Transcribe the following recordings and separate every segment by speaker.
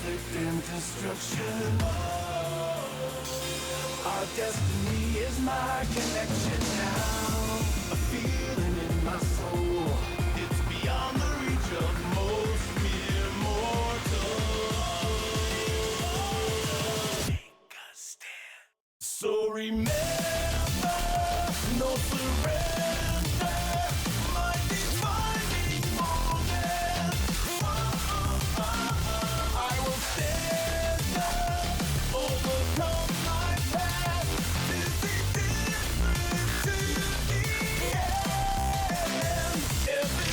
Speaker 1: conflict and destruction. Our destiny is my connection now. A feeling in my soul. It's beyond the reach of most mere mortals. Take a stand. So remember, no surrender. My defining moment. I will stand up, overcome my past. This is different to the end.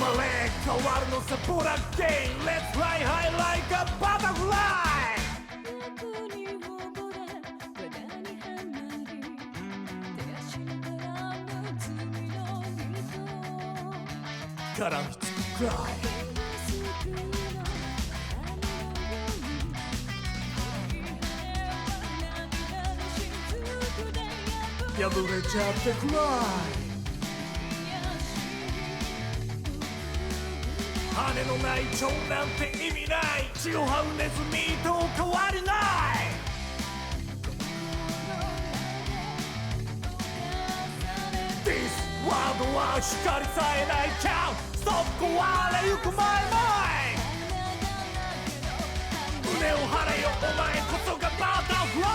Speaker 1: まれ変わるのさボラゲイン Let's fly high like a butterfly 絡みつくくらい破れちゃってくらい羽のない蝶なんて意味ない血を這うネズミと変わりない This world は光さえない Can't stop 壊れゆく前胸を張れよお前こそがバタフライ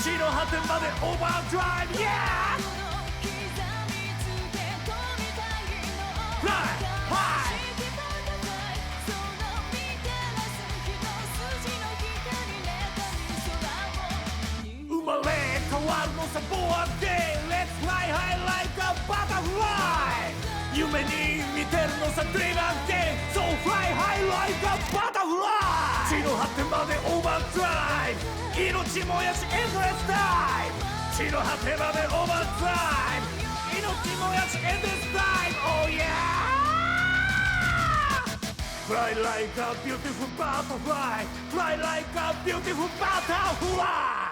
Speaker 1: 地の果てまでオーバードライブ Yeah! Fly high 生まれ変わるのさボアゲイ Let's fly high like a butterfly 夢に見てるのさ Dream again So fly high like a butterfly 地の果てまでオーバードライブ命燃やしエンドレスタイム地の果てまでオーバードライブ命燃やしエンドレスタイム Oh yeah Fly like a beautiful butterfly Fly like a beautiful butterfly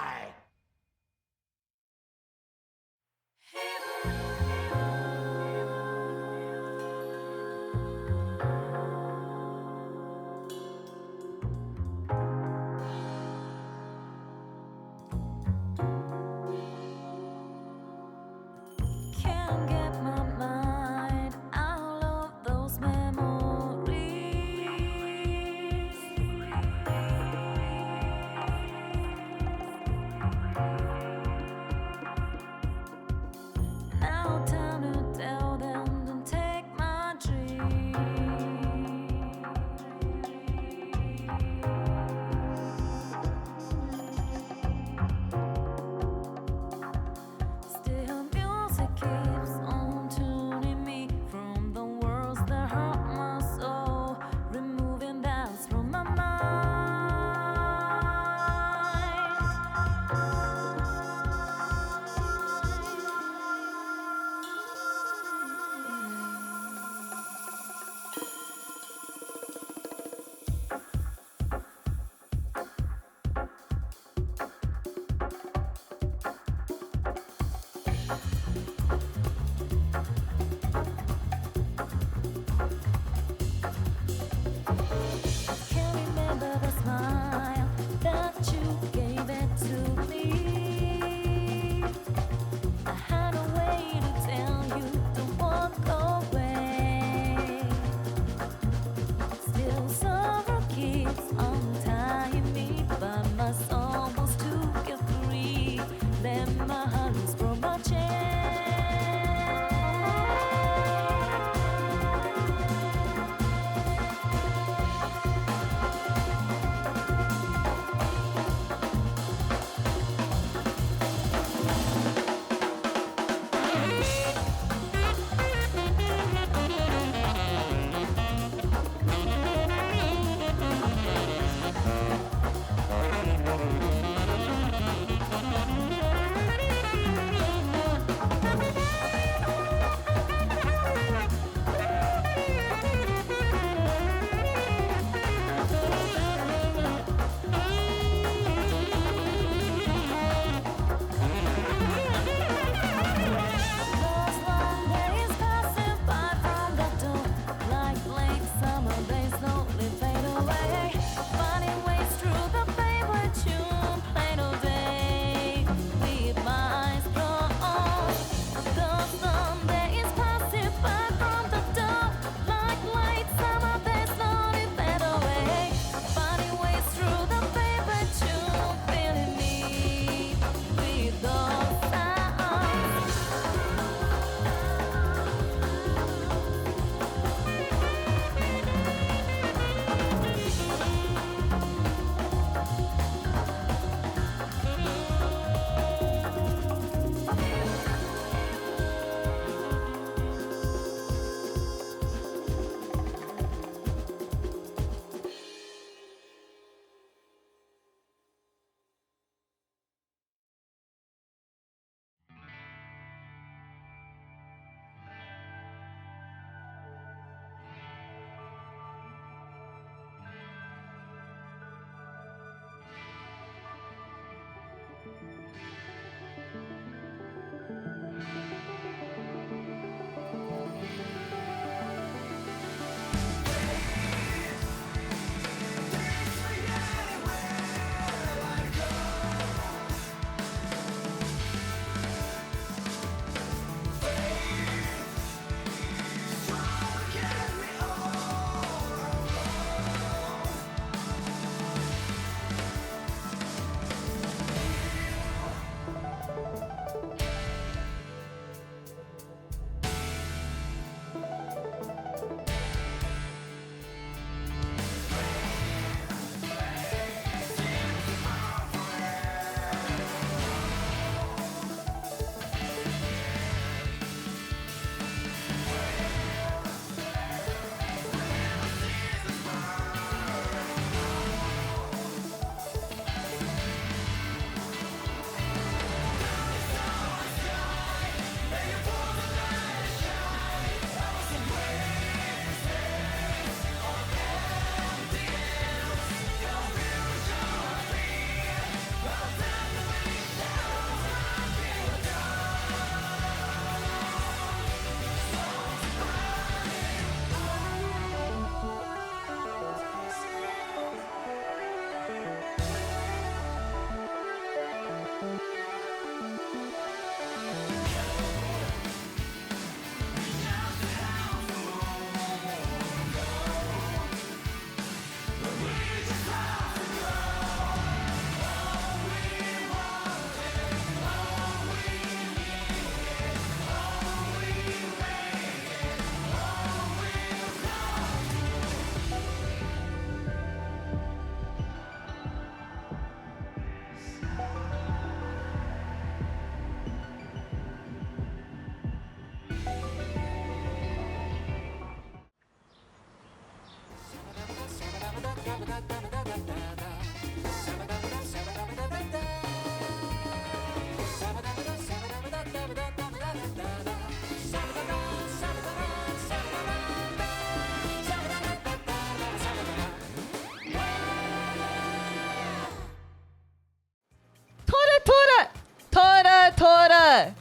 Speaker 2: Tora!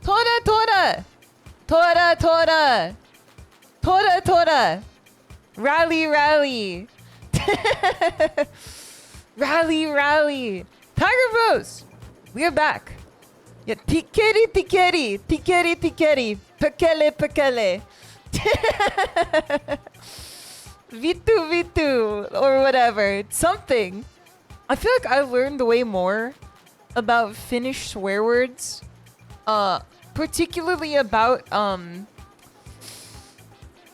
Speaker 2: Tora, Tora! Tora, Tora! Tora, Tora! Rally, rally! Rally, rally! Tiger Bros! We are back! Yeah, tikeri, tikeri! Tikeri, tikeri! Pekele, pekele! Vitu, Vitu! Or whatever. Something. I feel like I learned way more about Finnish swear words. Particularly about,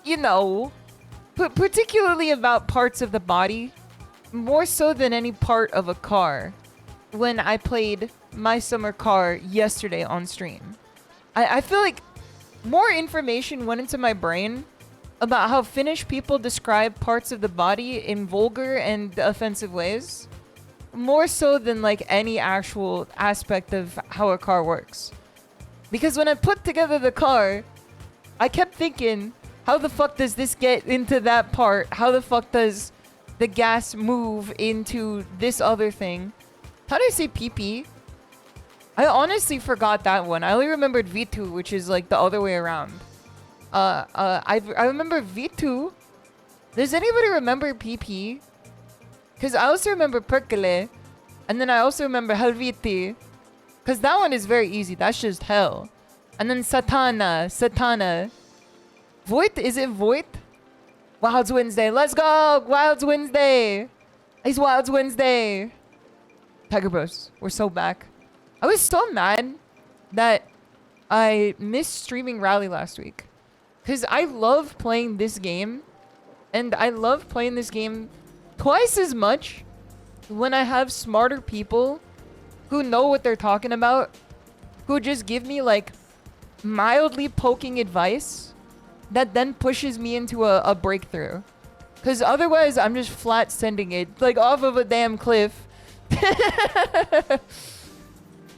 Speaker 2: you know, particularly about parts of the body. More so than any part of a car. When I played My Summer Car yesterday on stream. I feel like more information went into my brain about how Finnish people describe parts of the body in vulgar and offensive ways. More so than like any actual aspect of how a car works. Because when I put together the car, I kept thinking, how the fuck does this get into that part? How the fuck does the gas move into this other thing? How do I say PP? I honestly forgot that one. I only remembered V2, which is like the other way around. I remember V2. Does anybody remember PP? Because I also remember Perkele. And then I also remember Helviti. Because that one is very easy. That's just hell. And then Satana. Satana. Voit? Is it Voit? Wilds Wednesday. Let's go! Wilds Wednesday! It's Wilds Wednesday! Tiger Bros. We're so back. I was so mad that I missed streaming Rally last week. Because I love playing this game. And I love playing this game twice as much when I have smarter people who know what they're talking about, who just give me like mildly poking advice that then pushes me into a breakthrough. Because otherwise I'm just flat sending it like off of a damn cliff.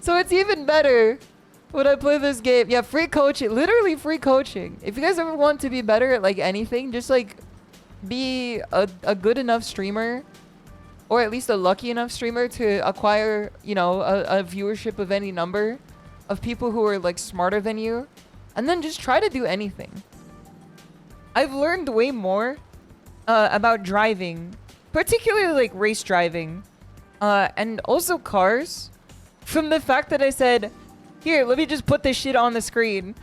Speaker 2: So it's even better when I play this game. Yeah, free coaching, literally free coaching. If you guys ever want to be better at like anything, just like be a good enough streamer, or at least a lucky enough streamer to acquire, you know, a viewership of any number of people who are like smarter than you, and then just try to do anything. I've learned way more about driving, particularly like race driving, and also cars, from the fact that I said, here, let me just put this shit on the screen.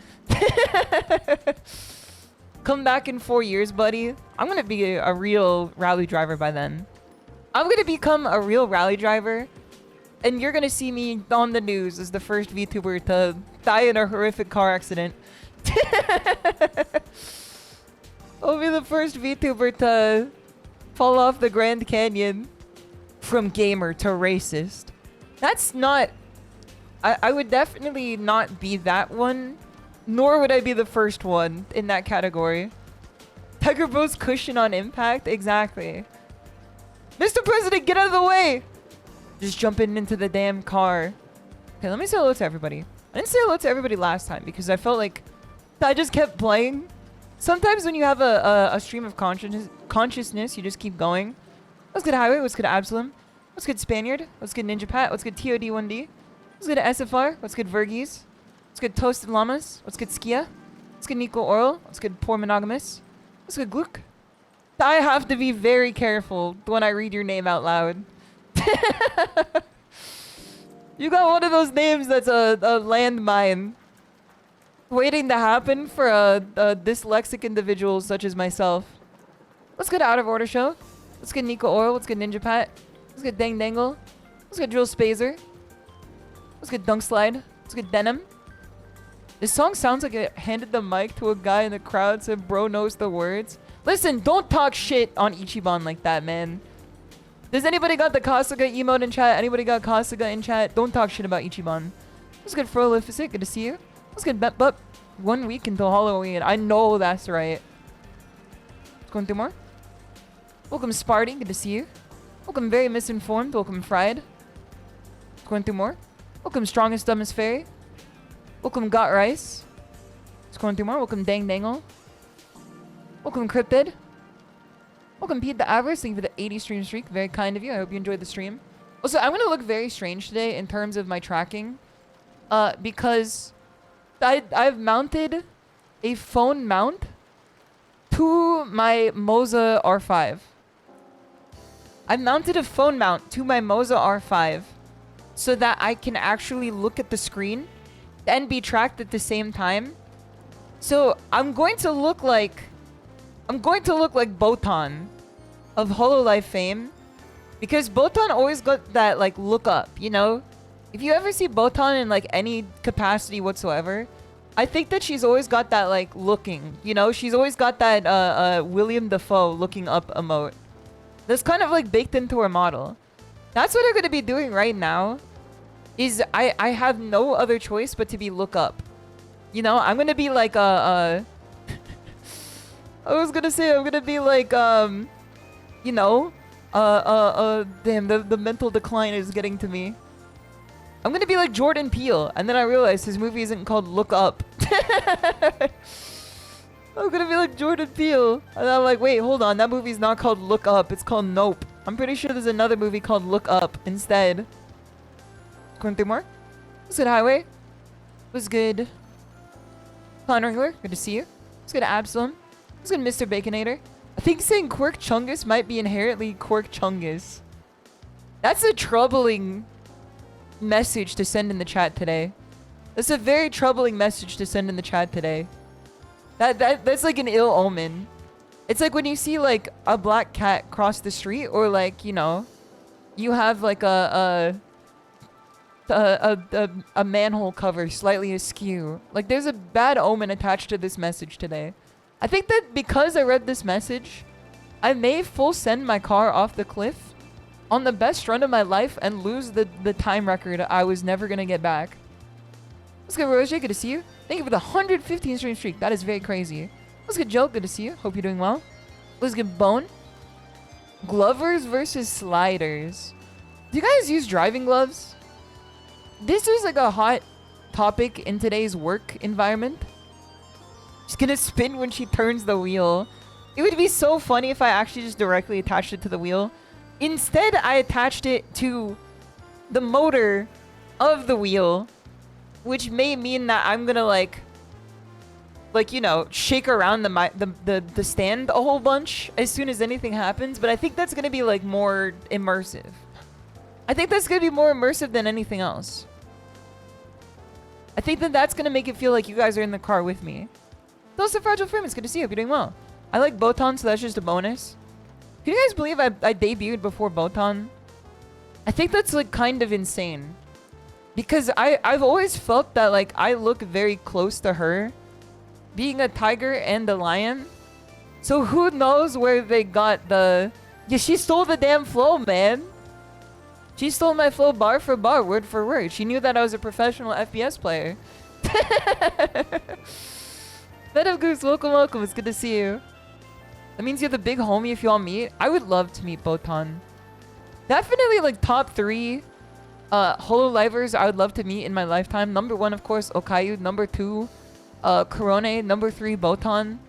Speaker 2: Come back in 4 years, buddy. I'm gonna be a real rally driver by then. I'm gonna become a real rally driver, and you're gonna see me on the news as the first VTuber to die in a horrific car accident. I'll be the first VTuber to fall off the Grand Canyon. From gamer to racist. That's not... I would definitely not be that one, nor would I be the first one in that category. Tiger Bros cushion on impact? Exactly. Mr. President, get out of the way! Just jumping into the damn car. Okay, let me say hello to everybody. I didn't say hello to everybody last time because I felt like I just kept playing. Sometimes when you have a stream of consciousness, you just keep going. What's good, Highway? What's good, Absalom? What's good, Spaniard? What's good, Ninja Pat? What's good, TOD1D? What's good, SFR? What's good, Vergis? What's good, Toasted Llamas? What's good, Skia? What's good, Nico Oral? What's good, Poor Monogamous? What's good, Gluck? I have to be very careful when I read your name out loud. You got one of those names that's a landmine waiting to happen for a dyslexic individual such as myself. What's good, Out of Order Show? What's good, Nico Oral? What's good, Ninja Pat? What's good, Dang Dangle? What's good, Drill Spazer? What's good, Dunk Slide? What's good, Denim? This song sounds like it handed the mic to a guy in the crowd, said bro knows the words. Listen, don't talk shit on Ichiban like that, man. Does anybody got the Kasuga emote in chat? Anybody got Kasuga in chat? Don't talk shit about Ichiban. What's good, Frolificit? Good to see you. What's good, Bet 1 week until Halloween. I know that's right. What's going through more? Welcome, Sparty. Good to see you. Welcome, Very Misinformed. Welcome, Fried. What's going through more? Welcome, Strongest Dumbest Fairy. Welcome, Got Rice. What's going through more? Welcome, Dang Dangle. Welcome, Cryptid. Welcome, Pete the Avarice. Thank you for the 80 stream streak. Very kind of you. I hope you enjoyed the stream. Also, I'm going to look very strange today in terms of my tracking. Because I've mounted a phone mount to my MOZA R5. I mounted a phone mount to my MOZA R5 so that I can actually look at the screen and be tracked at the same time. So I'm going to look like Botan of Hololive fame, because Botan always got that like look up, you know? If you ever see Botan in like any capacity whatsoever, I think that she's always got that like looking, you know? She's always got that William Dafoe looking up emote. That's kind of like baked into her model. That's what I'm gonna be doing right now. Is I have no other choice but to be look up. You know, I'm gonna be like I was gonna say I'm gonna be like you know, damn, the mental decline is getting to me. I'm gonna be like Jordan Peele, and then I realized his movie isn't called Look Up. I'm gonna be like Jordan Peele, and I'm like, wait, hold on, that movie's not called Look Up, it's called Nope. I'm pretty sure there's another movie called Look Up instead. Going through more? What's good, Highway? What's good? Con Wrangler, good to see you. What's good, Absalom? What's good, Mr. Baconator? I think saying Quirk Chungus might be inherently Quirk Chungus. That's a troubling message to send in the chat today. That's a very troubling message to send in the chat today. That's like an ill omen. It's like when you see like a black cat cross the street, or like, you know, you have like a manhole cover slightly askew. Like there's a bad omen attached to this message today. I think that because I read this message, I may full send my car off the cliff on the best run of my life and lose the time record I was never gonna get back. What's good, Roger? Good to see you. Thank you for the 115 stream streak. That is very crazy. What's good, Joe? Good to see you. Hope you're doing well. What's good, Bone? Glovers versus sliders. Do you guys use driving gloves? This is like a hot topic in today's work environment. She's gonna spin when she turns the wheel. It would be so funny if I actually just directly attached it to the wheel. Instead, I attached it to the motor of the wheel, which may mean that I'm gonna like you know, shake around the stand a whole bunch as soon as anything happens. But I think that's gonna be like more immersive. I think that's gonna be more immersive than anything else. I think that that's gonna make it feel like you guys are in the car with me. Those are Fragile Frame. It's good to see you. Hope you're doing well. I like Botan, so that's just a bonus. Can you guys believe I debuted before Botan? I think that's like kind of insane. Because I've always felt that like I look very close to her, being a tiger and a lion. So who knows where they got the... Yeah, she stole the damn flow, man. She stole my flow bar for bar, word for word. She knew that I was a professional FPS player. Venom Goose, welcome, welcome. It's good to see you. That means you're the big homie if y'all meet. I would love to meet Botan. Definitely like top 3 Hololivers I would love to meet in my lifetime. Number 1, of course, Okayu. Number 2, Korone. Number 3, Botan.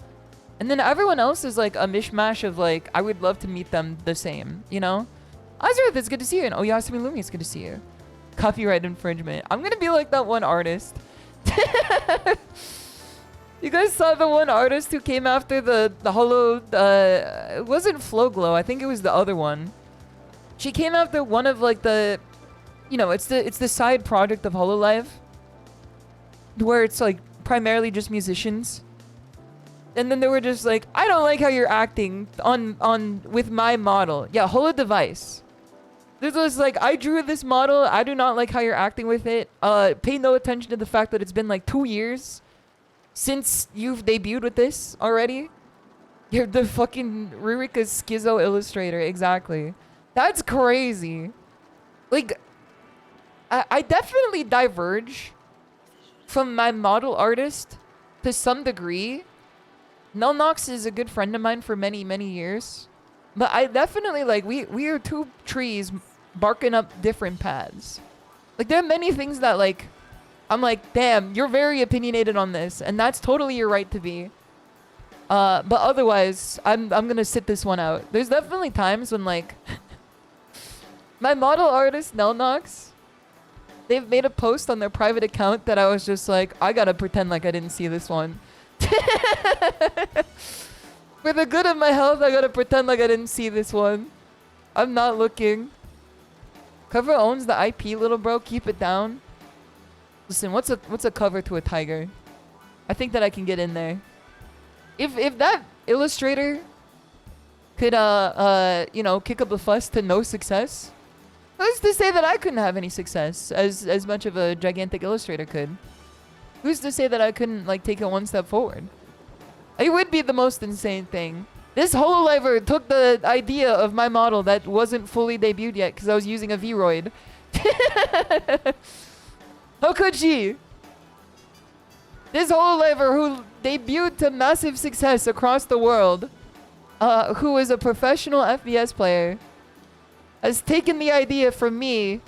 Speaker 2: And then everyone else is like a mishmash of like, I would love to meet them the same, you know? Azrath, it's good to see you. And Oyasumi Lumi, it's good to see you. Copyright infringement. I'm gonna be like that one artist. You guys saw the one artist who came after the holo, it wasn't Flow Glow, I think it was the other one. She came after one of like the, you know, it's the side project of Hololive, where it's like primarily just musicians. And then they were just like, I don't like how you're acting on with my model. Yeah, Holo Device. This was like, I drew this model, I do not like how you're acting with it. Pay no attention to the fact that it's been like 2 years since you've debuted with this already. You're the fucking Rurika's Schizo illustrator, exactly. That's crazy. Like, I definitely diverge from my model artist to some degree. NELNOX is a good friend of mine for many, many years. But I definitely, like, we are 2 trees barking up different paths. Like, there are many things that, like, I'm like, damn, you're very opinionated on this, and that's totally your right to be. But otherwise, I'm gonna sit this one out. There's definitely times when, like, my model artist, NELNOX, they've made a post on their private account that I was just like, I gotta pretend like I didn't see this one. For the good of my health, I gotta pretend like I didn't see this one. I'm not looking. Cover owns the IP, little bro. Keep it down. Listen, what's a cover to a tiger? I think that I can get in there. If that illustrator could you know, kick up a fuss to no success, who's to say that I couldn't have any success as much of a gigantic illustrator could? Who's to say that I couldn't like take it one step forward? It would be the most insane thing. This hololiver took the idea of my model that wasn't fully debuted yet because I was using a V-Roid. How could she? This hololiver who debuted to massive success across the world, who is a professional FPS player, has taken the idea from me,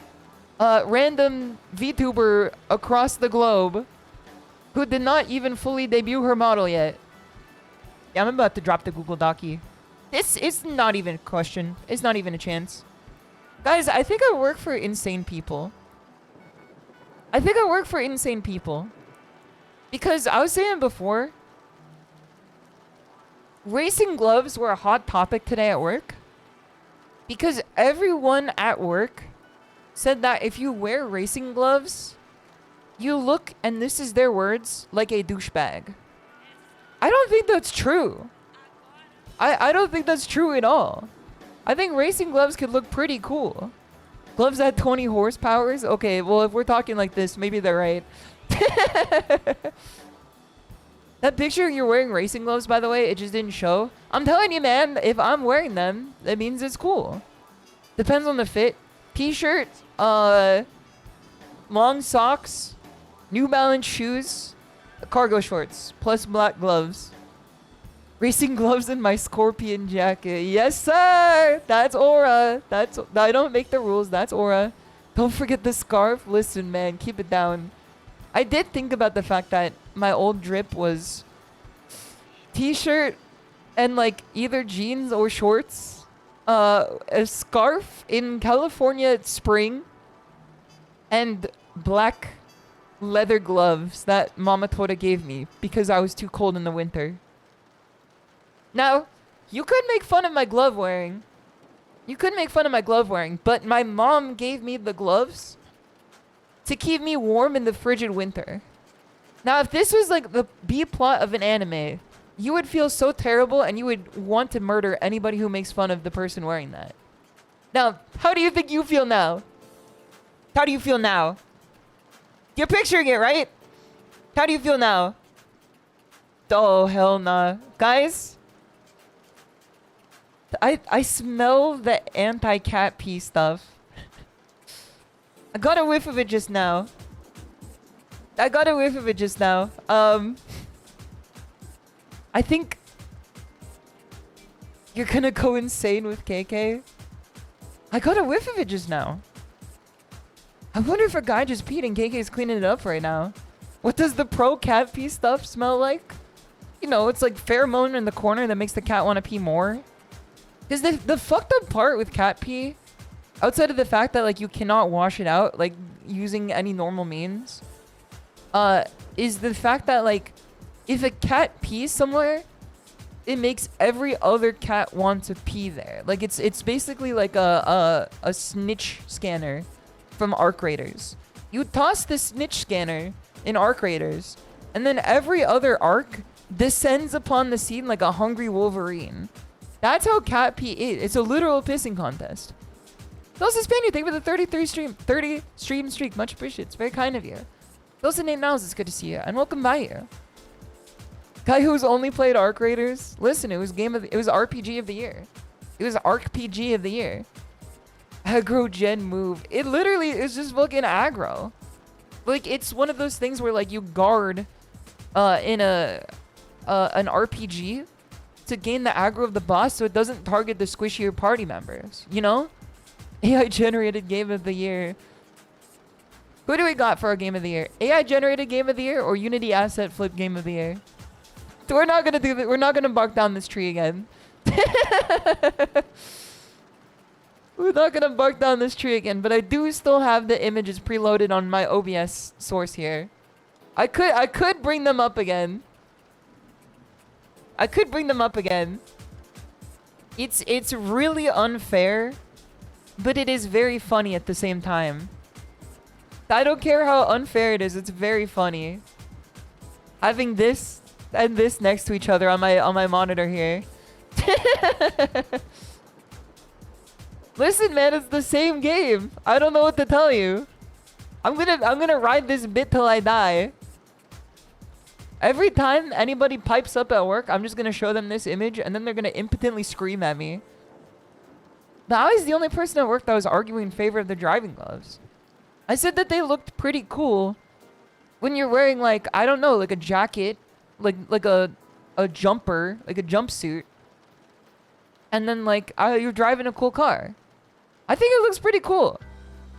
Speaker 2: random VTuber across the globe, who did not even fully debut her model yet. Yeah, I'm about to drop the Google Docky. This is not even a question. It's not even a chance. Guys, I think I work for insane people. I think I work for insane people. Because I was saying before, racing gloves were a hot topic today at work. Because everyone at work said that if you wear racing gloves, you look, and this is their words, like a douchebag. I don't think that's true. I don't think that's true at all. I think racing gloves could look pretty cool. Gloves at 20 horsepowers? Okay, well, if we're talking like this, maybe they're right. That picture you're wearing racing gloves, by the way, it just didn't show. I'm telling you, man, if I'm wearing them, that means it's cool. Depends on the fit. T-shirt, long socks, New Balance shoes, cargo shorts, plus black gloves. Racing gloves in my scorpion jacket. Yes, sir! That's Aura. I don't make the rules. That's Aura. Don't forget the scarf. Listen, man, keep it down. I did think about the fact that my old drip was t-shirt and like either jeans or shorts, a scarf in California spring, and black leather gloves that Mama Tora gave me because I was too cold in the winter. Now, you could make fun of my glove wearing. But my mom gave me the gloves to keep me warm in the frigid winter. Now, if this was like the B plot of an anime, you would feel so terrible and you would want to murder anybody who makes fun of the person wearing that. Now, how do you think you feel now? How do you feel now? You're picturing it, right? How do you feel now? Oh, hell nah. Guys, I smell the anti-cat pee stuff. I got a whiff of it just now. I think you're gonna go insane with KK. I got a whiff of it just now. I wonder if a guy just peed and KK's cleaning it up right now. What does the pro cat pee stuff smell like? You know, it's like pheromone in the corner that makes the cat want to pee more. Because the fucked up part with cat pee, outside of the fact that like you cannot wash it out like using any normal means, is the fact that like if a cat pees somewhere, it makes every other cat want to pee there. Like it's basically like a snitch scanner from Arc Raiders. You toss the snitch scanner in Arc Raiders, and then every other arc descends upon the scene like a hungry Wolverine. That's how cat pee is. It's a literal pissing contest. Those Spaniard, thank you for the 30 stream streak. Much appreciated. It's very kind of you. Those in 8 nows, it's good to see you. And welcome by here. Guy who's only played Arc Raiders. Listen, it was RPG of the year. It was Arc PG of the year. Aggro gen move. It literally is just fucking aggro. Like it's one of those things where like you guard in an RPG to gain the aggro of the boss so it doesn't target the squishier party members, you know? AI generated game of the year. Who do we got for our game of the year? AI generated game of the year or Unity asset flip game of the year? So we're not gonna do that. We're not gonna bark down this tree again. We're not gonna bark down this tree again, but I do still have the images preloaded on my OBS source here. I could bring them up again. I could bring them up again. It's really unfair, but it is very funny at the same time. I don't care how unfair it is, it's very funny. Having this and this next to each other on my monitor here. Listen, man, it's the same game. I don't know what to tell you. I'm gonna ride this bit till I die. Every time anybody pipes up at work, I'm just gonna show them this image, and then they're gonna impotently scream at me. But I was the only person at work that was arguing in favor of the driving gloves. I said that they looked pretty cool when you're wearing, like, I don't know, like a jacket, like a jumper, like a jumpsuit, and then like you're driving a cool car. I think it looks pretty cool.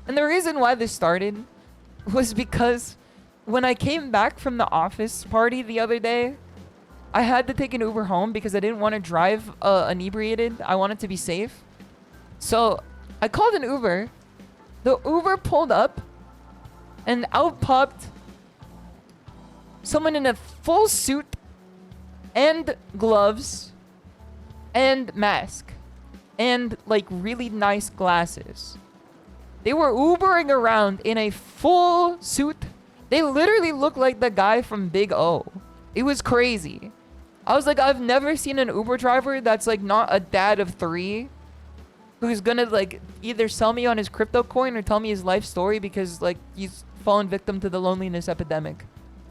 Speaker 2: And the reason why this started was because when I came back from the office party the other day, I had to take an Uber home because I didn't want to drive inebriated. I wanted to be safe. So I called an Uber. The Uber pulled up and out popped someone in a full suit and gloves and mask and like really nice glasses. They were Ubering around in a full suit. They literally looked like the guy from Big O. It was crazy. I was like, I've never seen an Uber driver that's like not a dad of 3 who's gonna like either sell me on his crypto coin or tell me his life story because like he's fallen victim to the loneliness epidemic.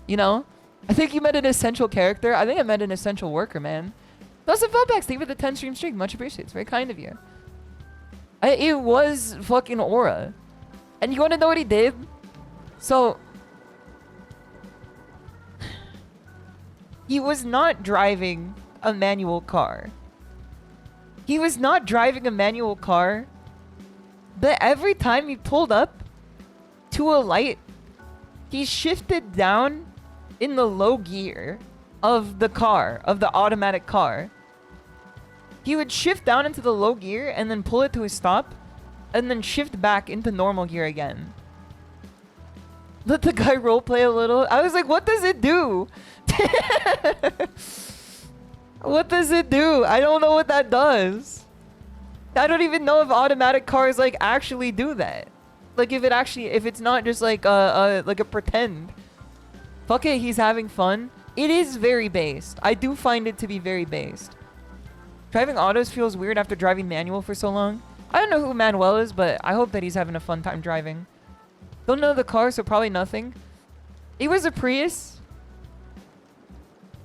Speaker 2: You know? I think you met an essential character. I think I met an essential worker, man. That's a fallback. Stay with the 10 stream streak. Much appreciated. It's very kind of you. It was fucking aura. And you wanna know what he did? So he was not driving a manual car. He was not driving a manual car. But every time he pulled up to a light, he shifted down in the low gear of the car, of the automatic car. He would shift down into the low gear and then pull it to a stop and then shift back into normal gear again. Let the guy roleplay a little. I was like, what does it do? What does it do? I don't know what that does. I don't even know if automatic cars like actually do that. Like if it's not just like a pretend. Fuck it, he's having fun. It is very based. I do find it to be very based. Driving autos feels weird after driving manual for so long. I don't know who Manuel is, but I hope that he's having a fun time driving. Don't know the car, so probably nothing. It was a Prius.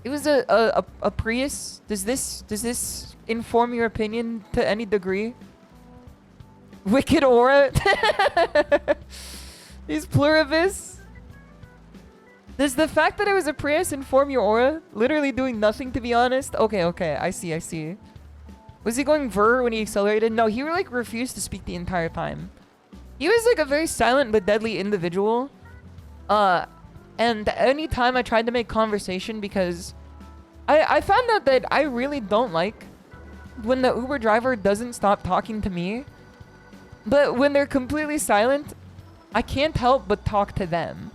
Speaker 2: It was a Prius. Does this inform your opinion to any degree? Wicked aura. These pluribus. Does the fact that it was a Prius inform your aura? Literally doing nothing, to be honest. Okay. I see. Was he going ver when he accelerated? No, he like refused to speak the entire time. He was like a very silent but deadly individual. And anytime I tried to make conversation, because I found out that I really don't like when the Uber driver doesn't stop talking to me. But when they're completely silent, I can't help but talk to them.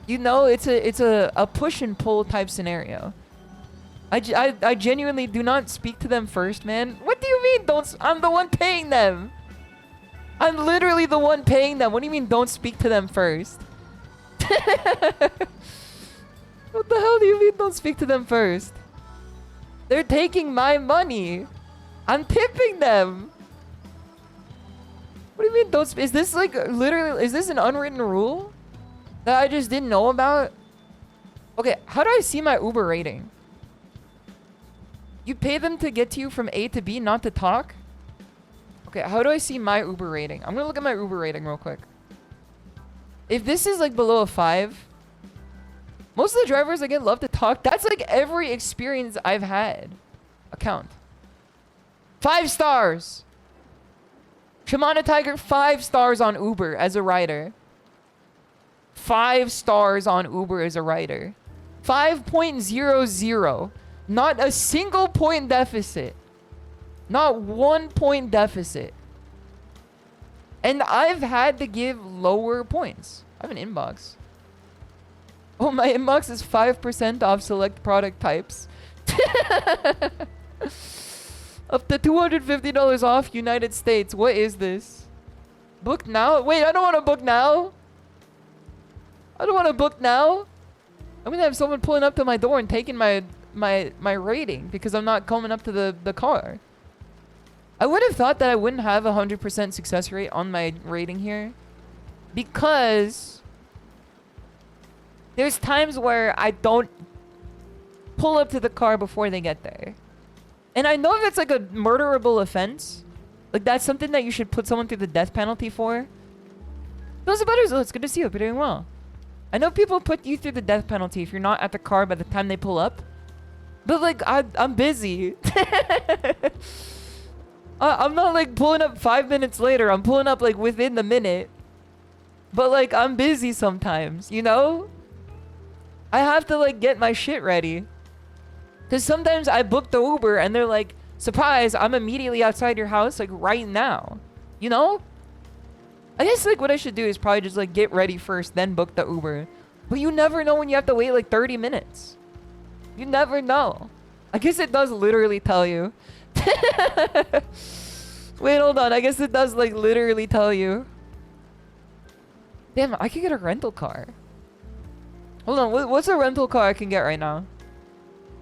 Speaker 2: You know, it's a push and pull type scenario. I genuinely do not speak to them first, man. What do you mean I'm the one paying them? I'm literally the one paying them. What do you mean don't speak to them first? What the hell do you mean don't speak to them first? They're taking my money. I'm tipping them. What do you mean don't speak? Is this like literally, is this an unwritten rule that I just didn't know about? Okay, how do I see my Uber rating? You pay them to get to you from A to B, not to talk? Okay, how do I see my Uber rating? I'm gonna look at my Uber rating real quick. If this is like below a 5, most of the drivers I get love to talk. That's like every experience I've had. Account. 5 stars. ShimadaTiger, 5 stars on Uber as a rider. 5 stars on Uber as a rider. 5.00. Not a single point deficit. Not 1 point deficit. And I've had to give lower points. I have an inbox. Oh, my inbox is 5% off select product types. Up to $250 off United States. What is this? Book now? Wait, I don't want to book now. I don't want to book now. I'm going to have someone pulling up to my door and taking my rating because I'm not coming up to the car. I would have thought that I wouldn't have a 100% success rate on my rating here because there's times where I don't pull up to the car before they get there. And I know if it's like a murderable offense, like that's something that you should put someone through the death penalty for. JosabelleDemon, it's good to see you. Hope you're doing well. I know people put you through the death penalty if you're not at the car by the time they pull up. But like, I'm busy. I'm not like pulling up 5 minutes later. I'm pulling up like within the minute. But like, I'm busy sometimes, you know? I have to like get my shit ready. Because sometimes I book the Uber and they're like, surprise, I'm immediately outside your house like right now. You know? I guess like what I should do is probably just like get ready first, then book the Uber. But you never know when you have to wait like 30 minutes. You never know. I guess it does literally tell you. Wait, hold on. I guess it does like literally tell you. Damn, I could get a rental car. Hold on, what's a rental car I can get right now?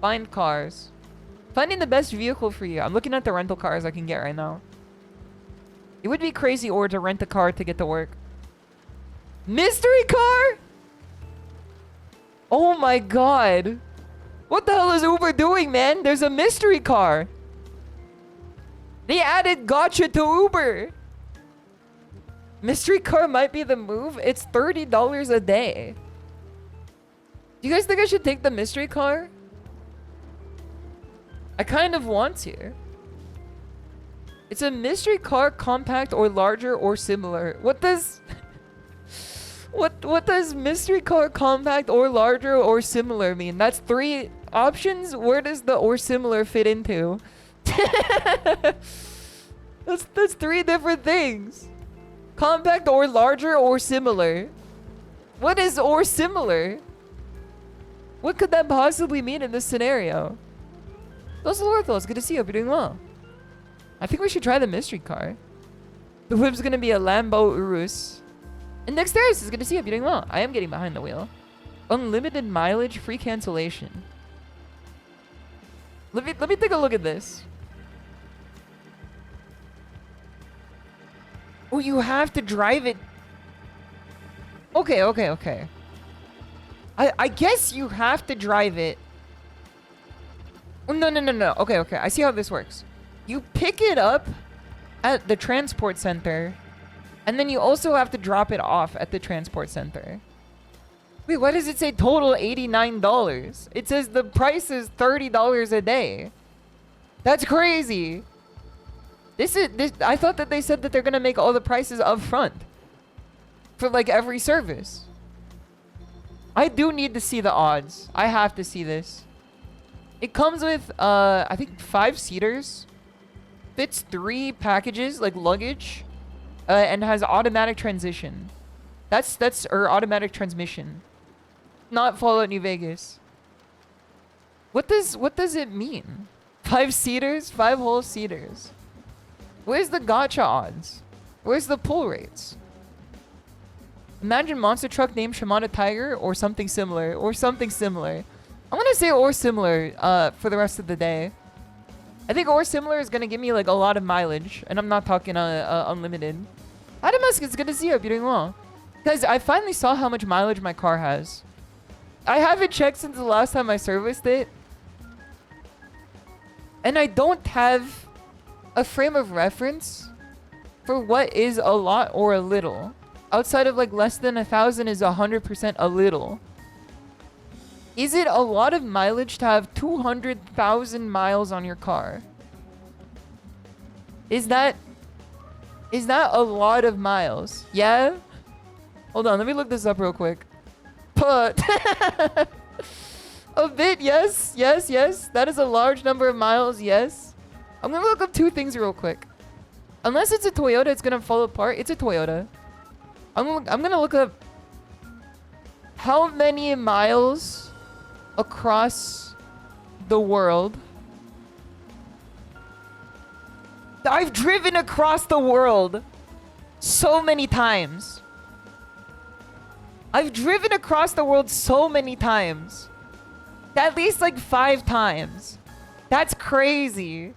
Speaker 2: Find cars. Finding the best vehicle for you. I'm looking at the rental cars I can get right now. It would be crazy or to rent a car to get to work. Mystery car? Oh my god. What the hell is Uber doing, man? There's a mystery car. They added gotcha to Uber. Mystery car might be the move. It's $30 a day. Do you guys think I should take the mystery car? I kind of want to. It's a mystery car, compact or larger or similar. What does... what does mystery car, compact or larger or similar mean? That's 3 options? Where does the or similar fit into? That's 3 different things. Compact or larger or similar. What is or similar? What could that possibly mean in this scenario? Those are Lorthos. Good to see you. Hope you're doing well. I think we should try the mystery car. The whip's gonna be a Lambo Urus. And Dexterous is good to see you. Hope you're doing well. I am getting behind the wheel. Unlimited mileage, free cancellation. Let me take a look at this. Oh, you have to drive it. Okay. I guess you have to drive it. Oh, no. Okay. I see how this works. You pick it up at the transport center, and then you also have to drop it off at the transport center. Wait, why does it say total $89? It says the price is $30 a day. That's crazy. This. I thought that they said that they're gonna make all the prices up front for like every service. I do need to see the odds. I have to see this. It comes with I think 5 seaters. Fits 3 packages like luggage, and has automatic transition. Or automatic transmission. Not Fallout New Vegas. What does it mean? 5 seaters, 5 whole seaters. Where's the gotcha odds? Where's the pull rates? Imagine monster truck named ShimadaTiger or something similar. I'm gonna say or similar for the rest of the day. I think or similar is gonna give me like a lot of mileage, and I'm not talking unlimited. Adamusk, it's good to see you. Hope you're doing well. Guys, I finally saw how much mileage my car has. I haven't checked since the last time I serviced it. And I don't have a frame of reference for what is a lot or a little. Outside of like less than 1,000 is 100% a little. Is it a lot of mileage to have 200,000 miles on your car? Is that a lot of miles? Yeah? Hold on, let me look this up real quick. But a bit, yes. That is a large number of miles, yes. I'm gonna look up 2 things real quick. Unless it's a Toyota, it's gonna fall apart. It's a Toyota. I'm gonna look up how many miles across the world. I've driven across the world so many times. I've driven across the world so many times. At least like 5 times. That's crazy.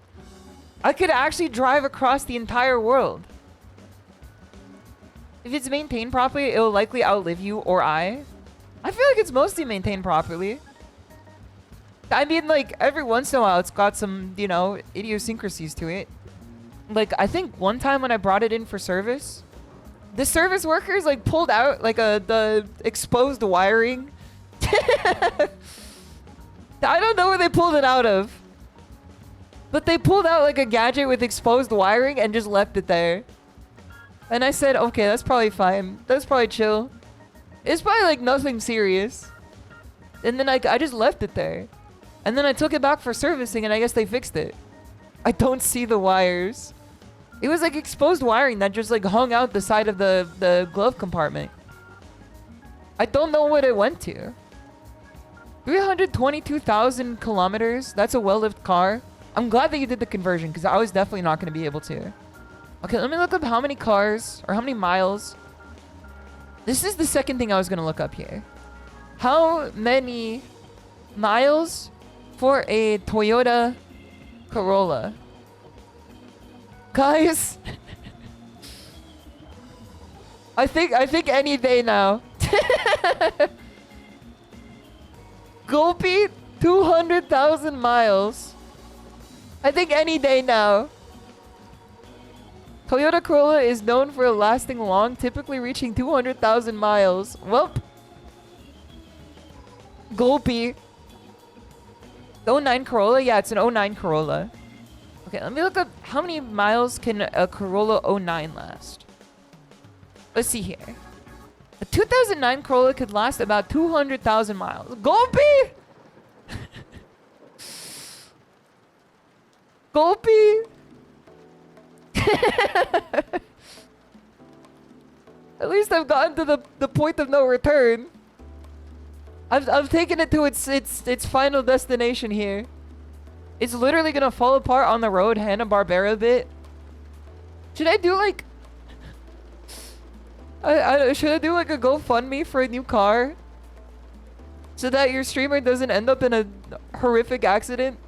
Speaker 2: I could actually drive across the entire world. If it's maintained properly, it will likely outlive you or I. I feel like it's mostly maintained properly. I mean, like, every once in a while, it's got some, you know, idiosyncrasies to it. Like, I think one time when I brought it in for service, the service workers, like, pulled out, like, the exposed wiring. I don't know where they pulled it out of. But they pulled out, like, a gadget with exposed wiring and just left it there. And I said, okay, that's probably fine. That's probably chill. It's probably, like, nothing serious. And then I just left it there. And then I took it back for servicing, and I guess they fixed it. I don't see the wires. It was, like, exposed wiring that just, like, hung out the side of the glove compartment. I don't know what it went to. 322,000 kilometers. That's a well-lived car. I'm glad that you did the conversion, because I was definitely not going to be able to. Okay, let me look up how many cars, or how many miles. This is the second thing I was going to look up here. How many miles for a Toyota Corolla? Guys, I think any day now. Gulpy, 200,000 miles. I think any day now. Toyota Corolla is known for lasting long, typically reaching 200,000 miles. Welp. Gulpy. 09 Corolla? Yeah, it's an 09 Corolla. Okay, let me look up how many miles can a Corolla 09 last. Let's see here. A 2009 Corolla could last about 200,000 miles. Gulpy! Gulpy! At least I've gotten to the point of no return. I've taken it to its final destination here. It's literally gonna fall apart on the road, Hanna-Barbera bit. Should I do like... should I do like a GoFundMe for a new car? So that your streamer doesn't end up in a horrific accident?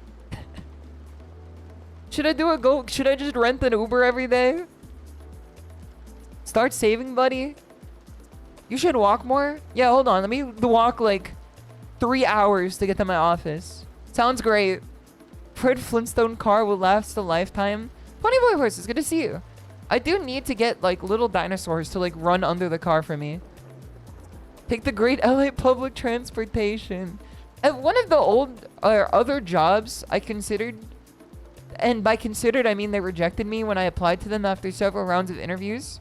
Speaker 2: Should I just rent an Uber every day? Start saving, buddy. You should walk more. Yeah, hold on. Let me walk like 3 hours to get to my office. Sounds great. Fred Flintstone car will last a lifetime. Funny boy horse, it's good to see you. I do need to get like little dinosaurs to like run under the car for me. Take the great LA public transportation. At one of the old or other jobs I considered, and by considered I mean they rejected me when I applied to them after several rounds of interviews.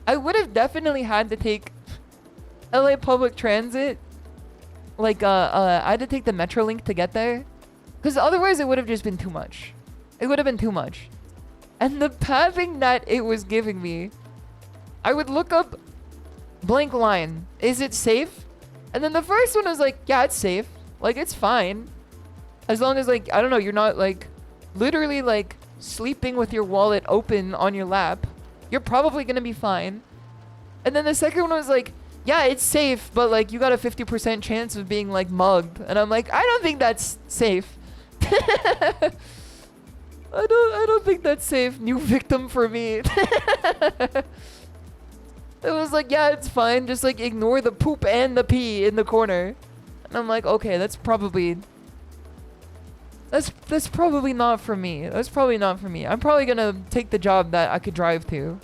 Speaker 2: I would have definitely had to take LA public transit. Like I had to take the Metrolink to get there. Because otherwise it would have just been too much. It would have been too much. And the pathing that it was giving me, I would look up blank line. Is it safe? And then the first one was like, yeah, it's safe. Like, it's fine. As long as, like, I don't know, you're not, like, literally, like, sleeping with your wallet open on your lap. You're probably going to be fine. And then the second one was like, yeah, it's safe, but, like, you got a 50% chance of being, like, mugged. And I'm like, I don't think that's safe. I don't think that's safe. New victim for me. It was like, yeah, it's fine. Just like ignore the poop and the pee in the corner. And I'm like, okay, that's probably not for me. That's probably not for me. I'm probably gonna take the job that I could drive to.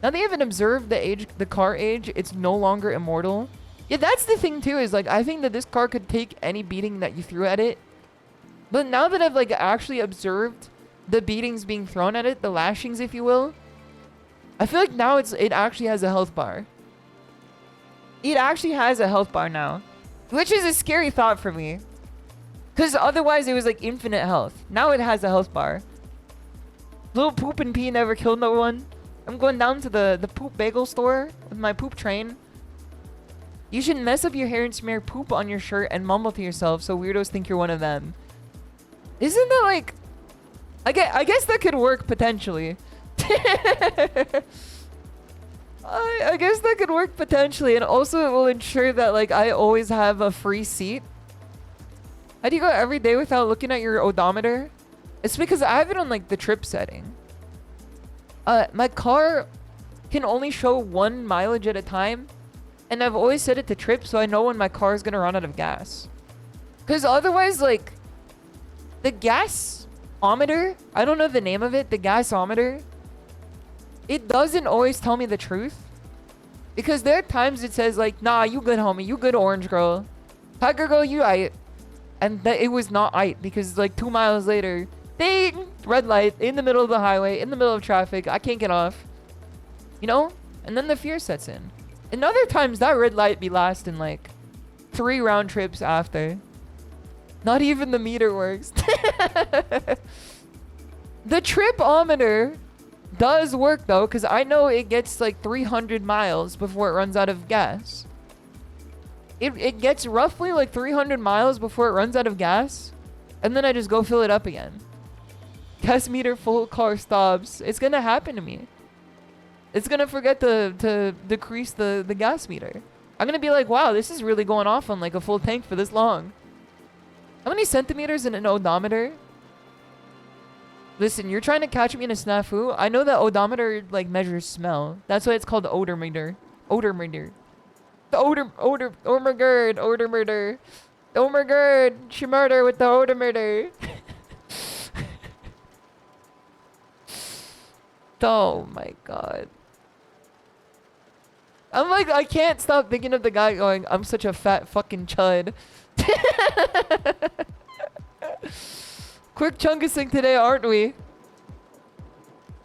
Speaker 2: Now they haven't observed the car age. It's no longer immortal. Yeah, that's the thing too, is like, I think that this car could take any beating that you threw at it. But now that I've like actually observed the beatings being thrown at it, the lashings, if you will, I feel like now it actually has a health bar. It actually has a health bar now, which is a scary thought for me. Because otherwise it was like infinite health. Now it has a health bar. Little poop and pee never killed no one. I'm going down to the poop bagel store with my poop train. You should mess up your hair and smear poop on your shirt and mumble to yourself so weirdos think you're one of them. Isn't that like... I guess that could work potentially. I guess that could work potentially, and also it will ensure that like I always have a free seat. How do you go every day without looking at your odometer? It's because I have it on like the trip setting. My car can only show 1 mileage at a time, and I've always set it to trip so I know when my car is gonna run out of gas. Because otherwise, like, the gasometer, I don't know the name of it, the gasometer, it doesn't always tell me the truth. Because there are times it says like, nah, you good homie, you good orange girl. Tiger girl, you aight. And that it was not aight because like 2 miles later, ding, red light in the middle of the highway, in the middle of traffic, I can't get off. You know? And then the fear sets in. And other times that red light be lasting like 3 round trips after. Not even the meter works. The tripometer does work though, because I know it gets like 300 miles before it runs out of gas. It gets roughly like 300 miles before it runs out of gas, and then I just go fill it up again. Gas meter full, car stops. It's gonna happen to me. It's gonna forget to decrease the gas meter. I'm gonna be like, wow, this is really going off on like a full tank for this long. How many centimeters in an odometer? Listen, you're trying to catch me in a snafu. I know that odometer like measures smell. That's why it's called the odor meter. Odor meter. The odor my god, oh my god, she murder with the odor meter. Oh my god. I'm like, I can't stop thinking of the guy going, I'm such a fat fucking chud. Quick chunkusing today, aren't we?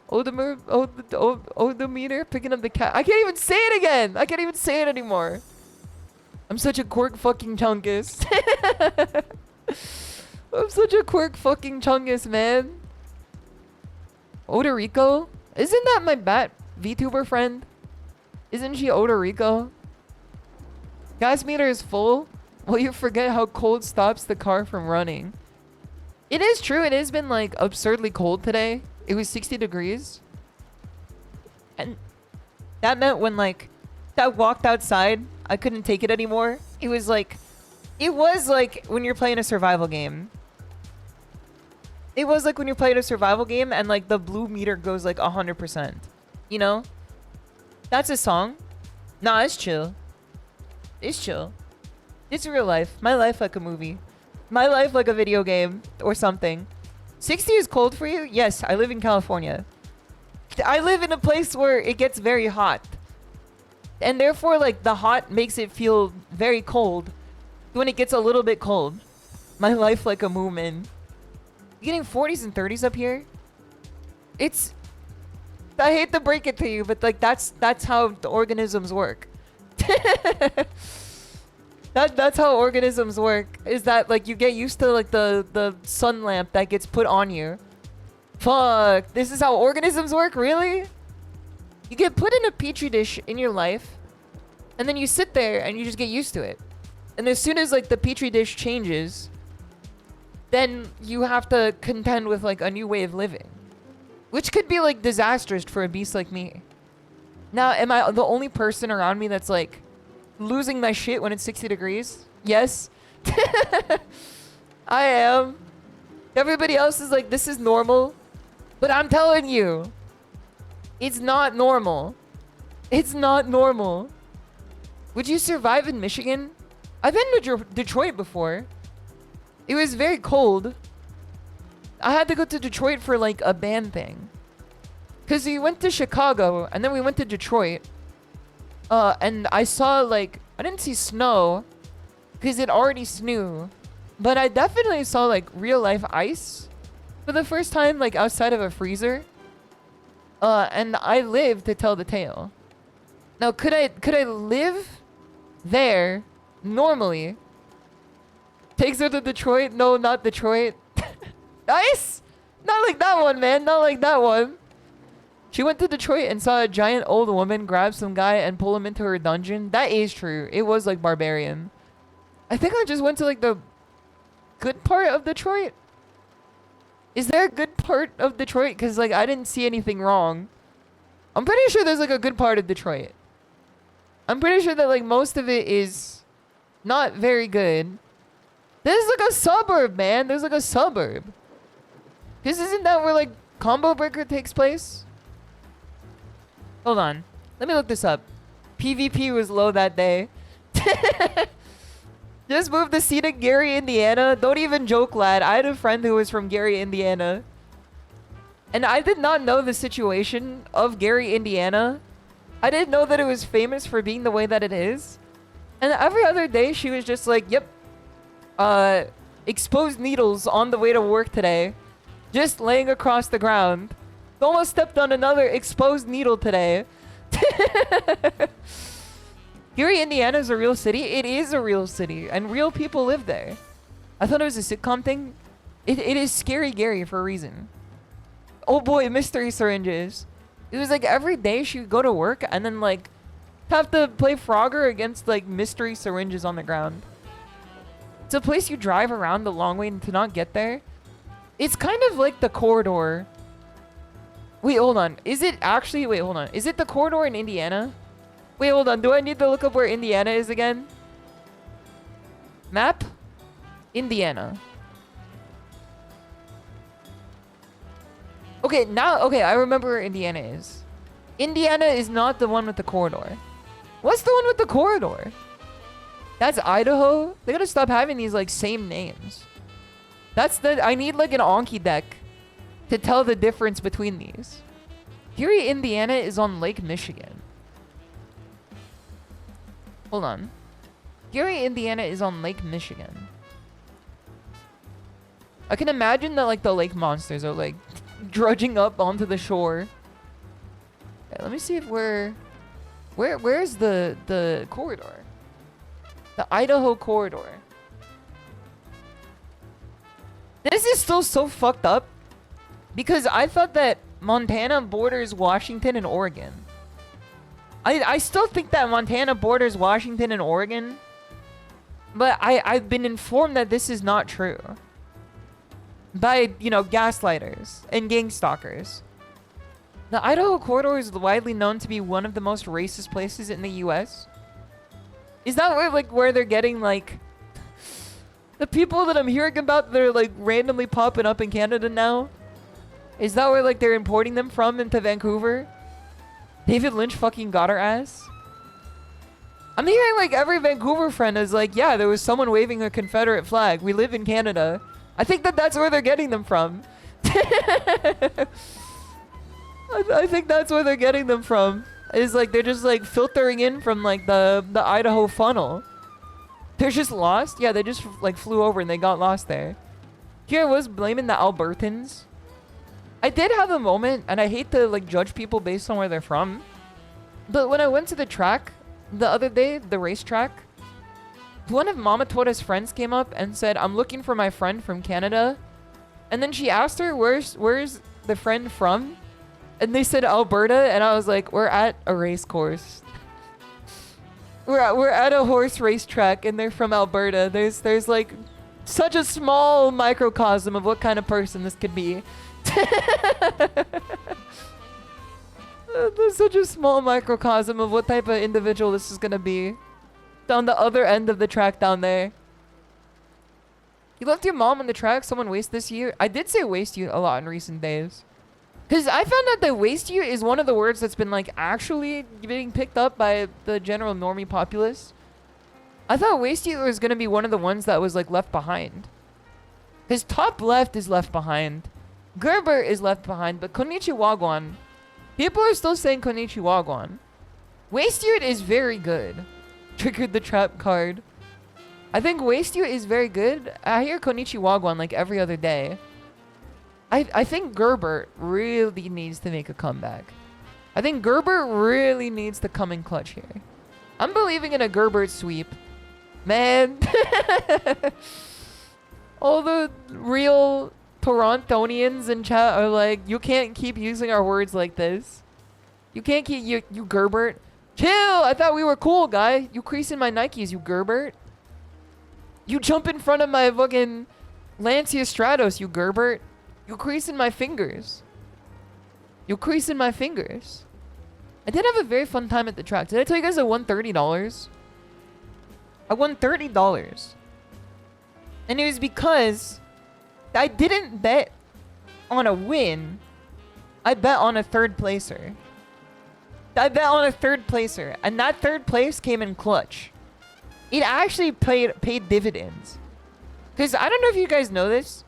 Speaker 2: Odometer, picking up the cat. I can't even say it again. I can't even say it anymore. I'm such a quirk fucking chunkus. I'm such a quirk fucking chungus, man. Odorico? Isn't that my bat VTuber friend? Isn't she Odorico? Gas meter is full? Well, you forget how cold stops the car from running. It is true. It has been like absurdly cold today. It was 60 degrees. And that meant when like I walked outside, I couldn't take it anymore. It was like when you're playing a survival game. It was like when you're playing a survival game and like the blue meter goes like 100%. You know? That's a song. Nah, it's chill. It's chill. It's real life. My life like a movie. My life like a video game or something. 60 is cold for you? Yes, I live in California. I live in a place where it gets very hot. And therefore, like, the hot makes it feel very cold when it gets a little bit cold. My life like a moomin. You getting 40s and 30s up here? It's... I hate to break it to you, but, like, that's how the organisms work. That's how organisms work. Is that like you get used to like the sun lamp that gets put on you. Fuck. This is how organisms work, really? You get put in a petri dish in your life, and then you sit there and you just get used to it. And as soon as like the petri dish changes, then you have to contend with like a new way of living. Which could be like disastrous for a beast like me. Now, am I the only person around me that's like losing my shit when it's 60 degrees? Yes. I am. Everybody else is like, this is normal. But I'm telling you, it's not normal. It's not normal. Would you survive in Michigan? I've been to Detroit before. It was very cold. I had to go to Detroit for like a band thing. Because we went to Chicago and then we went to Detroit. And I saw like, I didn't see snow because it already snowed, but I definitely saw like real life ice for the first time, like outside of a freezer. And I lived to tell the tale. Now, could I live there normally? Takes her to Detroit? No, not Detroit. Nice. Not like that one, man. Not like that one. She went to Detroit and saw a giant old woman grab some guy and pull him into her dungeon. That is true. It was like barbarian. I think I just went to like the good part of Detroit. Is there a good part of Detroit? Because like I didn't see anything wrong. I'm pretty sure there's like a good part of Detroit. I'm pretty sure that like most of it is not very good. There's like a suburb, man. There's like a suburb. This isn't that where like Combo Breaker takes place? Hold on. Let me look this up. PvP was low that day. Just moved the seat to Gary, Indiana. Don't even joke, lad. I had a friend who was from Gary, Indiana. And I did not know the situation of Gary, Indiana. I didn't know that it was famous for being the way that it is. And every other day, she was just like, yep. Exposed needles on the way to work today. Just laying across the ground. Almost stepped on another exposed needle today. Gary, Indiana is a real city. It is a real city. And real people live there. I thought it was a sitcom thing. It is Scary Gary for a reason. Oh boy, mystery syringes. It was like every day she would go to work and then like have to play Frogger against like mystery syringes on the ground. It's a place you drive around a long way to not get there. It's kind of like the corridor. Wait, hold on. Is it actually... Wait, hold on. Is it the corridor in Indiana? Wait, hold on. Do I need to look up where Indiana is again? Map? Indiana. Okay, now... Okay, I remember where Indiana is. Indiana is not the one with the corridor. What's the one with the corridor? That's Idaho? They gotta stop having these, like, same names. That's the... I need, like, an Anki deck to tell the difference between these. Gary, Indiana is on Lake Michigan. Hold on. Gary, Indiana is on Lake Michigan. I can imagine that like the lake monsters are like drudging up onto the shore. Okay, let me see if where's the corridor? The Idaho corridor. This is still so fucked up. Because I thought that Montana borders Washington and Oregon. I still think that Montana borders Washington and Oregon. But I've been informed that this is not true. By, you know, gaslighters and gang stalkers. The Idaho corridor is widely known to be one of the most racist places in the US. Is that where they're getting, like... The people that I'm hearing about that are, like, randomly popping up in Canada now? Is that where, like, they're importing them from into Vancouver? David Lynch fucking got her ass? I'm hearing, like, every Vancouver friend is like, yeah, there was someone waving a Confederate flag. We live in Canada. I think that that's where they're getting them from. I think that's where they're getting them from. Is, like, they're just, like, filtering in from, like, the Idaho funnel. They're just lost? Yeah, they just, like, flew over and they got lost there. Here I was blaming the Albertans. I did have a moment, and I hate to, like, judge people based on where they're from. But when I went to the track the other day, the racetrack, one of Mama Tora's friends came up and said, I'm looking for my friend from Canada. And then she asked her, where's the friend from? And they said Alberta, and I was like, we're at a race course. we're at a horse racetrack, and they're from Alberta. There's like such a small microcosm of what kind of person this could be. There's such a small microcosm of what type of individual this is gonna be. Down the other end of the track down there. You left your mom on the track? Someone waste this year? I did say waste you a lot in recent days. Because I found out that waste you is one of the words that's been like actually being picked up by the general normie populace. I thought waste you was gonna be one of the ones that was like left behind. His top left is left behind. Gerber is left behind, but Konnichiwagwan. People are still saying Konnichiwagwan. Waste you is very good. Triggered the trap card. I think waste you is very good. I hear Konnichiwagwan like every other day. I think Gerber really needs to make a comeback. I think Gerber really needs to come in clutch here. I'm believing in a Gerber sweep. Man. All the real Torontoians in chat are like, you can't keep using our words like this. You can't keep you Gerbert. Chill! I thought we were cool, guy. You creasing my Nikes, you Gerbert. You jump in front of my fucking Lancia Stratos, you Gerbert. You creasing my fingers. You creasing my fingers. I did have a very fun time at the track. Did I tell you guys I won $30? I won $30. And it was because I didn't bet on a win. I bet on a third placer. I bet on a third placer. And that third place came in clutch. It actually paid dividends. Because I don't know if you guys know this.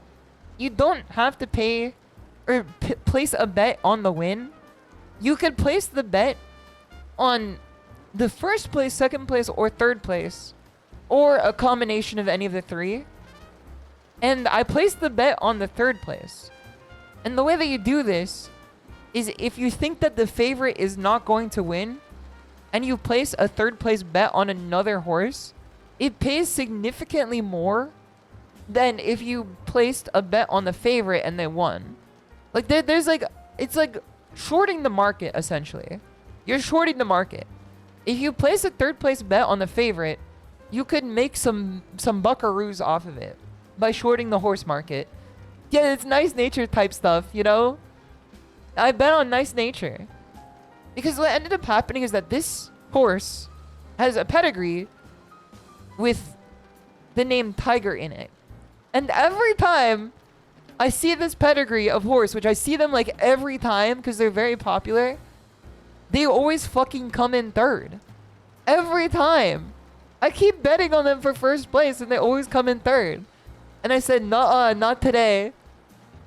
Speaker 2: You don't have to pay or place a bet on the win. You could place the bet on the first place, second place, or third place. Or a combination of any of the three. And I placed the bet on the third place. And the way that you do this is if you think that the favorite is not going to win and you place a third place bet on another horse, it pays significantly more than if you placed a bet on the favorite and they won. Like there's like, it's like shorting the market essentially. You're shorting the market. If you place a third place bet on the favorite, you could make some buckaroos off of it by shorting the horse market. Yeah, it's nice nature type stuff, you know? I bet on nice nature. Because what ended up happening is that this horse has a pedigree with the name Tiger in it. And every time I see this pedigree of horse, which I see them like every time because they're very popular, they always fucking come in third. Every time. I keep betting on them for first place and they always come in third. And I said, nuh-uh, not today.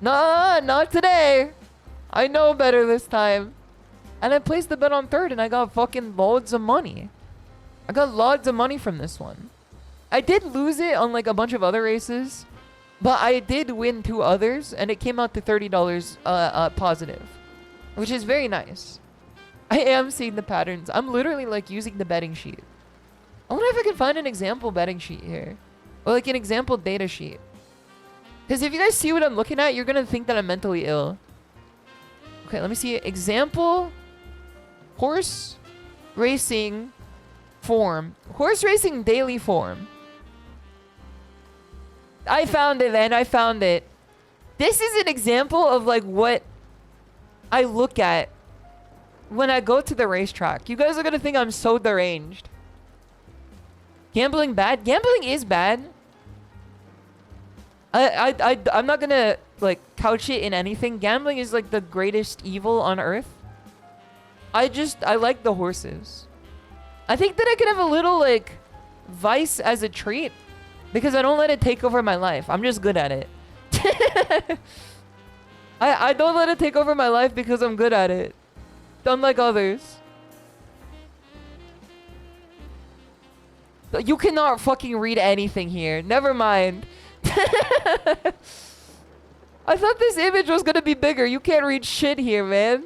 Speaker 2: Nuh-uh, not today. I know better this time. And I placed the bet on third and I got fucking loads of money. I got loads of money from this one. I did lose it on like a bunch of other races, but I did win 2 others and it came out to $30 positive, which is very nice. I am seeing the patterns. I'm literally like using the betting sheet. I wonder if I can find an example betting sheet here. Or like an example data sheet. Because if you guys see what I'm looking at, you're going to think that I'm mentally ill. Okay, let me see. Example. Horse racing form. Horse racing daily form. I found it, man. I found it. This is an example of like what I look at when I go to the racetrack. You guys are going to think I'm so deranged. Gambling bad? Gambling is bad. I'm not gonna like couch it in anything. Gambling is like the greatest evil on earth. I like the horses. I think that I could have a little like vice as a treat because I don't let it take over my life. I'm just good at it. I don't let it take over my life because I'm good at it. Unlike others. You cannot fucking read anything here. Never mind. I thought this image was gonna be bigger. You can't read shit here, man.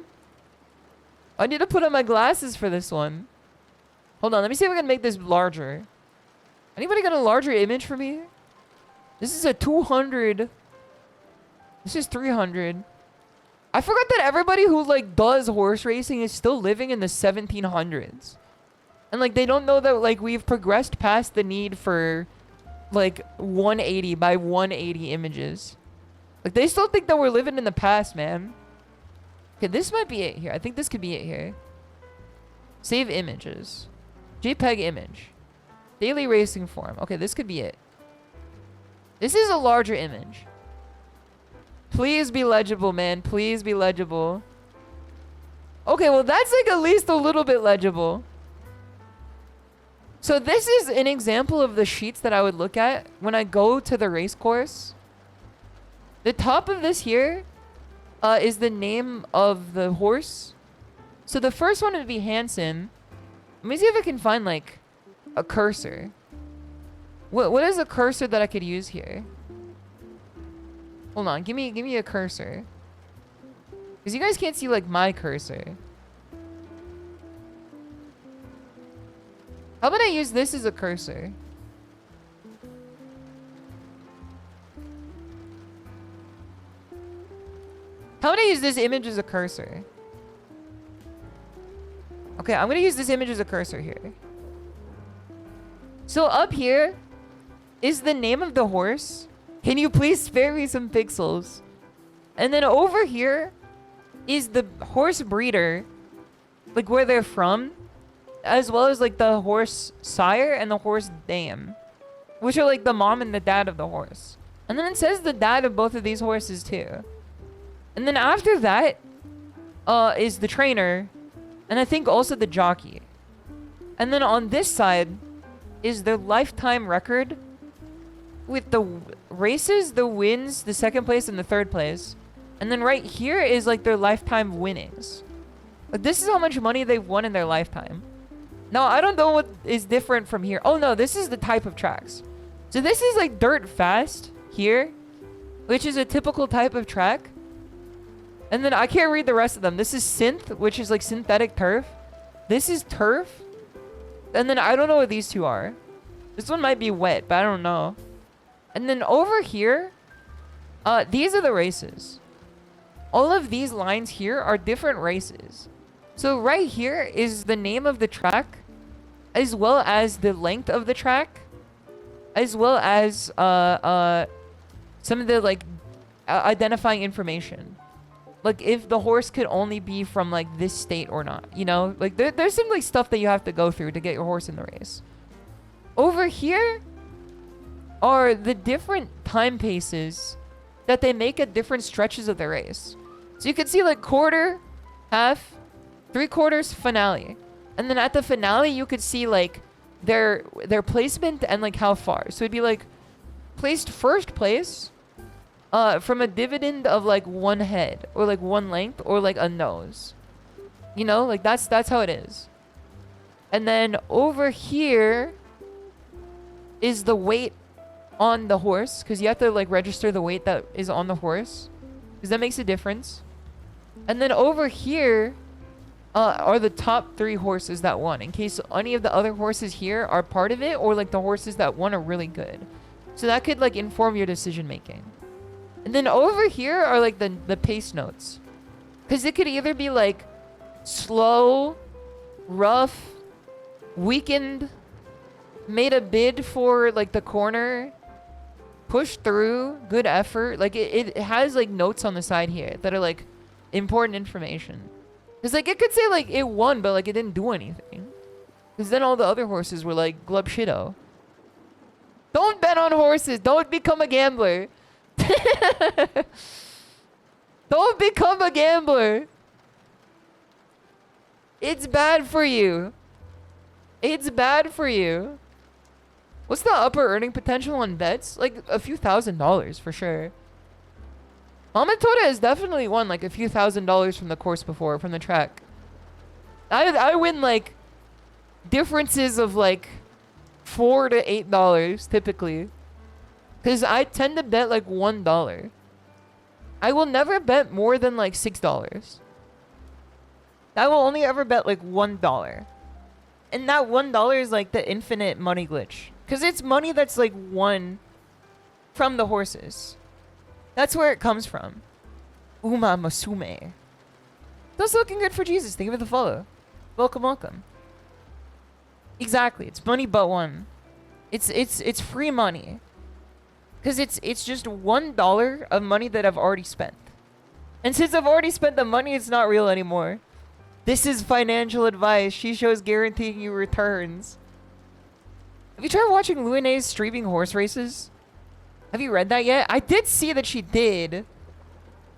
Speaker 2: I need to put on my glasses for this one. Hold on, let me see if I can make this larger. Anybody got a larger image for me? This is a 200. This is 300. I forgot that everybody who like does horse racing is still living in the 1700s. And like they don't know that like we've progressed past the need for like 180 by 180 images. Like they still think that we're living in the past, man. Okay, this might be it here. I think this could be it here. Save images. JPEG image. Daily racing form. Okay, this could be it. This is a larger image. Please be legible, man. Please be legible. Okay, well that's like at least a little bit legible. So this is an example of the sheets that I would look at when I go to the race course. The top of this here is the name of the horse. So the first one would be Hansen. Let me see if I can find like a cursor. What is a cursor that I could use here? Hold on, give me a cursor. Because you guys can't see like my cursor. How about I use this as a cursor? How to use this image as a cursor? Okay, I'm gonna use this image as a cursor here. So up here is the name of the horse. Can you please spare me some pixels? And then over here is the horse breeder, like where they're from, as well as like the horse sire and the horse dam, which are like the mom and the dad of the horse. And then it says the dad of both of these horses too. And then after that is the trainer, and I think also the jockey. And then on this side is their lifetime record with the races, the wins, the second place, and the third place. And then right here is like their lifetime winnings. Like this is how much money they've won in their lifetime. Now, I don't know what is different from here. Oh no, this is the type of tracks. So this is like dirt fast here, which is a typical type of track. And then I can't read the rest of them. This is synth, which is like synthetic turf. This is turf. And then I don't know what these two are. This one might be wet, but I don't know. And then over here, these are the races. All of these lines here are different races. So right here is the name of the track, as well as the length of the track, as well as some of the like identifying information. Like if the horse could only be from like this state or not, you know? Like there's some like stuff that you have to go through to get your horse in the race. Over here are the different time paces that they make at different stretches of the race. So you can see like quarter, half, 3/4, finale. And then at the finale, you could see like their placement and like how far. So it'd be like placed first place from a dividend of like one head or like one length or like a nose. You know, like that's how it is. And then over here is the weight on the horse, because you have to like register the weight that is on the horse, because that makes a difference. And then over here are the top 3 horses that won, in case any of the other horses here are part of it, or like the horses that won are really good. So that could like inform your decision making. And then over here are like the pace notes, because it could either be like slow, rough, weakened, made a bid for like the corner, pushed through, good effort. Like it has like notes on the side here that are like important information. Because like it could say like it won, but like it didn't do anything. Because then all the other horses were like glub shitto. Don't bet on horses. Don't become a gambler. Don't become a gambler. It's bad for you. It's bad for you. What's the upper earning potential on bets? Like a few $1,000s for sure. Mamatoda has definitely won like a few $1,000s from the course before, from the track. I win like differences of like $4 to $8 typically. Because I tend to bet like $1. I will never bet more than like $6. I will only ever bet like $1. And that $1 is like the infinite money glitch. Because it's money that's like won from the horses. That's where it comes from. Uma Masume. That's looking good for Jesus. Thank you for the follow. Welcome, welcome. Exactly. It's money but one. It's free money. Because it's just $1 of money that I've already spent. And since I've already spent the money, it's not real anymore. This is financial advice. SHISHOU's guaranteeing you returns. Have you tried watching Luine's streaming horse races? Have you read that yet? I did see that she did.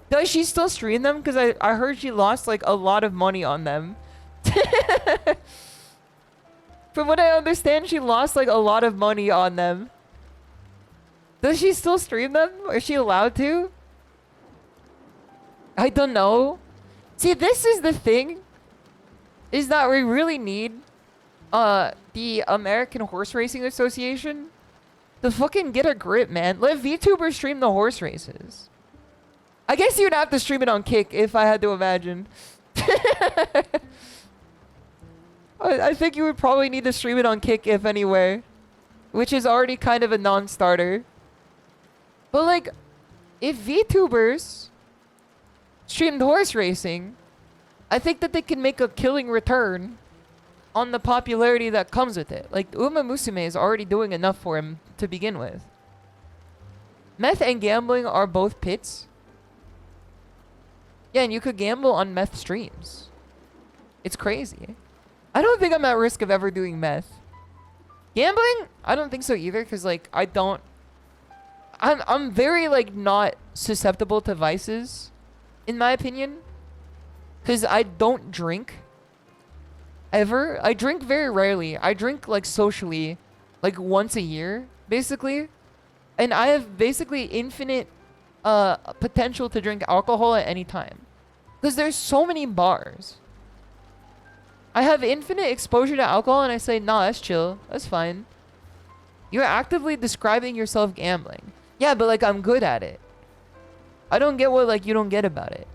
Speaker 2: Does she still stream them? Because I heard she lost like a lot of money on them. From what I understand, she lost like a lot of money on them. Does she still stream them? Is she allowed to? I don't know. See, this is the thing. Is that we really need the American Horse Racing Association to fucking get a grip, man. Let VTubers stream the horse races. I guess you'd have to stream it on Kick if I had to imagine. I think you would probably need to stream it on Kick if anywhere, which is already kind of a non-starter. But like, if VTubers streamed horse racing, I think that they can make a killing return on the popularity that comes with it. Like, Uma Musume is already doing enough for him to begin with. Meth and gambling are both pits. Yeah, and you could gamble on meth streams. It's crazy. I don't think I'm at risk of ever doing meth. Gambling? I don't think so either, because, like, I'm very, like, not susceptible to vices, in my opinion. Because I don't drink. Ever. I drink very rarely. I drink, like, socially, like, once a year, basically. And I have basically infinite potential to drink alcohol at any time. Because there's so many bars. I have infinite exposure to alcohol and I say, nah, that's chill. That's fine. You're actively describing yourself gambling. Yeah, but, like, I'm good at it. I don't get what, like, you don't get about it.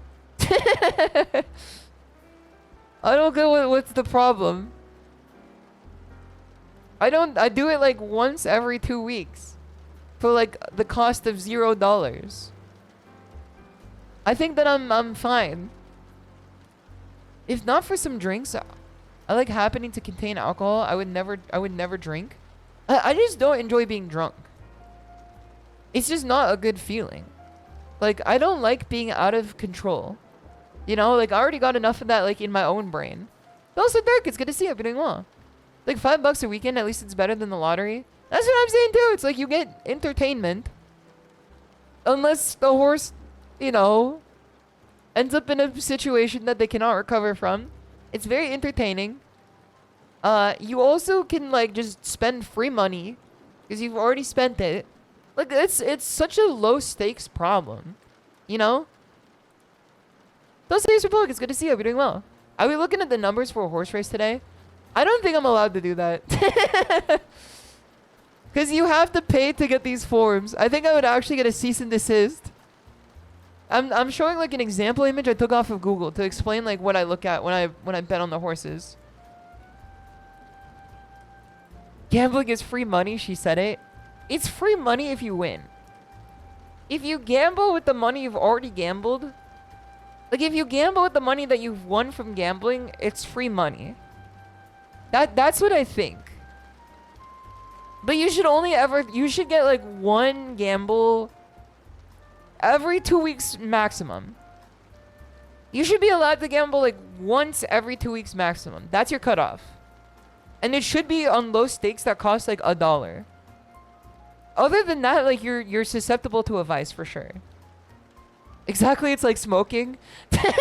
Speaker 2: I don't get what's the problem. I do it, like, once every 2 weeks. For, like, the cost of $0. I think that I'm fine. If not for some drinks, I like happening to contain alcohol. I would never drink. I just don't enjoy being drunk. It's just not a good feeling. Like, I don't like being out of control. You know, like, I already got enough of that, like, in my own brain. Also, Dirk, it's good to see you. I've been doing well. Like, $5 a weekend, at least it's better than the lottery. That's what I'm saying, too. It's like, you get entertainment. Unless the horse, you know, ends up in a situation that they cannot recover from. It's very entertaining. You also can, like, just spend free money. Because you've already spent it. Like, it's such a low-stakes problem. You know? Those days are public. It's good to see you. I'll be doing well. Are we looking at the numbers for a horse race today? I don't think I'm allowed to do that. Because you have to pay to get these forms. I think I would actually get a cease and desist. I'm showing, like, an example image I took off of Google to explain, like, what I look at when I bet on the horses. Gambling is free money, she said it. It's free money if you win. If you gamble with the money you've already gambled, like, if you gamble with the money that you've won from gambling, it's free money. That's what I think. But you should get, like, one gamble every 2 weeks maximum. You should be allowed to gamble, like, once every 2 weeks maximum. That's your cutoff. And it should be on low stakes that cost, like, $1. Other than that, like, you're susceptible to a vice for sure. Exactly, it's like smoking. I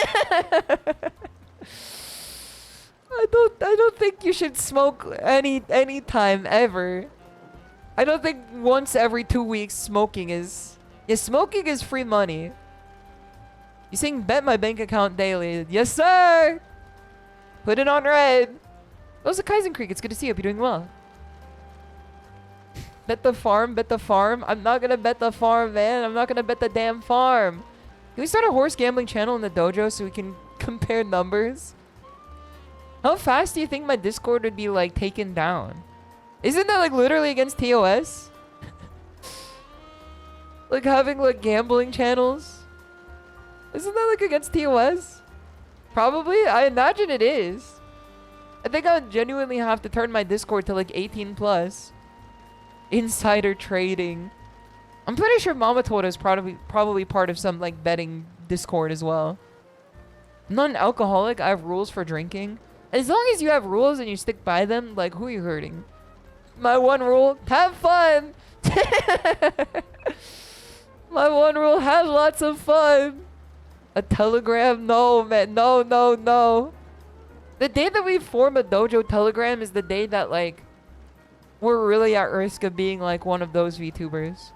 Speaker 2: don't think you should smoke any time ever. I don't think once every 2 weeks smoking is... Yeah, smoking is free money. You saying bet my bank account daily. Yes, sir! Put it on red. Those are Kaizen Creek. It's good to see you. Hope you're doing well. Bet the farm, bet the farm. I'm not gonna bet the farm, man. I'm not gonna bet the damn farm. Can we start a horse gambling channel in the dojo so we can compare numbers? How fast do you think my Discord would be, like, taken down? Isn't that, like, literally against TOS? Like, having, like, gambling channels? Isn't that, like, against TOS? Probably. I imagine it is. I think I would genuinely have to turn my Discord to, like, 18 plus. Insider trading. I'm pretty sure Mama Toda is probably part of some, like, betting Discord as well. I'm not an alcoholic. I have rules for drinking. As long as you have rules and you stick by them, like, who are you hurting? My one rule, have fun. My one rule, have lots of fun. A telegram? No, man. No, no, no. The day that we form a dojo telegram is the day that, like, we're really at risk of being, like, one of those VTubers.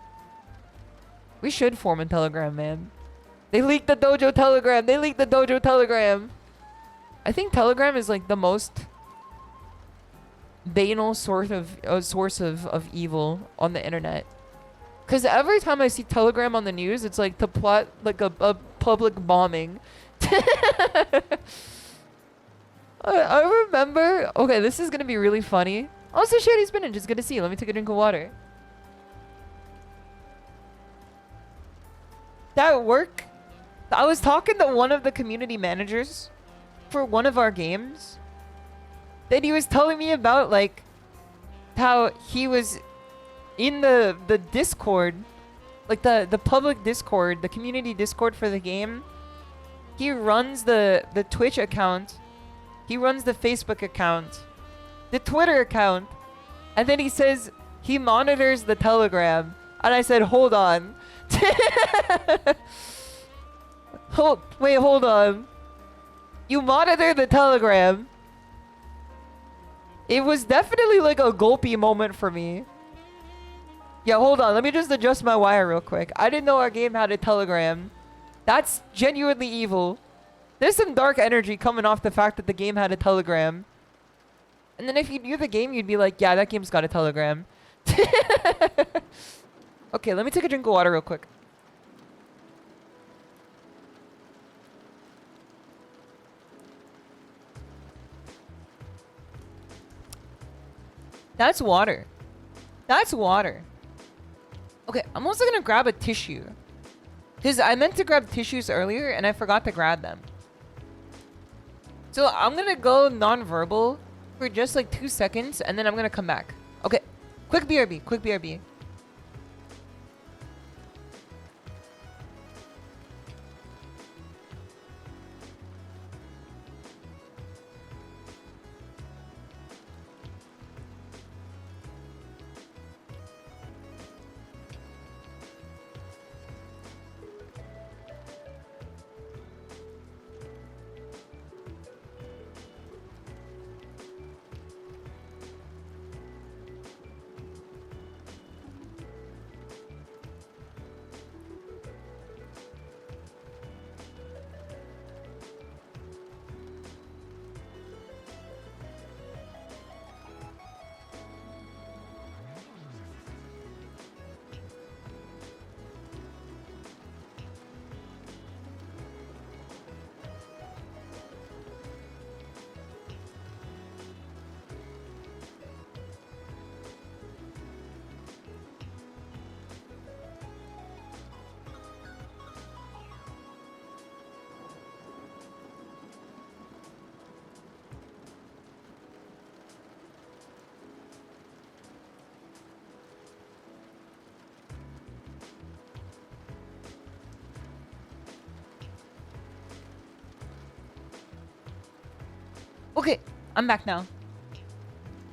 Speaker 2: We should form a telegram, man. They leaked the dojo telegram. They leaked the dojo telegram. I think telegram is, like, the most banal source of evil on the internet. Because every time I see telegram on the news, it's like to plot, like, a public bombing. I remember... Okay, this is going to be really funny. Also, Shady Spinach, it's good to see you. Let me take a drink of water. That work? I was talking to one of the community managers for one of our games. Then he was telling me about like how he was in the Discord, like the public Discord, the community Discord for the game. He runs the Twitch account, he runs the Facebook account, the Twitter account, and then he says he monitors the Telegram. And I said, hold on. Hold on. You monitor the Telegram? It was definitely like a gulpy moment for me. Yeah, hold on. Let me just adjust my wire real quick. I didn't know our game had a Telegram. That's genuinely evil. There's some dark energy coming off the fact that the game had a Telegram. And then if you knew the game, you'd be like, yeah, that game's got a Telegram. Okay, let me take a drink of water real quick. That's water. That's water. Okay, I'm also gonna grab a tissue. Because I meant to grab tissues earlier and I forgot to grab them. So I'm gonna go non-verbal for just like 2 seconds and then I'm gonna come back. Okay, quick BRB, quick BRB. Okay, I'm back now.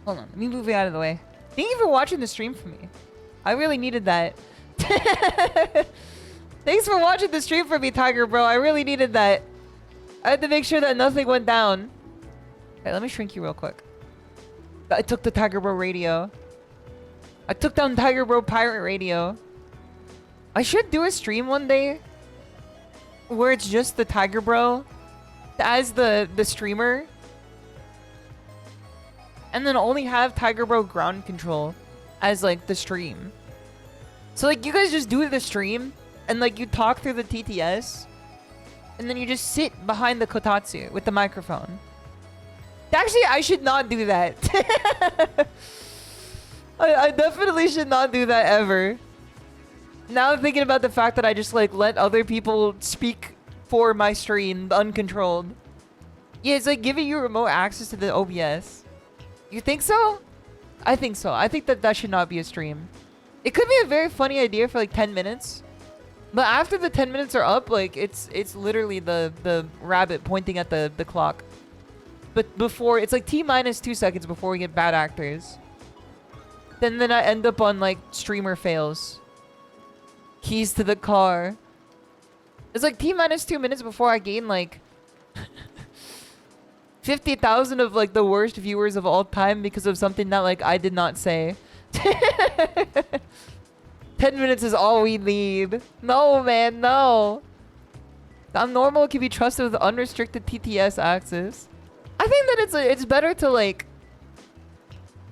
Speaker 2: Hold on, let me move it out of the way. Thank you for watching the stream for me. I really needed that. Thanks for watching the stream for me, Tiger Bro. I really needed that. I had to make sure that nothing went down. Okay, let me shrink you real quick. I took the Tiger Bro radio. I took down Tiger Bro pirate radio. I should do a stream one day where it's just the Tiger Bro as the streamer. And then only have Tiger Bro ground control as like the stream. So like you guys just do the stream and like you talk through the TTS and then you just sit behind the kotatsu with the microphone. Actually, I should not do that. I definitely should not do that ever. Now I'm thinking about the fact that I just like let other people speak for my stream uncontrolled. Yeah, it's like giving you remote access to the OBS. You think so? I think so. I think that should not be a stream. It could be a very funny idea for like 10 minutes. But after the 10 minutes are up, like it's literally the rabbit pointing at the clock. But before, it's like T-minus 2 seconds before we get bad actors. Then I end up on like streamer fails. Keys to the car. It's like T-minus 2 minutes before I gain like 50,000 of like the worst viewers of all time because of something that like I did not say. 10 minutes is all we need. No, man, no. I'm normal can be trusted with unrestricted TTS access. I think that it's better to like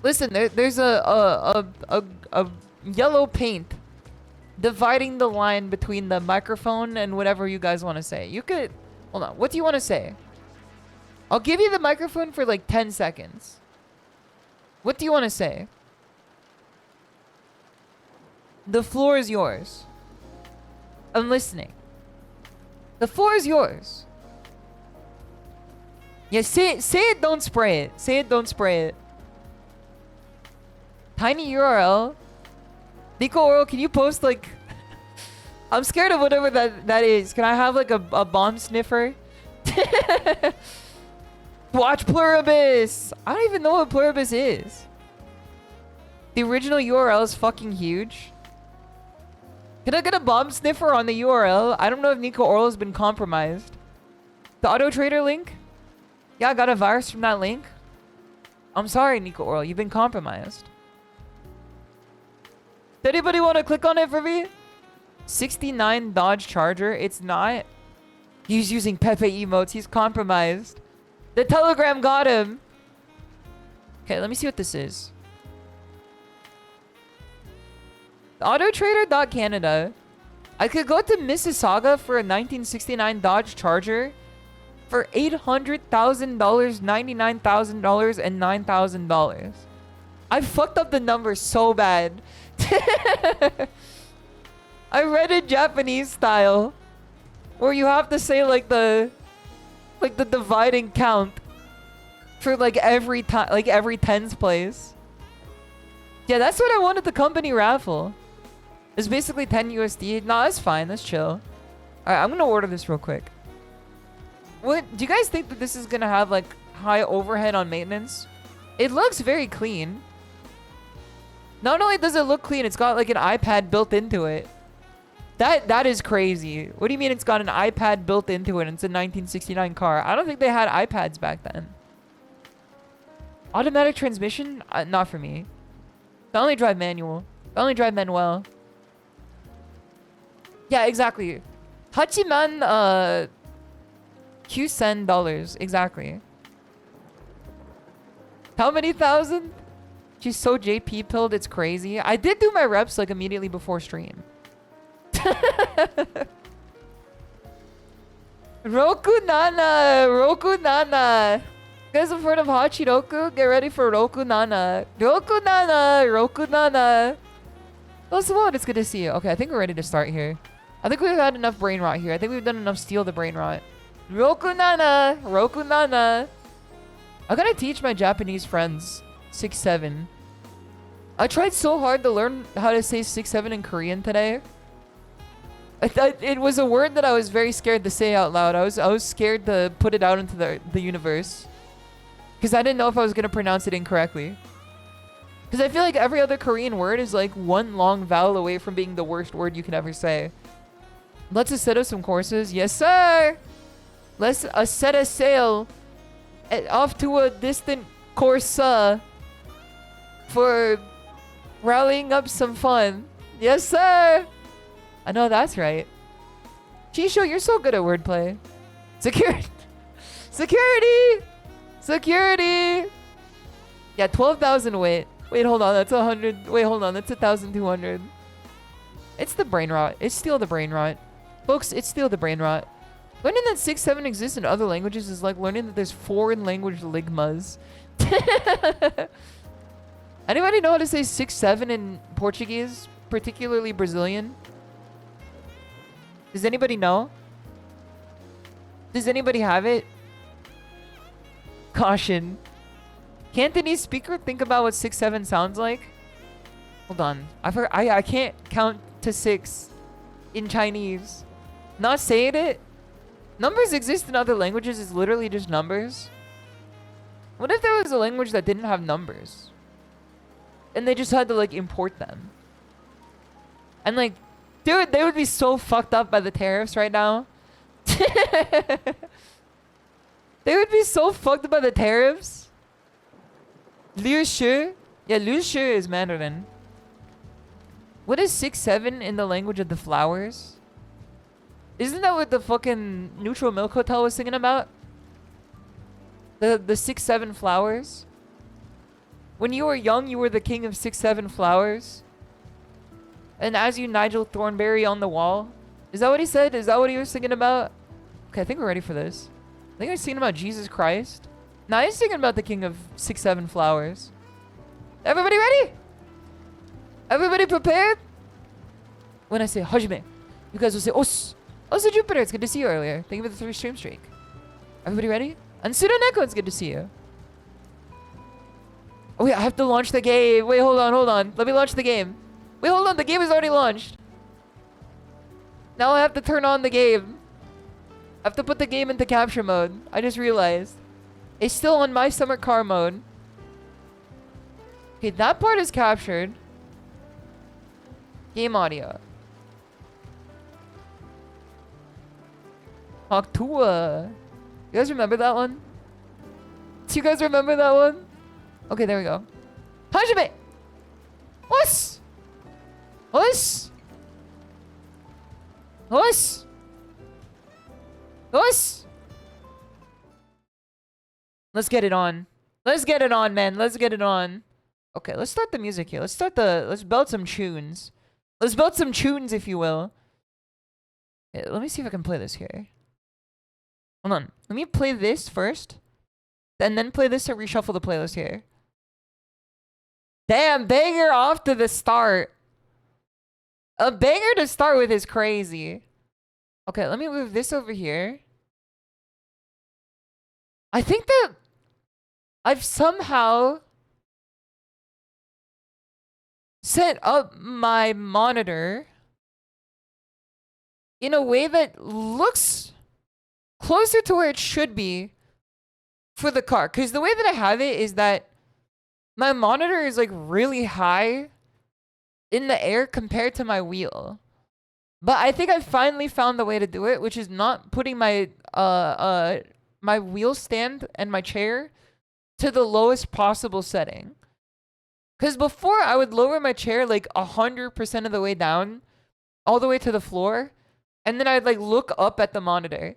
Speaker 2: listen. There's a yellow paint dividing the line between the microphone and whatever you guys want to say. You could hold on. What do you want to say? I'll give you the microphone for like 10 seconds. What do you want to say? The floor is yours. I'm listening. The floor is yours. Yeah, say it, don't spray it. Say it, don't spray it. Tiny URL. Nico Oral, can you post like... I'm scared of whatever that is. Can I have like a bomb sniffer? Watch Pluribus! I don't even know what Pluribus is. The original URL is fucking huge. Can I get a bomb sniffer on the URL? I don't know if Nico Oral has been compromised. The auto trader link? Yeah, I got a virus from that link. I'm sorry, Nico Oral. You've been compromised. Does anybody want to click on it for me? 69 Dodge Charger. It's not. He's using Pepe emotes. He's compromised. The Telegram got him. Okay, let me see what this is. Autotrader.Canada. I could go to Mississauga for a 1969 Dodge Charger for $800,000, $99,000, and $9,000. I fucked up the numbers so bad. I read it Japanese style, where you have to say like the dividing count for like every time, like every tens place. Yeah, that's what I wanted the company raffle. It's basically 10 USD. Nah, that's fine. That's chill. Alright, I'm gonna order this real quick. What do you guys think that this is gonna have like high overhead on maintenance? It looks very clean. Not only does it look clean, it's got like an iPad built into it. That is crazy. What do you mean it's got an iPad built into it and it's a 1969 car? I don't think they had iPads back then. Automatic transmission? Not for me. I only drive manual. I only drive manual. Yeah, exactly. Hachiman, Q-sen dollars. Exactly. How many thousand? She's so JP pilled, it's crazy. I did do my reps like immediately before stream. Roku Nana! Roku Nana! You guys have heard of Hachiroku? Get ready for Roku Nana. Roku Nana! Roku Nana! Oh, Simone, it's good to see you. Okay, I think we're ready to start here. I think we've had enough brain rot here. I think we've done enough steal the brain rot. Roku Nana! Roku Nana! I gotta teach my Japanese friends 6-7. I tried so hard to learn how to say 6-7 in Korean today. It was a word that I was very scared to say out loud. I was scared to put it out into the universe. Because I didn't know if I was going to pronounce it incorrectly. Because I feel like every other Korean word is like one long vowel away from being the worst word you can ever say. Let's set up some courses. Yes, sir! Let's set a sail off to a distant course for rallying up some fun. Yes, sir! I know that's right. SHISHOU, you're so good at wordplay. Security! Security! Security! Yeah, 12,000 weight. Wait, hold on. That's 100. Wait, hold on. That's 1,200. It's the brain rot. It's still the brain rot. Folks, it's still the brain rot. Learning that 6-7 exists in other languages is like learning that there's foreign language ligmas. Anybody know how to say 6-7 in Portuguese? Particularly Brazilian? Does anybody know? Does anybody have it? Caution. Cantonese speaker think about what 6-7 sounds like? Hold on. I can't count to 6 in Chinese. Not saying it? Numbers exist in other languages is literally just numbers. What if there was a language that didn't have numbers? And they just had to like import them? And like, dude, they would be so fucked up by the tariffs right now. They would be so fucked by the tariffs. Liu Shu? Yeah, Liu Shu is Mandarin. What is 6-7 in the language of the flowers? Isn't that what the fucking Neutral Milk Hotel was singing about? The 6-7 flowers? When you were young, you were the king of 6-7 flowers. And as you, Nigel Thornberry on the wall. Is that what he said? Is that what he was singing about? Okay, I think we're ready for this. I think he's singing about Jesus Christ. Nah, he's singing about the king of 6-7 flowers. Everybody ready? Everybody prepared? When I say hajime, you guys will say os. Also, Jupiter, it's good to see you earlier. Thank you for the 3 stream streak. Everybody ready? And NECO, it's good to see you. Oh, wait, I have to launch the game. Wait, hold on. Let me launch the game. Wait, hold on. The game is already launched. Now I have to turn on the game. I have to put the game into capture mode. I just realized. It's still on my summer car mode. Okay, that part is captured. Game audio. Hawktua. You guys remember that one? Do you guys remember that one? Okay, there we go. Hajime! Us! Us! Us! Us! Let's get it on. Let's get it on, man. Let's get it on. Okay, let's start the music here. Let's belt some tunes. Let's belt some tunes, if you will. Okay, let me see if I can play this here. Hold on. Let me play this first. And then play this to reshuffle the playlist here. Damn, banger off to the start. A banger to start with is crazy. Okay, let me move this over here. I think that I've somehow set up my monitor in a way that looks closer to where it should be for the car. Because the way that I have it is that my monitor is like really high in the air compared to my wheel. But I think I finally found the way to do it, which is not putting my my wheel stand and my chair to the lowest possible setting. Because before I would lower my chair like 100% of the way down, all the way to the floor, and then I'd like look up at the monitor.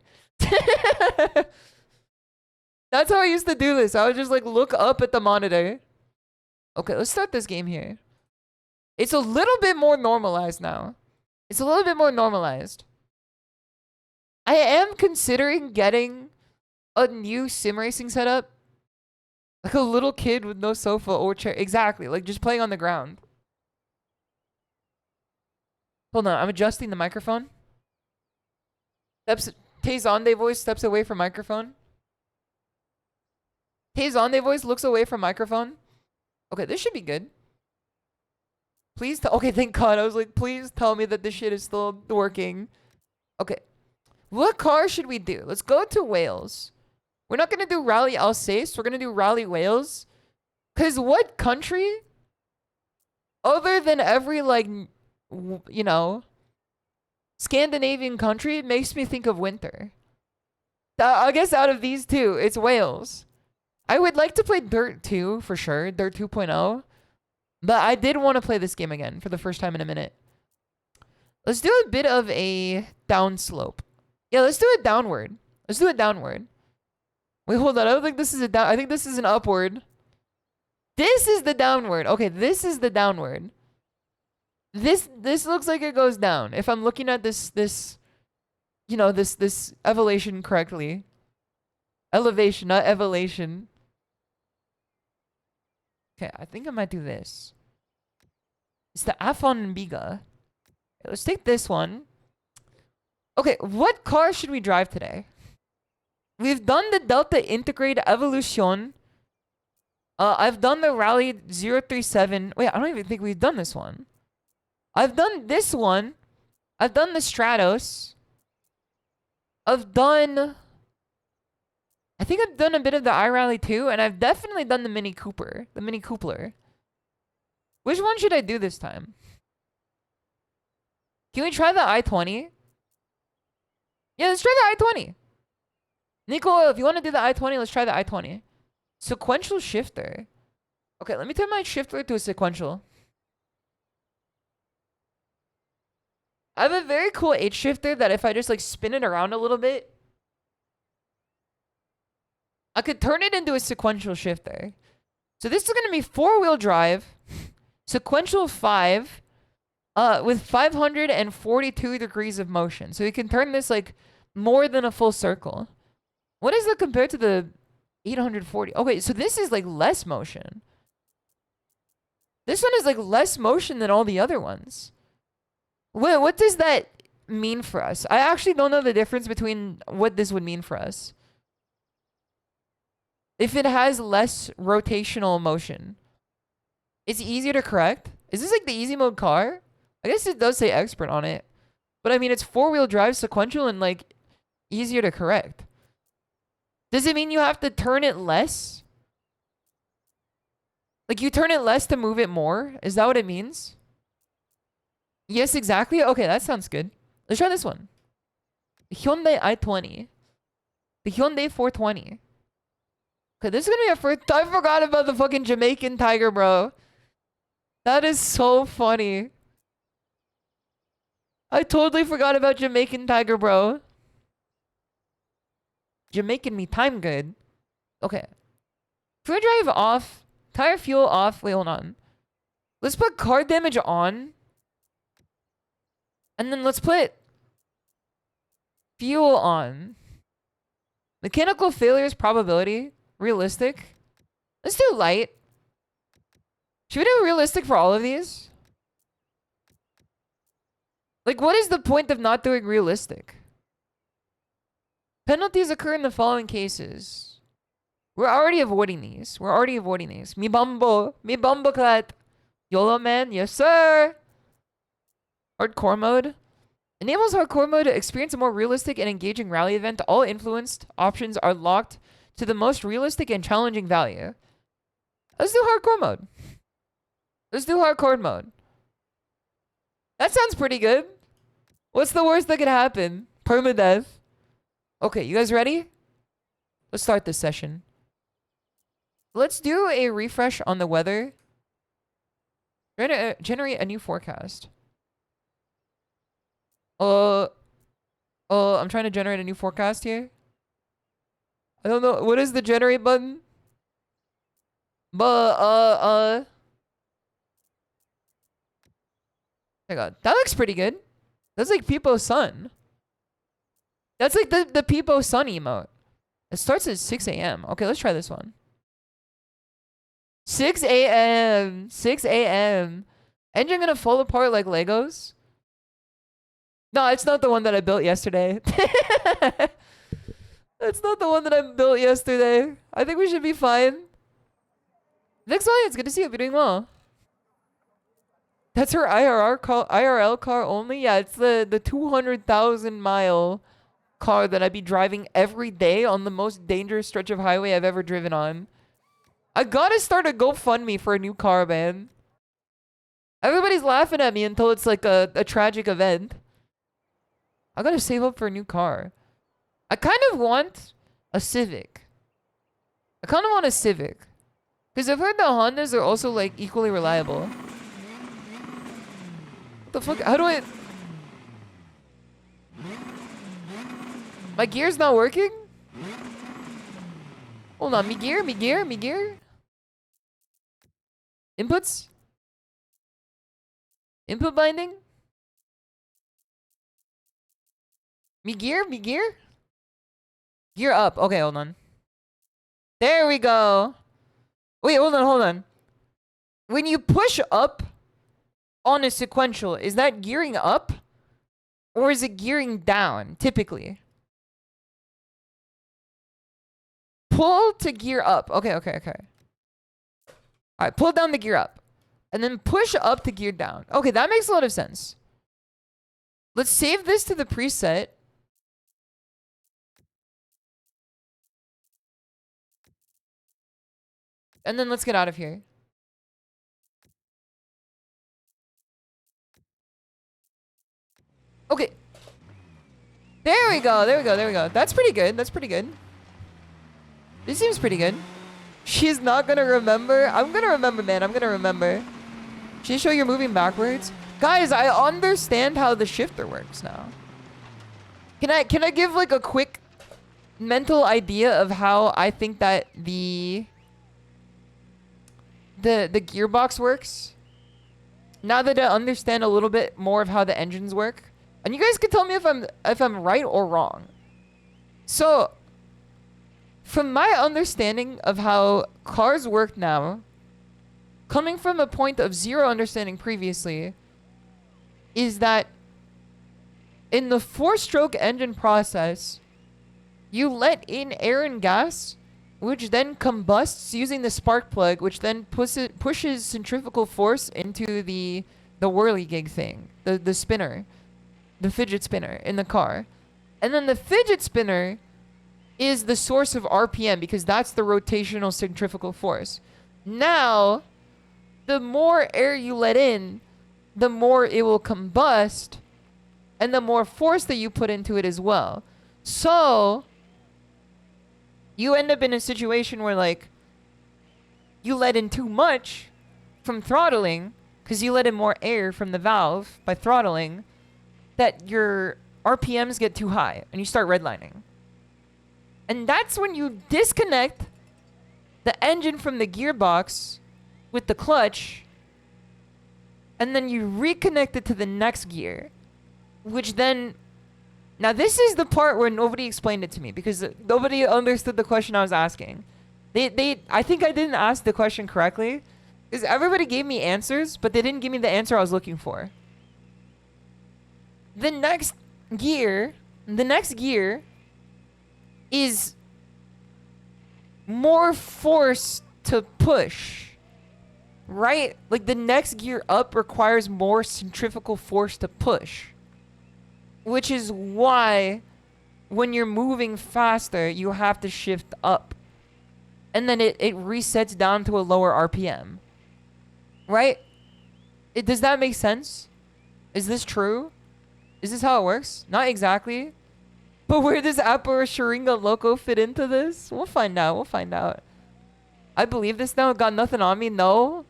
Speaker 2: That's how I used to do this. I would just like look up at the monitor. Okay, let's start this game here. It's a little bit more normalized now. It's a little bit more normalized. I am considering getting a new sim racing setup. Like a little kid with no sofa or chair. Exactly, like just playing on the ground. Hold on, I'm adjusting the microphone. Tezonde voice steps away from microphone. Tezonde voice looks away from microphone. Okay, this should be good. Please tell. Okay, thank God. I was like, please tell me that this shit is still working. Okay. What car should we do? Let's go to Wales. We're not going to do Rally Alsace. We're going to do Rally Wales. Because what country, other than every, like, you know, Scandinavian country, makes me think of winter? I guess out of these two, it's Wales. I would like to play Dirt 2 for sure. Dirt 2.0. But I did want to play this game again for the first time in a minute. Let's do a bit of a downslope. Yeah, let's do it downward. Let's do it downward. Wait, hold on. I don't think this is a down. I think this is an upward. This is the downward. Okay, this is the downward. This looks like it goes down. If I'm looking at this you know, this elevation correctly. Elevation, not evolution. Okay, I think I might do this. It's the Afon Biga. Let's take this one. Okay, what car should we drive today? We've done the Delta Integrate Evolution. I've done the Rally 037. Wait, I don't even think we've done this one. I've done this one. I've done the Stratos. I've done... I think I've done a bit of the iRally too, and I've definitely done the Mini Cooper. The Mini Coupler. Which one should I do this time? Can we try the i20? Yeah, let's try the i20. Nico, if you want to do the i20, let's try the i20. Sequential shifter. Okay, let me turn my shifter to a sequential. I have a very cool H shifter that if I just like spin it around a little bit, I could turn it into a sequential shifter. So this is going to be 4-wheel drive, sequential 5, with 542 degrees of motion. So you can turn this like more than a full circle. What is that compared to the 840? Okay, so this is like less motion. This one is like less motion than all the other ones. Wait, what does that mean for us? I actually don't know the difference between what this would mean for us. If it has less rotational motion, it's easier to correct. Is this like the easy mode car? I guess it does say expert on it. But I mean, it's 4-wheel drive sequential and like easier to correct. Does it mean you have to turn it less? Like you turn it less to move it more? Is that what it means? Yes, exactly. Okay, that sounds good. Let's try this one. The Hyundai i20. The Hyundai 420. Okay, this is gonna be our first. I forgot about the fucking Jamaican tiger, bro. That is so funny. I totally forgot about Jamaican tiger, bro. Jamaican me time good. Okay. Fuel drive off. Tire fuel off. Wait, hold on. Let's put car damage on. And then let's put fuel on. Mechanical failures probability. Realistic. Let's do light. Should we do realistic for all of these? Like, what is the point of not doing realistic? Penalties occur in the following cases. We're already avoiding these. Mi bumbo clat. YOLO man, yes sir. Hardcore mode. Enables hardcore mode to experience a more realistic and engaging rally event. All influenced options are locked to the most realistic and challenging value. Let's do hardcore mode. Let's do hardcore mode. That sounds pretty good. What's the worst that could happen? Permadeath. Okay, you guys ready? Let's start this session. Let's do a refresh on the weather. Generate a new forecast. I'm trying to generate a new forecast here. I don't know. What is the generate button? My God. That looks pretty good. That's like Peepo Sun. That's like the Peepo Sun emote. It starts at 6 a.m. Okay, let's try this one. 6 a.m. 6 a.m. Engine gonna fall apart like Legos? No, it's not the one that I built yesterday. That's not the one that I built yesterday. I think we should be fine. Next one, it's good to see you. You're doing well. That's her IRL car only? Yeah, it's the 200,000 mile car that I'd be driving every day on the most dangerous stretch of highway I've ever driven on. I gotta start a GoFundMe for a new car, man. Everybody's laughing at me until it's like a tragic event. I gotta save up for a new car. I kind of want a Civic. Because I've heard the Hondas are also like equally reliable. What the fuck? How do I... My gear's not working? Hold on, me gear? Inputs? Input binding? Me gear? Gear up. Okay, hold on. There we go. Wait, hold on. When you push up on a sequential, is that gearing up? Or is it gearing down, typically? Pull to gear up. Okay. Alright, pull down the gear up. And then push up to gear down. Okay, that makes a lot of sense. Let's save this to the preset. And then let's get out of here. Okay. There we go. That's pretty good. This seems pretty good. She's not gonna remember. I'm gonna remember, man. SHISHOU, you're moving backwards. Guys, I understand how the shifter works now. Can I give like a quick mental idea of how I think that the gearbox works? Now that I understand a little bit more of how the engines work. And you guys can tell me if I'm right or wrong. So, from my understanding of how cars work now, coming from a point of zero understanding previously, is that in the 4-stroke engine process, you let in air and gas, which then combusts using the spark plug, which then pushes centrifugal force into the whirligig thing, the spinner, the fidget spinner in the car. And then the fidget spinner is the source of RPM because that's the rotational centrifugal force. Now, the more air you let in, the more it will combust, and the more force that you put into it as well. So, you end up in a situation where, like, you let in too much from throttling, because you let in more air from the valve by throttling, that your RPMs get too high, and you start redlining. And that's when you disconnect the engine from the gearbox with the clutch, and then you reconnect it to the next gear, which then... Now, this is the part where nobody explained it to me, because nobody understood the question I was asking. I think I didn't ask the question correctly, because everybody gave me answers, but they didn't give me the answer I was looking for. The next gear is more force to push, right? Like, the next gear up requires more centrifugal force to push, which is why when you're moving faster, you have to shift up, and then it resets down to a lower RPM, right? Does that make sense? Is this true? Is this how it works? Not exactly. But where does Appa or Sharinga Loco fit into this? We'll find out. We'll find out. I believe this now. Got nothing on me? No.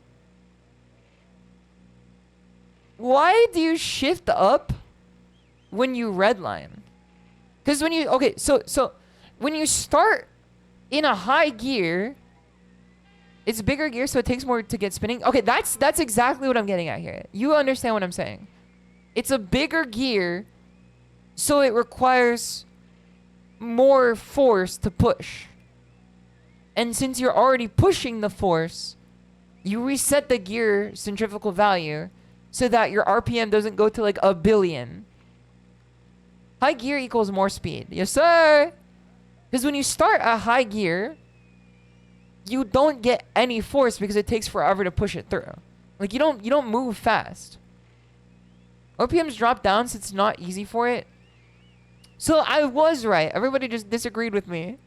Speaker 2: Why do you shift up when you redline? Because when you... Okay, so when you start in a high gear, it's bigger gear, so it takes more to get spinning. Okay, that's exactly what I'm getting at here. You understand what I'm saying. It's a bigger gear, so it requires more force to push. And since you're already pushing the force, you reset the gear centrifugal value so that your RPM doesn't go to like 1 billion. High gear equals more speed. Yes, sir! Because when you start a high gear, you don't get any force because it takes forever to push it through. Like, you don't move fast. RPMs drop down since it's not easy for it. So I was right. Everybody just disagreed with me.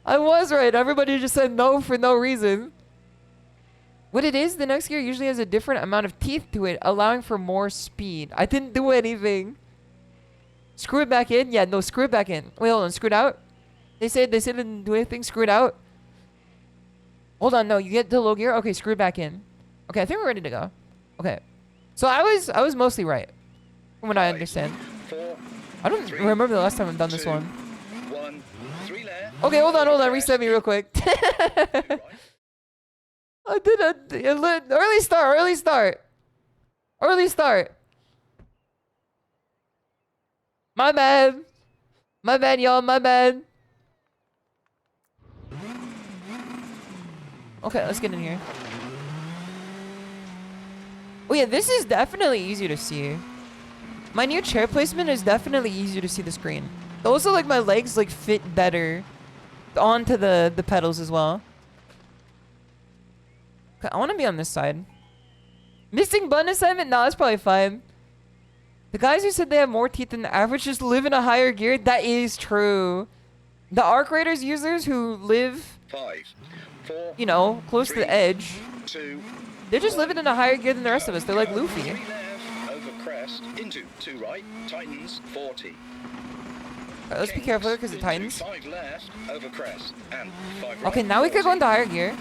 Speaker 2: I was right. Everybody just said no for no reason. What it is, the next gear usually has a different amount of teeth to it, allowing for more speed. I didn't do anything. Screw it back in? Yeah, no, screw it back in. Wait, hold on. Screw it out? They said they didn't do anything. Screw it out? Hold on, no. You get to low gear? Okay, screw it back in. Okay, I think we're ready to go. Okay. So I was mostly right, from what I understand. I don't remember the last time I've done this one. Okay, hold on. Reset me real quick. I did a early start. My bad, y'all. My bad. Okay, let's get in here. Oh yeah, this is definitely easier to see. My new chair placement is definitely easier to see the screen. Also, like, my legs like fit better onto the pedals as well. Okay, I want to be on this side. Missing button assignment? No, that's probably fine. The guys who said they have more teeth than the average just live in a higher gear. That is true. The Arc Raiders users who live,
Speaker 3: 5, 4,
Speaker 2: you know, close
Speaker 3: 3,
Speaker 2: to the edge,
Speaker 3: 2,
Speaker 2: they're just living in a higher gear than the rest of us. They're like Luffy.
Speaker 3: 3 left, over crest, into 2 right, tightens, 40.
Speaker 2: Alright, let's be careful because it tightens.
Speaker 3: 5 left, over crest, and 5 right.
Speaker 2: Okay, now we could go into higher gear.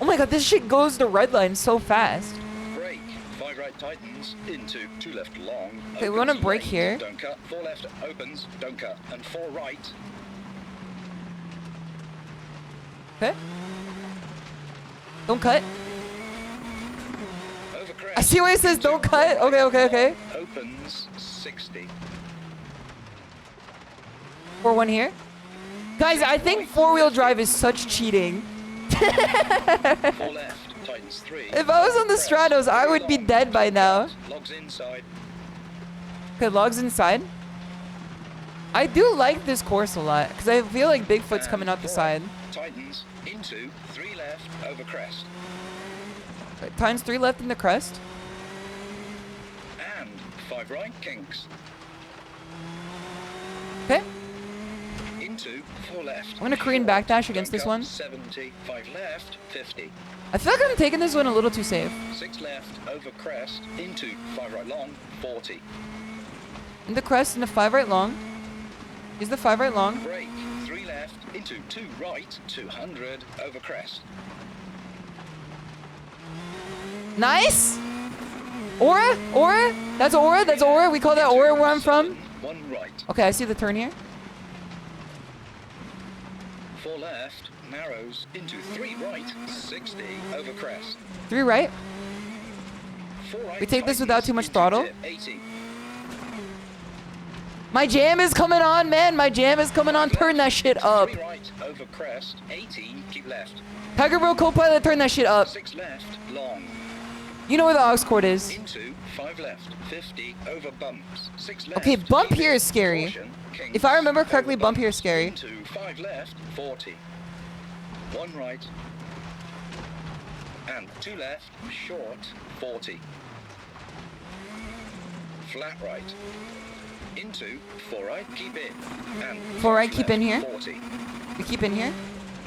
Speaker 2: Oh my god, this shit goes to redline so fast.
Speaker 3: Brake, 5 right tightens, into 2 left long.
Speaker 2: Okay, we want to brake here.
Speaker 3: Don't cut, 4 left opens, don't cut, and 4 right.
Speaker 2: Okay. Don't cut.
Speaker 3: Over crest.
Speaker 2: I see where it says don't cut. Okay.
Speaker 3: Opens, 60.
Speaker 2: 4-1 here. Guys, I think 4-wheel drive is such cheating.
Speaker 3: 4 left, tightens 3.
Speaker 2: If I was on the Stratos, I would be dead by now.
Speaker 3: Logs inside.
Speaker 2: Okay, logs inside. I do like this course a lot because I feel like Bigfoot's coming out the side.
Speaker 3: Tightens into 3 left over crest.
Speaker 2: Right, times 3 left in the crest.
Speaker 3: And 5 right kinks.
Speaker 2: Okay.
Speaker 3: Into 4 left.
Speaker 2: I'm gonna Korean backdash against this one.
Speaker 3: 70. 5 left. 50.
Speaker 2: I feel like I'm taking this one a little too safe.
Speaker 3: 6 left over crest. Into 5 right long. 40.
Speaker 2: In the crest, into 5 right long. Is the 5 right long?
Speaker 3: Break. 3 left. Into 2 right. 200 over crest.
Speaker 2: Nice! Aura? Aura? That's Aura? That's Aura? We call that Aura where I'm from?
Speaker 3: 1 right.
Speaker 2: Okay, I see the turn here.
Speaker 3: 4 left. Narrows into 3 right. 60 over crest.
Speaker 2: 3 right.
Speaker 3: 4 right.
Speaker 2: We take this without too much
Speaker 3: into
Speaker 2: throttle.
Speaker 3: dip, 80.
Speaker 2: My jam is coming on, man. My jam is coming on. Turn that shit up.
Speaker 3: 3 right over crest. 80. Keep left.
Speaker 2: Tiger Bro Copilot, turn that shit up.
Speaker 3: 6 left. Long.
Speaker 2: You know where the aux cord is.
Speaker 3: Into 5 left. 50 over bumps. 6 left.
Speaker 2: Okay, bump
Speaker 3: keep
Speaker 2: here
Speaker 3: in.
Speaker 2: is scary.
Speaker 3: Caution, kinks,
Speaker 2: If I remember correctly,
Speaker 3: over
Speaker 2: bump here is
Speaker 3: bumps.
Speaker 2: scary.
Speaker 3: Into 5 left. 40. 1 right. And 2 left. Short. 40. Flat right. Into 4 right. Keep in. And
Speaker 2: 4 right,
Speaker 3: 5
Speaker 2: keep in
Speaker 3: left,
Speaker 2: here.
Speaker 3: 40.
Speaker 2: We keep in here.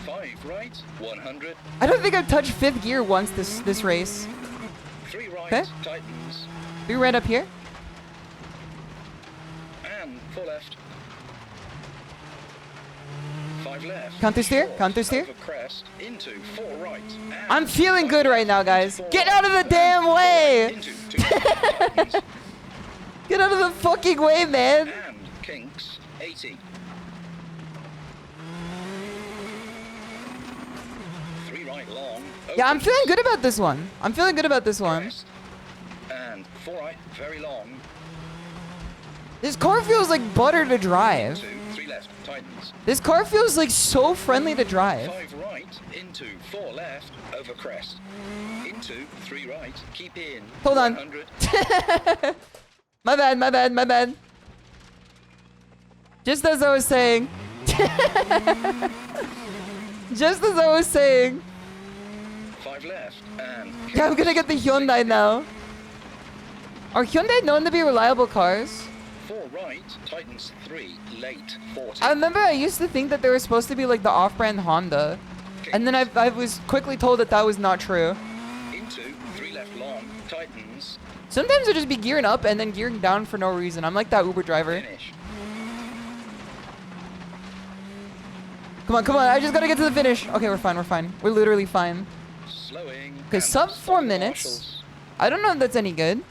Speaker 3: 5 right. 100.
Speaker 2: I don't think I've touched 5th gear once this race.
Speaker 3: 3 right.
Speaker 2: Okay.
Speaker 3: Tightens.
Speaker 2: 3 right up here.
Speaker 3: And 4 left. 5 left.
Speaker 2: Counter steer,
Speaker 3: Short,
Speaker 2: counter steer.
Speaker 3: over crest. Into 4 right. And
Speaker 2: I'm feeling
Speaker 3: 5
Speaker 2: good right
Speaker 3: left,
Speaker 2: now,
Speaker 3: into
Speaker 2: guys.
Speaker 3: 4
Speaker 2: Get
Speaker 3: right,
Speaker 2: out of the
Speaker 3: and
Speaker 2: damn
Speaker 3: 4
Speaker 2: way.
Speaker 3: right, into 2 left, tightens.
Speaker 2: Get out of the fucking way, man.
Speaker 3: And kinks. 80. 3 right long.
Speaker 2: Yeah, I'm
Speaker 3: opens,
Speaker 2: feeling good about this one. I'm feeling good about this one.
Speaker 3: crest, and 4 right. Very long.
Speaker 2: This car feels like butter to drive.
Speaker 3: 2 3 left. Tightens.
Speaker 2: This car feels like so friendly to drive.
Speaker 3: 5 right. Into 4 left. Over crest. Into 3 right. Keep in.
Speaker 2: Hold on.
Speaker 3: 100.
Speaker 2: My bad, my bad, my bad. Just as I was saying. Just as I was saying.
Speaker 3: 5 left. And
Speaker 2: Yeah, I'm gonna get the Hyundai now. Are Hyundai known to be reliable cars?
Speaker 3: 4 right. Tightens 3. Late. 40.
Speaker 2: I remember I used to think that they were supposed to be like the off-brand Honda. And then I was quickly told that that was not true.
Speaker 3: Into 3 left long. Tightens.
Speaker 2: Sometimes I just be gearing up and then gearing down for no reason. I'm like that Uber driver.
Speaker 3: Finish.
Speaker 2: Come on, come on. I just gotta get to the finish. Okay, we're fine, we're fine. We're literally fine.
Speaker 3: Slowing.
Speaker 2: Okay,
Speaker 3: and
Speaker 2: sub 4
Speaker 3: stopping
Speaker 2: minutes.
Speaker 3: marshals.
Speaker 2: I don't know if that's any good.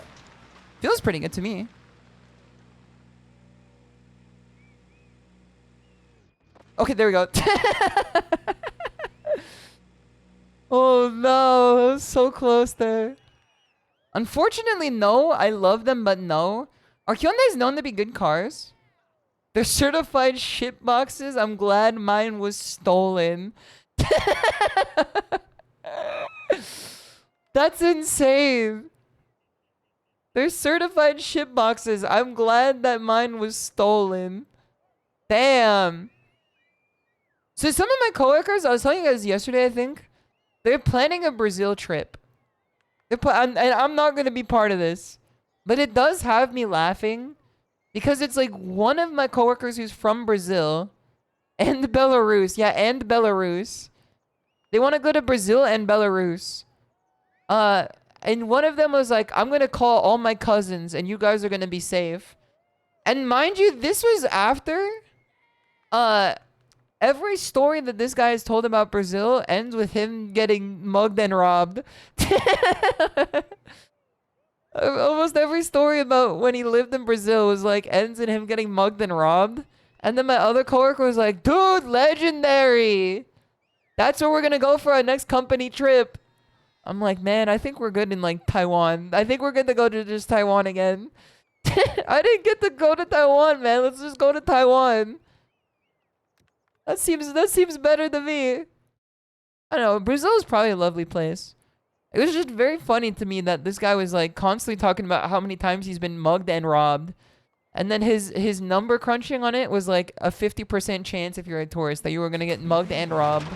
Speaker 2: Feels pretty good to me. Okay, there we go. Oh no, I was so close there. Unfortunately, no. I love them, but no. Are Hyundais known to be good cars? They're certified shit boxes. I'm glad mine was stolen. That's insane. They're certified shit boxes. I'm glad that mine was stolen. Damn. So some of my coworkers, I was telling you guys yesterday, I think, they're planning a Brazil trip. And I'm not going to be part of this. But it does have me laughing. Because it's like one of my coworkers who's from Brazil. And Belarus. Yeah, and Belarus. They want to go to Brazil and Belarus. And one of them was like, I'm going to call all my cousins and you guys are going to be safe. And mind you, this was after... every story that this guy has told about Brazil ends with him getting mugged and robbed. Almost every story about when he lived in Brazil was like ends in him getting mugged and robbed. And then my other coworker was like, dude, legendary. That's where we're going to go for our next company trip. I'm like, man, I think we're good in like Taiwan. I think we're good to go to just Taiwan again. I didn't get to go to Taiwan, man. Let's just go to Taiwan. That seems better to me. I don't know. Brazil is probably a lovely place. It was just very funny to me that this guy was like constantly talking about how many times he's been mugged and robbed. And then his number crunching on it was like a 50% chance if you're a tourist that you were gonna get mugged and robbed.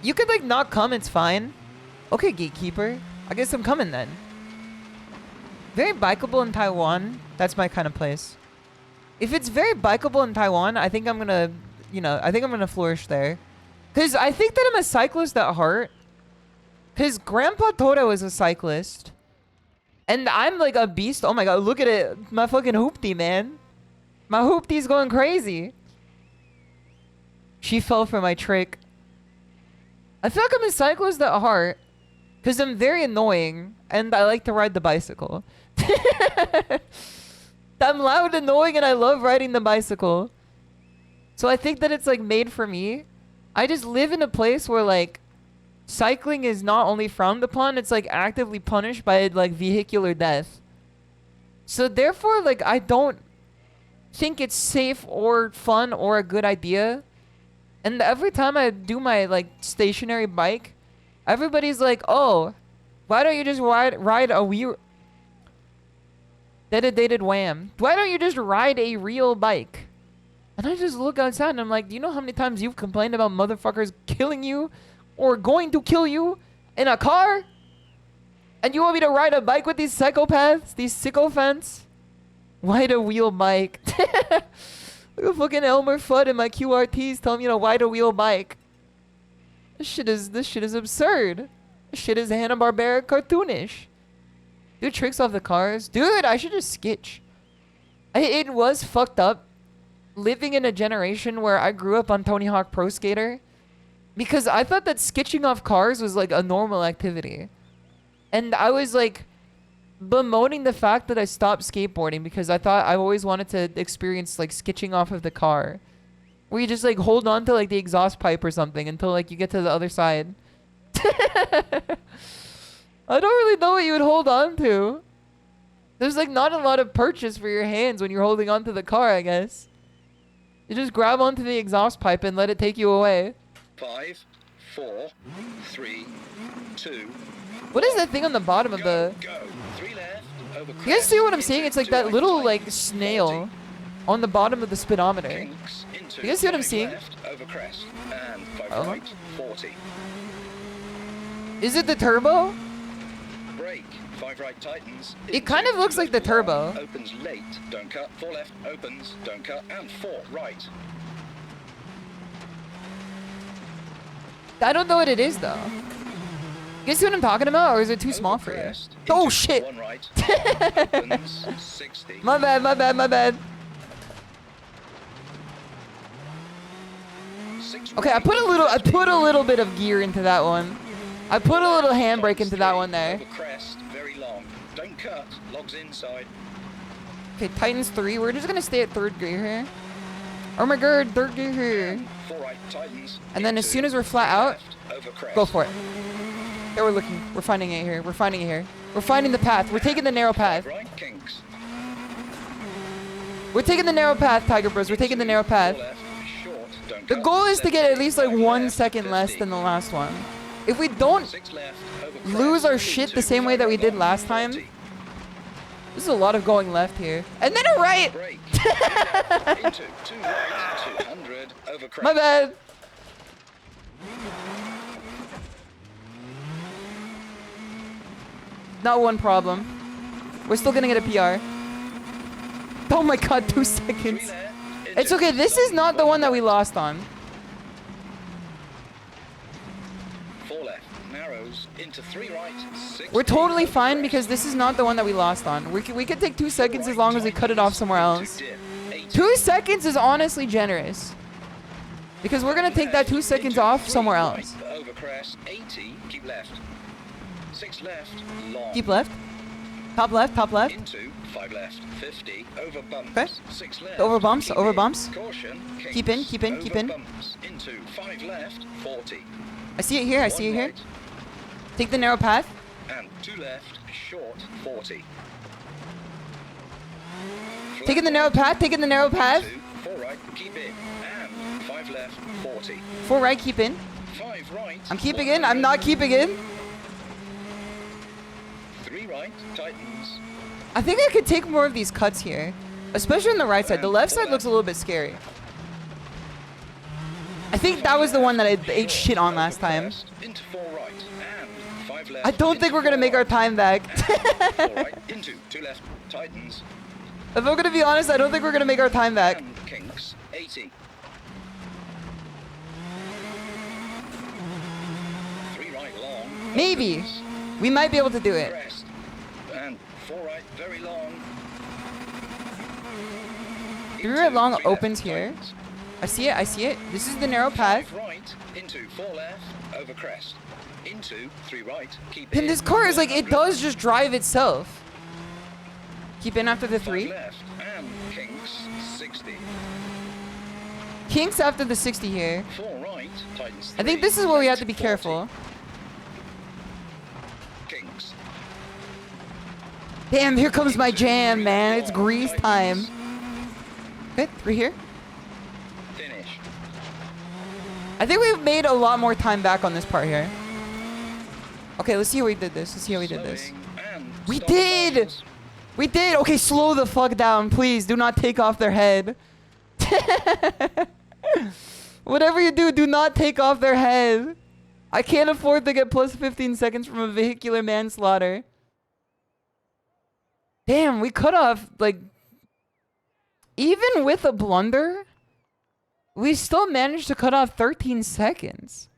Speaker 2: You could like not come, it's fine. Okay, gatekeeper. I guess I'm coming then. Very bikeable in Taiwan. That's my kind of place. If it's very bikeable in Taiwan, I think I'm gonna, you know, I think I'm gonna flourish there. Cause I think that I'm a cyclist at heart. Cause Grandpa Toro is a cyclist. And I'm like a beast. Oh my god, look at it. My fucking hoopty, man. My hoopty's going crazy. She fell for my trick. I feel like I'm a cyclist at heart. Because I'm very annoying. And I like to ride the bicycle. I'm loud, annoying, and I love riding the bicycle. So I think that it's like made for me. I just live in a place where like cycling is not only frowned upon, it's like actively punished by like vehicular death. So therefore, like, I don't think it's safe or fun or a good idea. And every time I do my like stationary bike, everybody's like, oh, why don't you just ride a wheel? Dedicated wham. Why don't you just ride a real bike? And I just look outside and I'm like, do you know how many times you've complained about motherfuckers killing you or going to kill you in a car? And you want me to ride a bike with these psychopaths, these sycophants? Ride a wheel bike. Look at fucking Elmer Fudd and my QRTs telling me to ride a wheel bike. This shit is absurd. This shit is Hanna-Barbera cartoonish. Do tricks off the cars. Dude, I should just skitch. It was fucked up living in a generation where I grew up on Tony Hawk Pro Skater. Because I thought that skitching off cars was like a normal activity. And I was like bemoaning the fact that I stopped skateboarding because I thought I always wanted to experience like skitching off of the car. Where you just like hold on to like the exhaust pipe or something until like you get to the other side. I don't really know what you would hold on to. There's like not a lot of purchase for your hands when you're holding on to the car, I guess. You just grab onto the exhaust pipe and let it take you away.
Speaker 3: 5, 4, 3, 2.
Speaker 2: What is that thing on the bottom of the...
Speaker 3: Go. 3 left, over
Speaker 2: You guys see what I'm seeing? It's like that little like snail on the bottom of the speedometer. You guys see what I'm seeing?
Speaker 3: Over crest, and 5
Speaker 2: Oh.
Speaker 3: right, 40.
Speaker 2: Is it the turbo?
Speaker 3: Brake, 5 right tightens.
Speaker 2: It kind of looks like the turbo.
Speaker 3: Opens late, don't cut. 4 left, opens, don't cut, and 4 right.
Speaker 2: I don't know what it is though. You guys see what I'm talking about, or is it too small for you?
Speaker 3: Crest,
Speaker 2: Oh
Speaker 3: into
Speaker 2: shit!
Speaker 3: 1 right, opens, 60.
Speaker 2: My bad, my bad, my bad.
Speaker 3: 6
Speaker 2: Okay, I put a little bit of gear into that one. I put a little handbrake into that one there.
Speaker 3: Over crest, very long. Don't cut, logs inside.
Speaker 2: Okay, Titans 3. We're just gonna stay at 3rd gear here. Oh my god, 3rd gear here.
Speaker 3: 4 right tightens.
Speaker 2: And then as
Speaker 3: into
Speaker 2: soon as we're flat out,
Speaker 3: left, over crest.
Speaker 2: go for it. There, we're looking. We're finding it here. We're finding it here. We're finding the path. We're taking the narrow path.
Speaker 3: Right, kinks.
Speaker 2: We're taking the narrow path, Tiger Bros. We're taking the narrow path.
Speaker 3: 4 left, short, don't
Speaker 2: The
Speaker 3: cut.
Speaker 2: goal is to get at least like
Speaker 3: 5
Speaker 2: 1
Speaker 3: left,
Speaker 2: second less
Speaker 3: 50.
Speaker 2: than the last one. If we don't
Speaker 3: 6 left, over
Speaker 2: lose
Speaker 3: crest,
Speaker 2: our shit the same way that we did last time,
Speaker 3: 40.
Speaker 2: this is a lot of going left here. And then a right!
Speaker 3: Brake. 3 left, into 2 right, 200, over crest.
Speaker 2: My bad. Not one problem. We're still gonna get a PR. Oh my god, 2 seconds.
Speaker 3: 3 left,
Speaker 2: It's
Speaker 3: into
Speaker 2: okay, this is not the one that we lost on.
Speaker 3: 4 left, narrows, into 3 right, 60.
Speaker 2: We're totally
Speaker 3: over
Speaker 2: fine
Speaker 3: crest.
Speaker 2: because this is not the one that we lost on. We could take 2 seconds as long as we cut it off somewhere else.
Speaker 3: 80.
Speaker 2: 2 seconds is honestly generous. Because we're gonna take that 2 seconds off somewhere else.
Speaker 3: Right, over crest, 80, keep left. 6 left, long.
Speaker 2: Keep left. Top left, top left.
Speaker 3: Into 5 left, 50, over bumps.
Speaker 2: Okay.
Speaker 3: 6 left.
Speaker 2: Over bumps,
Speaker 3: keep
Speaker 2: over
Speaker 3: in,
Speaker 2: bumps.
Speaker 3: Caution, kinks,
Speaker 2: Keep in, keep in,
Speaker 3: over
Speaker 2: keep in.
Speaker 3: Bumps, into 5 left, 40.
Speaker 2: I see it here, I see it
Speaker 3: 1
Speaker 2: here.
Speaker 3: right,
Speaker 2: Take the narrow path.
Speaker 3: and 2 left, short, 40.
Speaker 2: Taking the narrow path, taking the narrow path.
Speaker 3: 4 right, keep in, and 5 left, 40.
Speaker 2: 4 right, keep in.
Speaker 3: 5 right.
Speaker 2: I'm keeping in, I'm not keeping in.
Speaker 3: 3 right, tightens.
Speaker 2: I think I could take more of these cuts here, especially on the right side. The left side looks a little bit scary. I think that was the one that I ate shit on last time.
Speaker 3: Into 4 right and 5 left.
Speaker 2: I don't think we're gonna make our time back.
Speaker 3: 4 right into 2 left, tightens.
Speaker 2: If I'm gonna be honest, I don't think we're gonna make our time back.
Speaker 3: And kinks 80. 3 right long.
Speaker 2: Maybe.
Speaker 3: opens,
Speaker 2: We might be able to do it.
Speaker 3: crest, and 4 right very long.
Speaker 2: 3 right long
Speaker 3: 3 left,
Speaker 2: opens here.
Speaker 3: tightens.
Speaker 2: I see it, I see it. This is the narrow path.
Speaker 3: 5 right into 4 left over crest. Into 3 right. Keep
Speaker 2: And
Speaker 3: in,
Speaker 2: this car is like, it
Speaker 3: 100.
Speaker 2: does just drive itself. Keep in after the
Speaker 3: 5
Speaker 2: 3.
Speaker 3: left and kinks 60.
Speaker 2: Kinks after the 60 here.
Speaker 3: 4 right tightens.
Speaker 2: I think
Speaker 3: 3,
Speaker 2: this is where we have
Speaker 3: left,
Speaker 2: to be
Speaker 3: 40.
Speaker 2: careful.
Speaker 3: Kinks.
Speaker 2: Damn, here comes my jam, man. It's grease time. Okay, 3 here.
Speaker 3: Finish.
Speaker 2: I think we've made a lot more time back on this part here. Okay, let's see how we did this. Let's see how we did this.
Speaker 3: Slowing and
Speaker 2: We
Speaker 3: stop
Speaker 2: did!
Speaker 3: signs.
Speaker 2: We did! Okay, slow the fuck down, please. Do not take off their head. Whatever you do, do not take off their head. I can't afford to get plus 15 seconds from a vehicular manslaughter. Damn, we cut off, like... Even with a blunder, we still managed to cut off 13 seconds.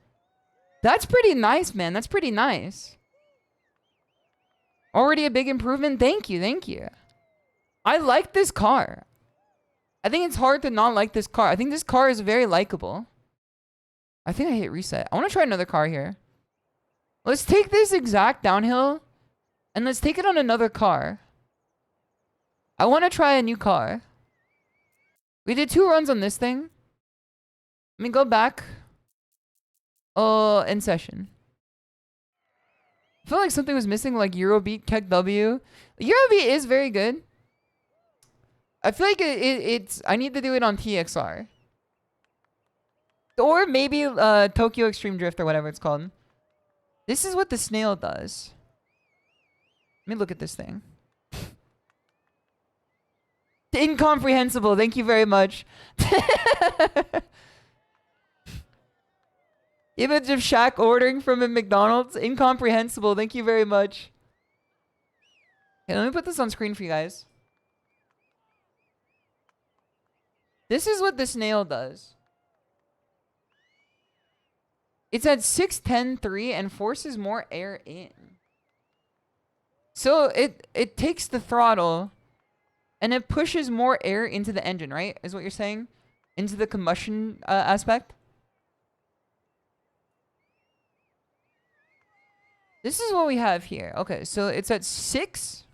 Speaker 2: That's pretty nice, man. That's pretty nice. Already a big improvement. Thank you, thank you. I like this car. I think it's hard to not like this car. I think this car is very likable. I think I hit reset. I want to try another car here. Let's take this exact downhill and let's take it on another car. I want to try a new car. We did 2 runs on this thing. Let me go back. Oh, in session. I feel like something was missing, like Eurobeat, Keck W. Eurobeat is very good. I feel like it's... I need to do it on TXR. Or maybe Tokyo Extreme Drift or whatever it's called. This is what the snail does. Let me look at this thing. Incomprehensible. Thank you very much. Image of Shaq ordering from a McDonald's. Incomprehensible. Thank you very much. Okay, let me put this on screen for you guys. This is what the snail does. It's at 610.3 and forces more air in. So it takes the throttle and it pushes more air into the engine, right? Is what you're saying? Into the combustion aspect? This is what we have here. Okay, so it's at 6,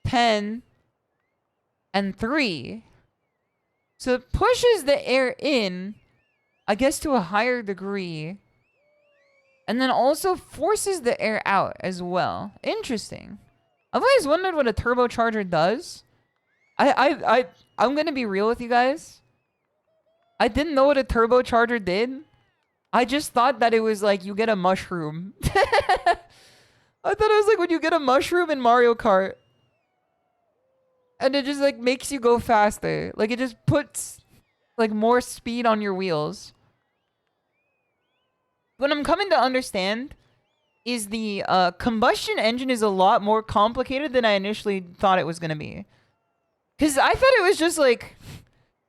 Speaker 2: 10, and 3. So it pushes the air in, I guess, to a higher degree. And then also forces the air out as well. Interesting. I've always wondered what a turbocharger does. I'm gonna be real with you guys. I didn't know what a turbocharger did. I just thought that it was like you get a mushroom. I thought it was like when you get a mushroom in Mario Kart. And it just like makes you go faster. Like it just puts like more speed on your wheels. What I'm coming to understand is the combustion engine is a lot more complicated than I initially thought it was going to be. Because I thought it was just like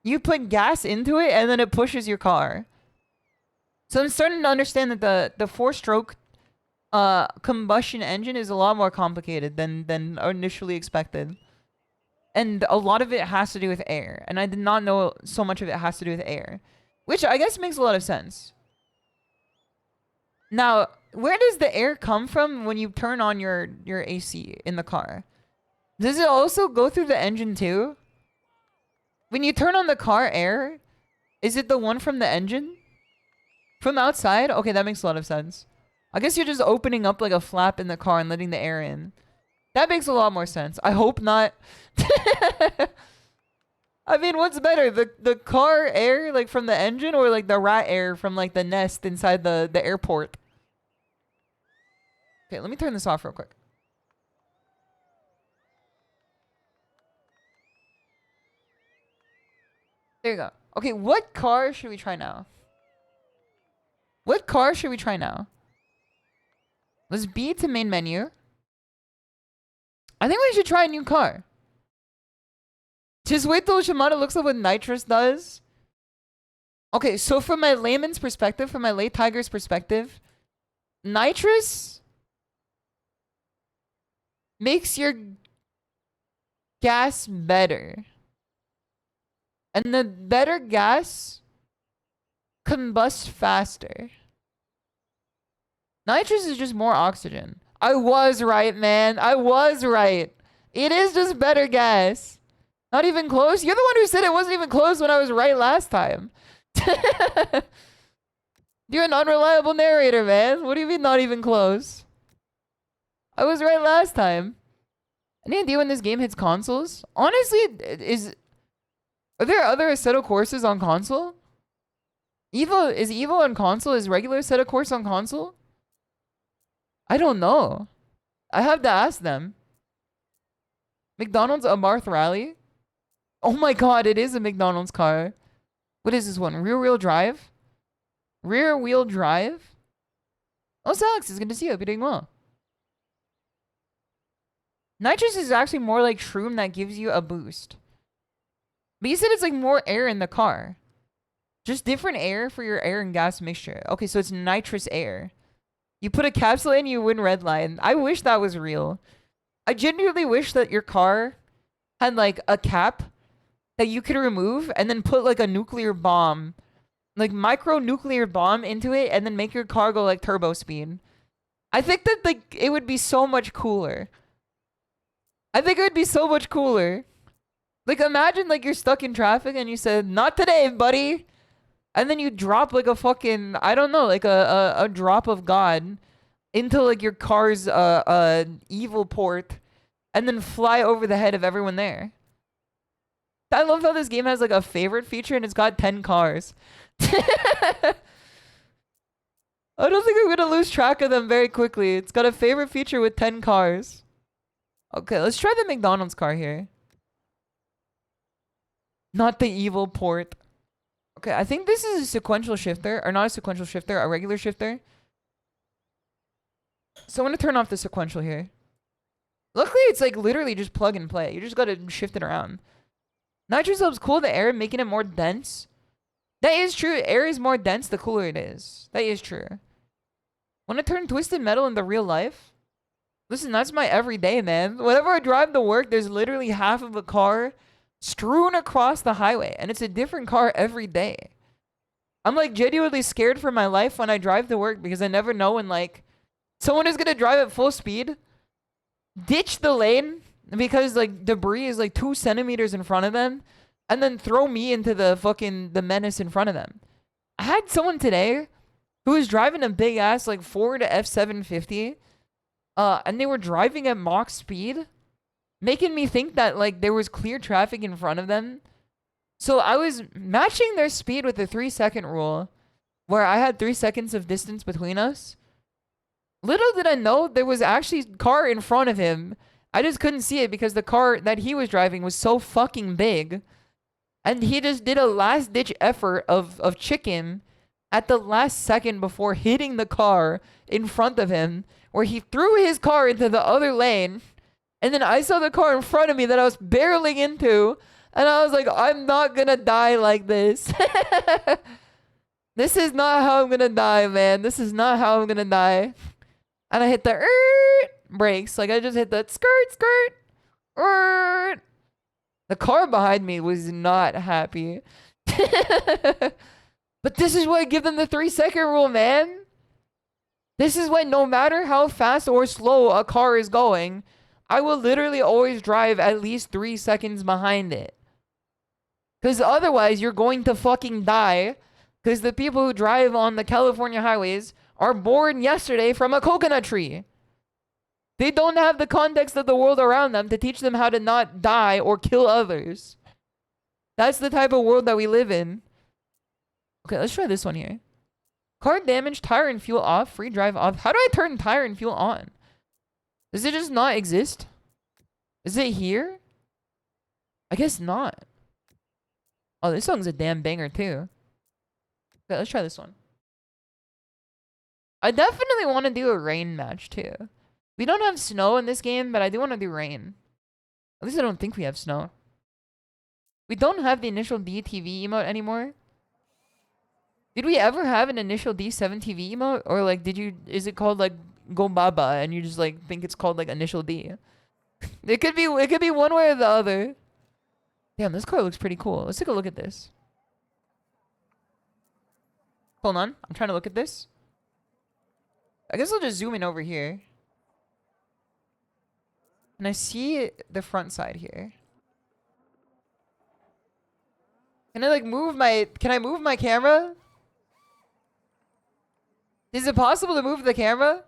Speaker 2: you put gas into it and then it pushes your car. So I'm starting to understand that the 4-stroke combustion engine is a lot more complicated than initially expected. And a lot of it has to do with air. And I did not know so much of it has to do with air. Which I guess makes a lot of sense. Now, where does the air come from when you turn on your AC in the car? Does it also go through the engine too? When you turn on the car air, is it the one from the engine? From outside? Okay, that makes a lot of sense. I guess you're just opening up like a flap in the car and letting the air in. That makes a lot more sense. I hope not. I mean, what's better? The car air like from the engine or like the rat air from like the nest inside the airport? Okay, let me turn this off real quick. There you go. Okay, what car should we try now? What car should we try now? Let's B to main menu. I think we should try a new car. Just wait till Shimada looks up what nitrous does. Okay, so from my layman's perspective, from my late tiger's perspective, nitrous makes your gas better. And the better gas combusts faster. Nitrous is just more oxygen. I was right, man. I was right. It is just better gas. Not even close. You're the one who said it wasn't even close when I was right last time. You're an unreliable narrator, man. What do you mean not even close? I was right last time. Any idea when this game hits consoles? Honestly, are there other Assetto courses on console? Is Evo on console? Is regular Assetto course on console? I don't know. I have to ask them. McDonald's Amarth Rally? Oh my god, it is a McDonald's car. What is this one? Rear wheel drive? Rear wheel drive? Oh, Alex, it's good to see you. Hope you're doing well. Nitrous is actually more like Shroom that gives you a boost. But you said it's like more air in the car. Just different air for your air and gas mixture. Okay, so it's nitrous air. You put a capsule in, you win red line. I wish that was real. I genuinely wish that your car had like a cap that you could remove and then put like a nuclear bomb, like micro nuclear bomb into it and then make your car go like turbo speed. I think that like it would be so much cooler. I think it would be so much cooler. Like imagine like you're stuck in traffic and you said, "Not today, buddy." And then you drop like a fucking, I don't know, like a drop of God into like your car's evil port and then fly over the head of everyone there. I love how this game has like a favorite feature and it's got 10 cars. I don't think I'm gonna lose track of them very quickly. It's got a favorite feature with 10 cars. Okay, let's try the McDonald's car here. Not the evil port. Okay, I think this is a sequential shifter. Or not a sequential shifter, a regular shifter. So I'm going to turn off the sequential here. Luckily, it's like literally just plug and play. You just got to shift it around. Nitrous helps cool the air, making it more dense. That is true. Air is more dense, the cooler it is. That is true. Want to turn twisted metal into real life? Listen, that's my everyday, man. Whenever I drive to work, there's literally half of a car strewn across the highway, and it's a different car every day. I'm like genuinely scared for my life when I drive to work because I never know when like someone is gonna drive at full speed, ditch the lane because like debris is like 2 centimeters in front of them, and then throw me into the menace in front of them. I had someone today who was driving a big ass like Ford F750, and they were driving at Mach speed, making me think that like there was clear traffic in front of them. So I was matching their speed with the 3-second rule, where I had 3 seconds of distance between us. Little did I know there was actually a car in front of him. I just couldn't see it because the car that he was driving was so fucking big. And he just did a last ditch effort of chicken at the last second before hitting the car in front of him, where he threw his car into the other lane. And then I saw the car in front of me that I was barreling into. And I was like, I'm not gonna die like this. This is not how I'm gonna die, man. This is not how I'm gonna die. And I hit the brakes. Like I just hit the skirt. The car behind me was not happy. But this is why I give them the 3-second rule, man. This is why no matter how fast or slow a car is going, I will literally always drive at least 3 seconds behind it. Because otherwise, you're going to fucking die. Because the people who drive on the California highways are born yesterday from a coconut tree. They don't have the context of the world around them to teach them how to not die or kill others. That's the type of world that we live in. Okay, let's try this one here. Car damage, tire and fuel off, free drive off. How do I turn tire and fuel on? Does it just not exist? Is it here? I guess not. Oh, this song's a damn banger too. Okay, let's try this one. I definitely want to do a rain match too. We don't have snow in this game, but I do want to do rain. At least I don't think we have snow. We don't have the initial D TV emote anymore. Did we ever have an initial D7 TV emote? Or like, is it called like Go Baba and you just like think it's called like initial D? It could be one way or the other. Damn, this car looks pretty cool. Let's take a look at this. Hold on, I'm trying to look at this. I guess I'll just zoom in over here. And I see the front side here. Can I like move my... Can I move my camera? Is it possible to move the camera?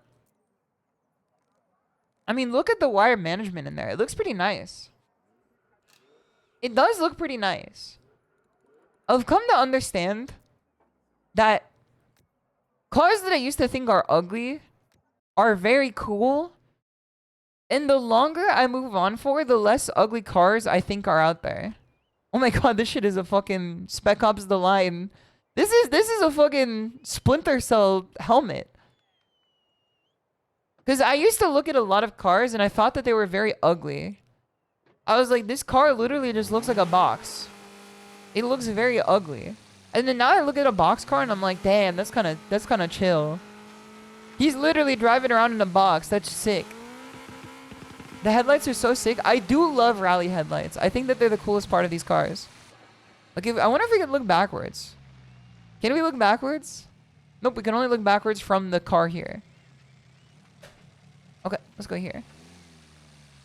Speaker 2: I mean, look at the wire management in there. It looks pretty nice. It does look pretty nice. I've come to understand that cars that I used to think are ugly are very cool. And the longer I move on for, the less ugly cars I think are out there. Oh my god, this shit is a fucking Spec Ops The Line. This is a fucking Splinter Cell helmet. Because I used to look at a lot of cars and I thought that they were very ugly. I was like, this car literally just looks like a box. It looks very ugly. And then now I look at a box car and I'm like, damn, that's kind of chill. He's literally driving around in a box. That's sick. The headlights are so sick. I do love rally headlights. I think that they're the coolest part of these cars. Like, I wonder if we can look backwards. Can we look backwards? Nope, we can only look backwards from the car here. Okay, let's go here.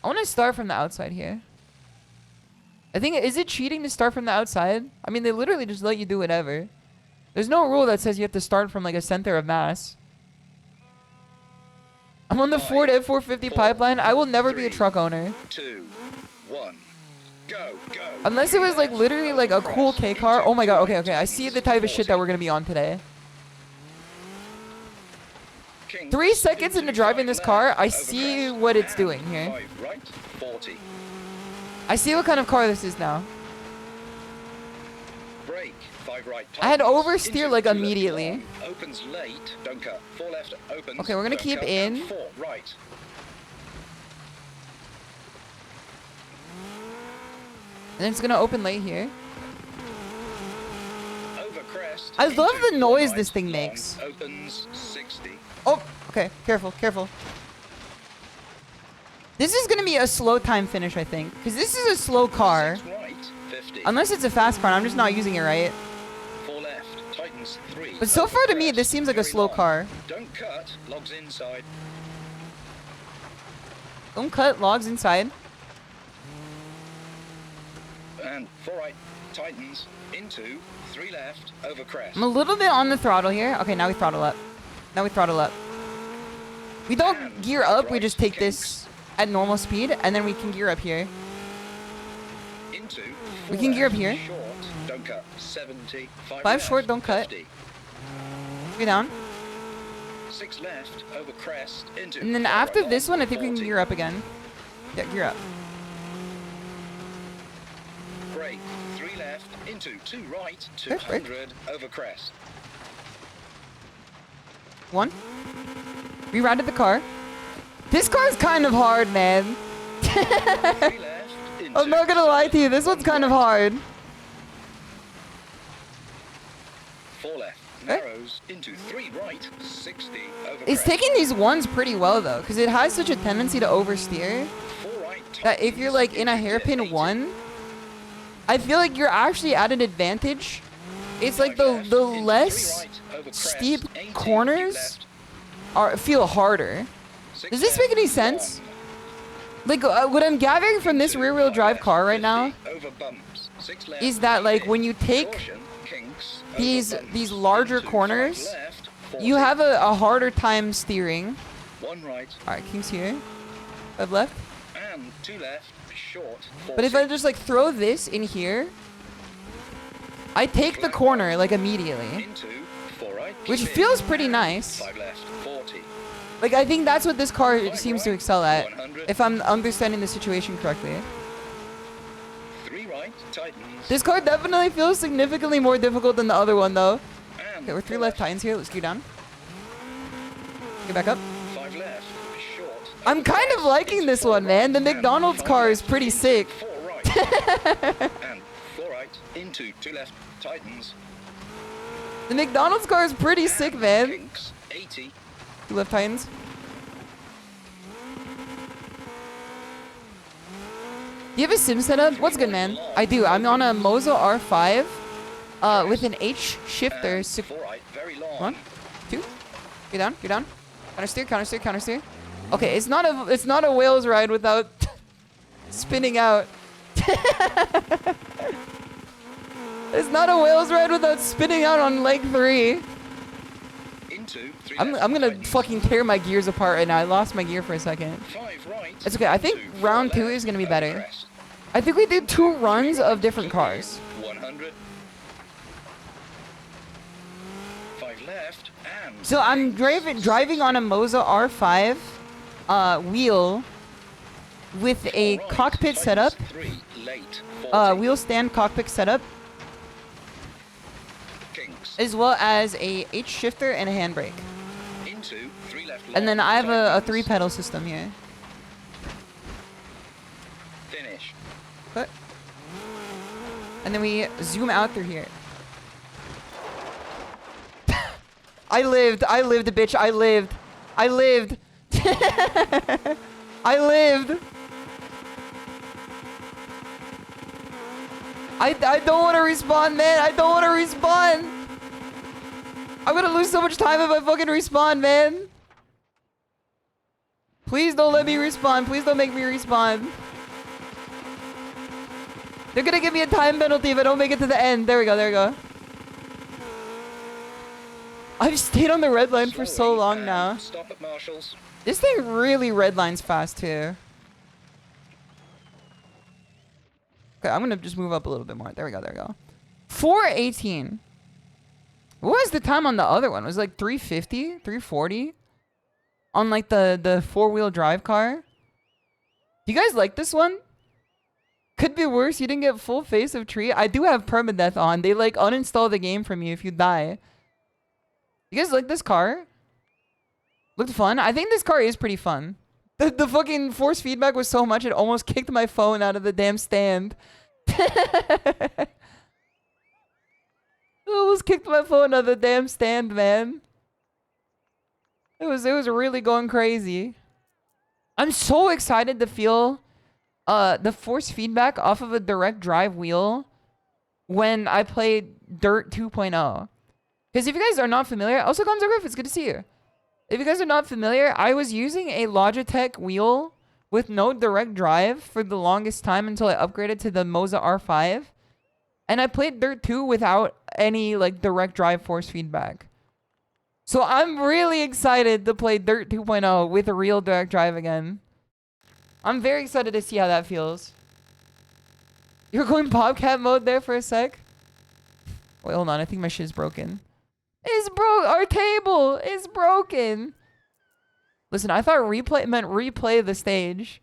Speaker 2: I want to start from the outside here. I think, is it cheating to start from the outside? I mean, they literally just let you do whatever. There's no rule that says you have to start from like a center of mass. I'm on the Ford F450 pipeline. I will never be a truck owner.
Speaker 3: 2, 1, go, go.
Speaker 2: Unless it was like literally like a cool K car. Oh my god, okay. I see the type of shit that we're gonna be on today. 3 seconds into driving this car, I see what it's doing here.
Speaker 3: 5 right, 40.
Speaker 2: I see what kind of car this is now.
Speaker 3: Brake, 5 right.
Speaker 2: I had to
Speaker 3: tightens,
Speaker 2: oversteer
Speaker 3: into
Speaker 2: like
Speaker 3: 2 left
Speaker 2: immediately.
Speaker 3: long, opens late, don't cut. 4 left, opens.
Speaker 2: Okay, we're gonna
Speaker 3: don't
Speaker 2: keep
Speaker 3: cut,
Speaker 2: in.
Speaker 3: and 4 right.
Speaker 2: And it's gonna open late here.
Speaker 3: Over crest.
Speaker 2: I love
Speaker 3: into
Speaker 2: the noise
Speaker 3: right,
Speaker 2: this thing
Speaker 3: long,
Speaker 2: makes.
Speaker 3: Opens 60.
Speaker 2: Oh, okay. Careful, careful. This is gonna be a slow time finish, I think. Because this is a slow car.
Speaker 3: 6 right, 50.
Speaker 2: Unless it's a fast car, I'm just not using it right.
Speaker 3: 4 left, tightens 3.
Speaker 2: But so
Speaker 3: over
Speaker 2: far to me,
Speaker 3: crest,
Speaker 2: this seems like a
Speaker 3: very
Speaker 2: slow
Speaker 3: long.
Speaker 2: car.
Speaker 3: Don't cut, logs inside.
Speaker 2: Don't cut, logs inside.
Speaker 3: And 4 right, tightens into 3 left, over crest.
Speaker 2: I'm a little bit on the throttle here. Okay, now we throttle up. Now we throttle up. We don't gear up, we just take this at normal speed, and then we can gear up here.
Speaker 3: Into
Speaker 2: We can gear up
Speaker 3: left,
Speaker 2: here.
Speaker 3: Short, don't cut. 70. 5
Speaker 2: 5 short, don't cut.
Speaker 3: 50.
Speaker 2: Go down.
Speaker 3: 6 left, over crest, into.
Speaker 2: And then
Speaker 3: 4
Speaker 2: after
Speaker 3: right
Speaker 2: this
Speaker 3: long,
Speaker 2: one, I think we can
Speaker 3: 40.
Speaker 2: gear up again. Yeah, gear up.
Speaker 3: Brake, 3 left, into 2 right,
Speaker 2: Okay, brake.
Speaker 3: 200, over crest.
Speaker 2: 1. Rerouted the car. This car's kind of hard, man.
Speaker 3: 3 left, into
Speaker 2: I'm not gonna lie to you, this one's kind of hard.
Speaker 3: 4 left, narrows, into 3 right, 60, over
Speaker 2: It's
Speaker 3: crest.
Speaker 2: taking these ones pretty well, though, because it has such a tendency to oversteer
Speaker 3: 4 right,
Speaker 2: that if you're like in a
Speaker 3: tightens,
Speaker 2: hairpin
Speaker 3: 80.
Speaker 2: 1, I feel like you're actually at an advantage. It's like
Speaker 3: 5
Speaker 2: the
Speaker 3: left, into 3
Speaker 2: less
Speaker 3: right, over crest,
Speaker 2: steep
Speaker 3: 80,
Speaker 2: corners
Speaker 3: left,
Speaker 2: feel harder.
Speaker 3: 6
Speaker 2: Does this make
Speaker 3: left,
Speaker 2: any sense?
Speaker 3: long.
Speaker 2: Like, what I'm gathering from this
Speaker 3: Into
Speaker 2: rear-wheel
Speaker 3: 5
Speaker 2: drive
Speaker 3: left,
Speaker 2: car right
Speaker 3: 50,
Speaker 2: now
Speaker 3: over bumps, 6 left,
Speaker 2: is that, like,
Speaker 3: 80,
Speaker 2: when you take
Speaker 3: caution, kinks, over
Speaker 2: these
Speaker 3: bumps,
Speaker 2: larger
Speaker 3: into 5
Speaker 2: corners,
Speaker 3: left, 40,
Speaker 2: you have a harder time steering.
Speaker 3: 1 right,
Speaker 2: Alright, King's here. 5 left.
Speaker 3: and 2 left, short, 40.
Speaker 2: But if I just, like, throw this in here, I take the corner, like, immediately.
Speaker 3: Into 4 right,
Speaker 2: Which
Speaker 3: keep in,
Speaker 2: feels pretty nice.
Speaker 3: 5 left, 40.
Speaker 2: Like, I think that's what this car seems to excel at.
Speaker 3: 100.
Speaker 2: If I'm understanding the situation correctly.
Speaker 3: 3 right, tightens.
Speaker 2: This car definitely feels significantly more difficult than the other one, though.
Speaker 3: And
Speaker 2: Okay, we're 3
Speaker 3: 4
Speaker 2: left tightens here. Let's go down. Get back up.
Speaker 3: 5 left, short.
Speaker 2: I'm kind of liking this one, man. The McDonald's car is pretty sick.
Speaker 3: 4 right. And 4 right, into 2 left, tightens.
Speaker 2: The McDonald's car is pretty sick, man.
Speaker 3: Kinks, 80.
Speaker 2: 2 left tightens. Do you have a sim setup? What's good, man? I do. I'm on a MOZA R5 with an H shifter.
Speaker 3: And 4 right, very long.
Speaker 2: 1, 2. Get down. Get down. Counter steer. Counter steer. Counter steer. Okay, it's not a Wales ride without spinning out. It's not a Wales ride without spinning out on leg 3.
Speaker 3: Into 3
Speaker 2: I'm
Speaker 3: left,
Speaker 2: gonna
Speaker 3: tightens.
Speaker 2: fucking tear my gears apart right now. I lost my gear for a second.
Speaker 3: 5 right.
Speaker 2: It's okay. I think
Speaker 3: into 4
Speaker 2: round 2
Speaker 3: left,
Speaker 2: is gonna be
Speaker 3: over
Speaker 2: better.
Speaker 3: crest.
Speaker 2: I think we did 2 runs of different cars.
Speaker 3: 100. 5 left and
Speaker 2: So I'm driving on a MOZA R5 wheel with a
Speaker 3: 4 right,
Speaker 2: cockpit
Speaker 3: tightens.
Speaker 2: setup,
Speaker 3: 3 late. 40.
Speaker 2: wheel stand cockpit setup,
Speaker 3: Kinks.
Speaker 2: as well as a H shifter and a handbrake.
Speaker 3: Into 3 left.
Speaker 2: And then
Speaker 3: long,
Speaker 2: I have a
Speaker 3: tightens.
Speaker 2: 3 pedal system here.
Speaker 3: Finish.
Speaker 2: But and then we zoom out through here. I lived, bitch. I lived. I lived. I lived. I don't want to respawn, man. I don't want to respawn. I'm gonna lose so much time if I fucking respawn, man. Please don't let me respawn. Please don't make me respawn. They're gonna give me a time penalty if I don't make it to the end. There we go, there we go. I've stayed on the red line for so
Speaker 3: Slowly
Speaker 2: long
Speaker 3: and
Speaker 2: now.
Speaker 3: Stop at Marshalls.
Speaker 2: This thing really red lines fast too. Okay, I'm gonna just move up a little bit more. There we go, there we go. 4:18. What was the time on the other one? It was like 350, 340? On like the 4-wheel drive car? Do you guys like this one? Could be worse. You didn't get full face of tree. I do have permadeath on. They like uninstall the game from you if you die. You guys like this car? Looked fun. I think this car is pretty fun. The fucking force feedback was so much it almost kicked my phone out of the damn stand. It almost kicked my phone out of the damn stand, man. It was really going crazy. I'm so excited to feel the force feedback off of a direct drive wheel when I play Dirt 2.0. Because if you guys are not familiar, also Comzo Griff, it's good to see you. If you guys are not familiar, I was using a Logitech wheel with no direct drive for the longest time until I upgraded to the MOZA R5. And I played Dirt 2 without any like direct drive force feedback. So I'm really excited to play Dirt 2.0 with a real direct drive again. I'm very excited to see how that feels. You're going Bobcat mode there for a sec? Wait, hold on. I think my shit's broken. It's broke. Our table is broken. Listen, I thought replay meant replay the stage.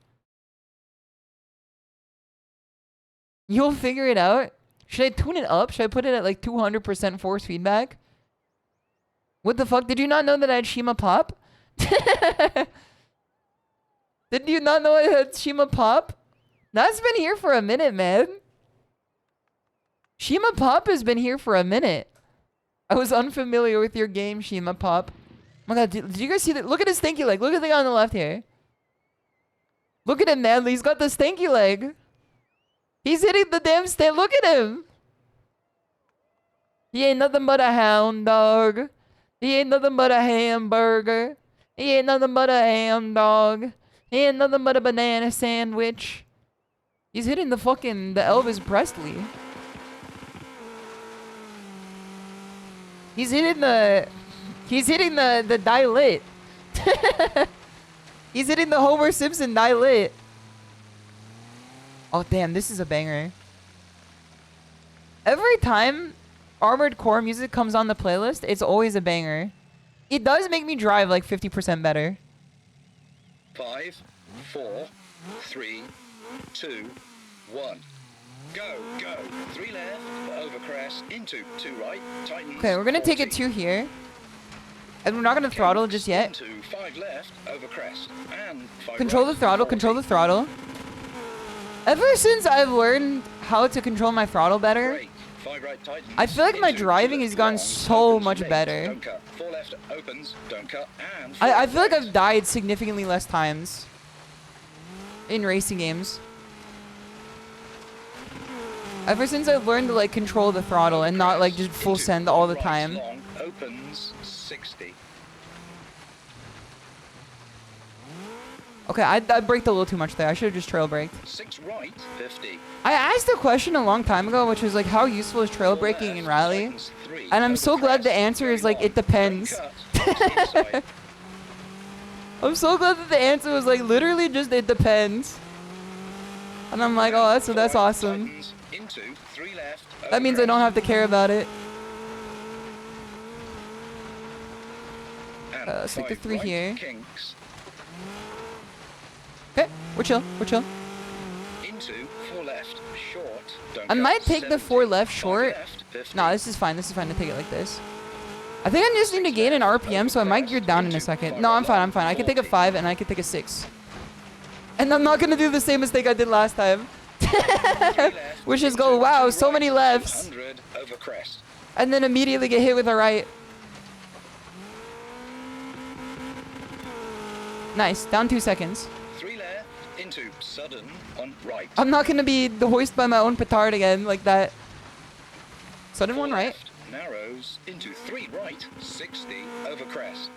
Speaker 2: You'll figure it out. Should I tune it up? Should I put it at like 200% force feedback? What the fuck? Did you not know that I had Shima Pop? Did you not know I had Shima Pop? That's been here for a minute, man. Shima Pop has been here for a minute. I was unfamiliar with your game, Shima Pop. Oh my god, did you guys see that? Look at his stinky leg. Look at the guy on the left here. Look at him, man. He's got the stinky leg. He's hitting the damn stand. Look at him. He ain't nothing but a hound dog. He ain't nothing but a hamburger. He ain't nothing but a ham dog. He ain't nothing but a banana sandwich. He's hitting the fucking Elvis Presley. He's hitting the die-lit. He's hitting the Homer Simpson die-lit. Oh damn, this is a banger. Every time Armored Core music comes on the playlist, it's always a banger. It does make me drive like 50% better.
Speaker 3: 5, 4, 3, 2, 1. Go, go. 3 left, over crest, into 2 right, tightens.
Speaker 2: Okay, we're gonna take it 2 here. And we're not gonna throttle just yet.
Speaker 3: Into 5 left, over crest, and 5
Speaker 2: Control
Speaker 3: right,
Speaker 2: the throttle,
Speaker 3: 40.
Speaker 2: control the throttle. Ever since I've learned how to control my throttle better,
Speaker 3: Brake, 5 right, tightens.
Speaker 2: I feel like my
Speaker 3: Into 2
Speaker 2: driving
Speaker 3: left,
Speaker 2: has gotten
Speaker 3: long,
Speaker 2: so
Speaker 3: opens
Speaker 2: much
Speaker 3: late,
Speaker 2: better.
Speaker 3: Don't cut. 4 left, opens, don't cut, and 4
Speaker 2: I feel like
Speaker 3: right.
Speaker 2: I've died significantly less times in racing games. Ever since I've learned to like control the throttle and not like just full
Speaker 3: Into
Speaker 2: send all the
Speaker 3: right,
Speaker 2: time.
Speaker 3: long, opens 60.
Speaker 2: Okay, I braked a little too much there. I should have just trail braked.
Speaker 3: 6 right, 50.
Speaker 2: I asked a question a long time ago, which was like, how useful is trail
Speaker 3: 4
Speaker 2: braking in
Speaker 3: left,
Speaker 2: rally?
Speaker 3: tightens 3,
Speaker 2: And I'm
Speaker 3: over
Speaker 2: so glad the
Speaker 3: crest,
Speaker 2: answer is
Speaker 3: very
Speaker 2: like, it
Speaker 3: long,
Speaker 2: depends.
Speaker 3: don't cut, inside.
Speaker 2: I'm so glad that the answer was like, literally just, it depends. And I'm like, oh, that's
Speaker 3: 4 right,
Speaker 2: awesome.
Speaker 3: tightens, into 3 left,
Speaker 2: That
Speaker 3: over
Speaker 2: means I don't
Speaker 3: crest,
Speaker 2: have to care about it.
Speaker 3: and
Speaker 2: let's take the
Speaker 3: 5
Speaker 2: 3
Speaker 3: right,
Speaker 2: here.
Speaker 3: kinks,
Speaker 2: Okay, we're chill, we're chill.
Speaker 3: into 4 left, short, don't
Speaker 2: I
Speaker 3: cut,
Speaker 2: might take the 4
Speaker 3: 70,
Speaker 2: left
Speaker 3: 5
Speaker 2: short.
Speaker 3: left, 50.
Speaker 2: Nah, this is fine to take it like this. I think I just need to gain an RPM, so I might gear down in a second. No, I'm fine. I can take a 5 and I can take a 6. And I'm not gonna do the same mistake I did last time.
Speaker 3: 3 left,
Speaker 2: Which is
Speaker 3: into
Speaker 2: go, wow,
Speaker 3: 2
Speaker 2: so
Speaker 3: right,
Speaker 2: many lefts.
Speaker 3: 200, over crest.
Speaker 2: And then immediately get hit with a right. Nice, down 2 seconds.
Speaker 3: 3 left, into sudden, on right.
Speaker 2: I'm not gonna be the hoist by my own petard again like that. Sudden
Speaker 3: 4
Speaker 2: one right.
Speaker 3: left, narrows, into 3 right, 60, over crest.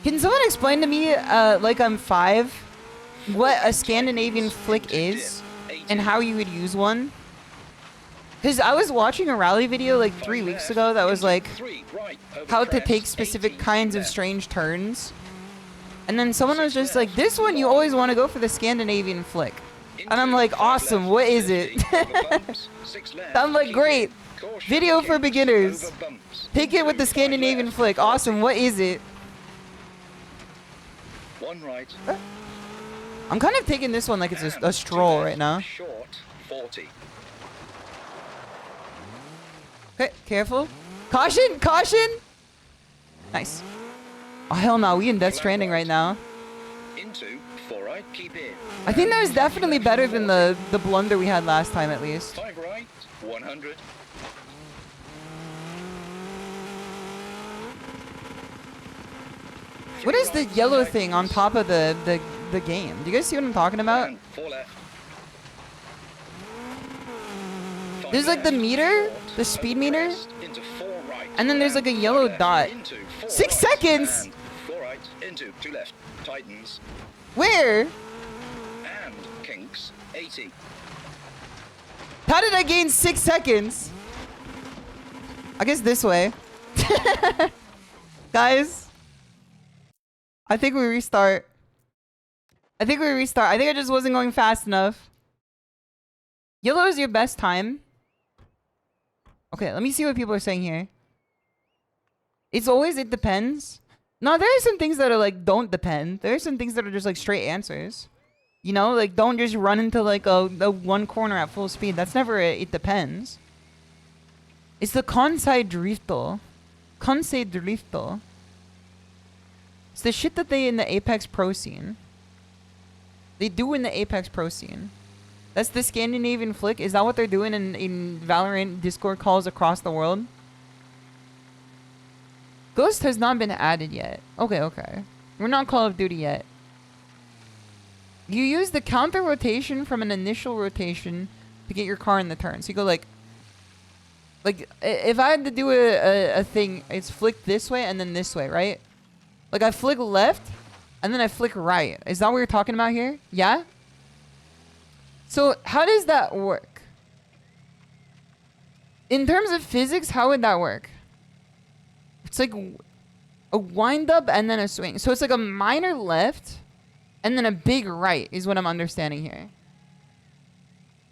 Speaker 2: Can someone explain to me, like I'm 5, what a Scandinavian flick is and how you would use one? Because I was watching a rally video like 3 weeks ago that was like how to take specific kinds of strange turns. And then someone was just like, this one you always want to go for the Scandinavian flick. And I'm like, awesome, what is it? I'm like, great. Video for beginners. Take it with the Scandinavian flick. Awesome, what is it?
Speaker 3: 1 right.
Speaker 2: I'm kind of taking this one like it's a stroll right now.
Speaker 3: Short, 40.
Speaker 2: Okay, careful. Caution, caution! Nice. Oh, hell no, we in Death Stranding right now.
Speaker 3: Into 4 right, keep in.
Speaker 2: I think that was definitely better than the blunder we had last time at least.
Speaker 3: 5 right, 100.
Speaker 2: What is the yellow thing on top of the game? Do you guys see what I'm talking about?
Speaker 3: And 4 left. 5
Speaker 2: There's like the
Speaker 3: left,
Speaker 2: meter,
Speaker 3: short,
Speaker 2: the speed
Speaker 3: over
Speaker 2: meter,
Speaker 3: crest, into 4 right.
Speaker 2: and then there's like a yellow
Speaker 3: 5 left,
Speaker 2: dot.
Speaker 3: into 4
Speaker 2: 6
Speaker 3: right,
Speaker 2: seconds!
Speaker 3: and 4 right, into 2 left. Tightens
Speaker 2: Where?
Speaker 3: and kinks, 80.
Speaker 2: How did I gain 6 seconds? I guess this way. Guys. I think we restart. I think I just wasn't going fast enough. Yellow is your best time. Okay, let me see what people are saying here. It's always, it depends. No, there are some things that are like, don't depend. There are some things that are just like straight answers. You know, like don't just run into like a one corner at full speed. That's never a, it depends. It's the Kansai Drifto. Kansai Drifto. It's the shit that they in the Apex Pro scene. They do in the Apex Pro scene. That's the Scandinavian flick. Is that what they're doing in Valorant Discord calls across the world? Ghost has not been added yet. Okay, okay. We're not Call of Duty yet. You use the counter rotation from an initial rotation to get your car in the turn. So you go like if I had to do a thing, it's flick this way and then this way, right? Like I flick left and then I flick right. Is that what you're talking about here? Yeah? So how does that work? In terms of physics, how would that work? It's like a wind up and then a swing. So it's like a minor left and then a big right is what I'm understanding here.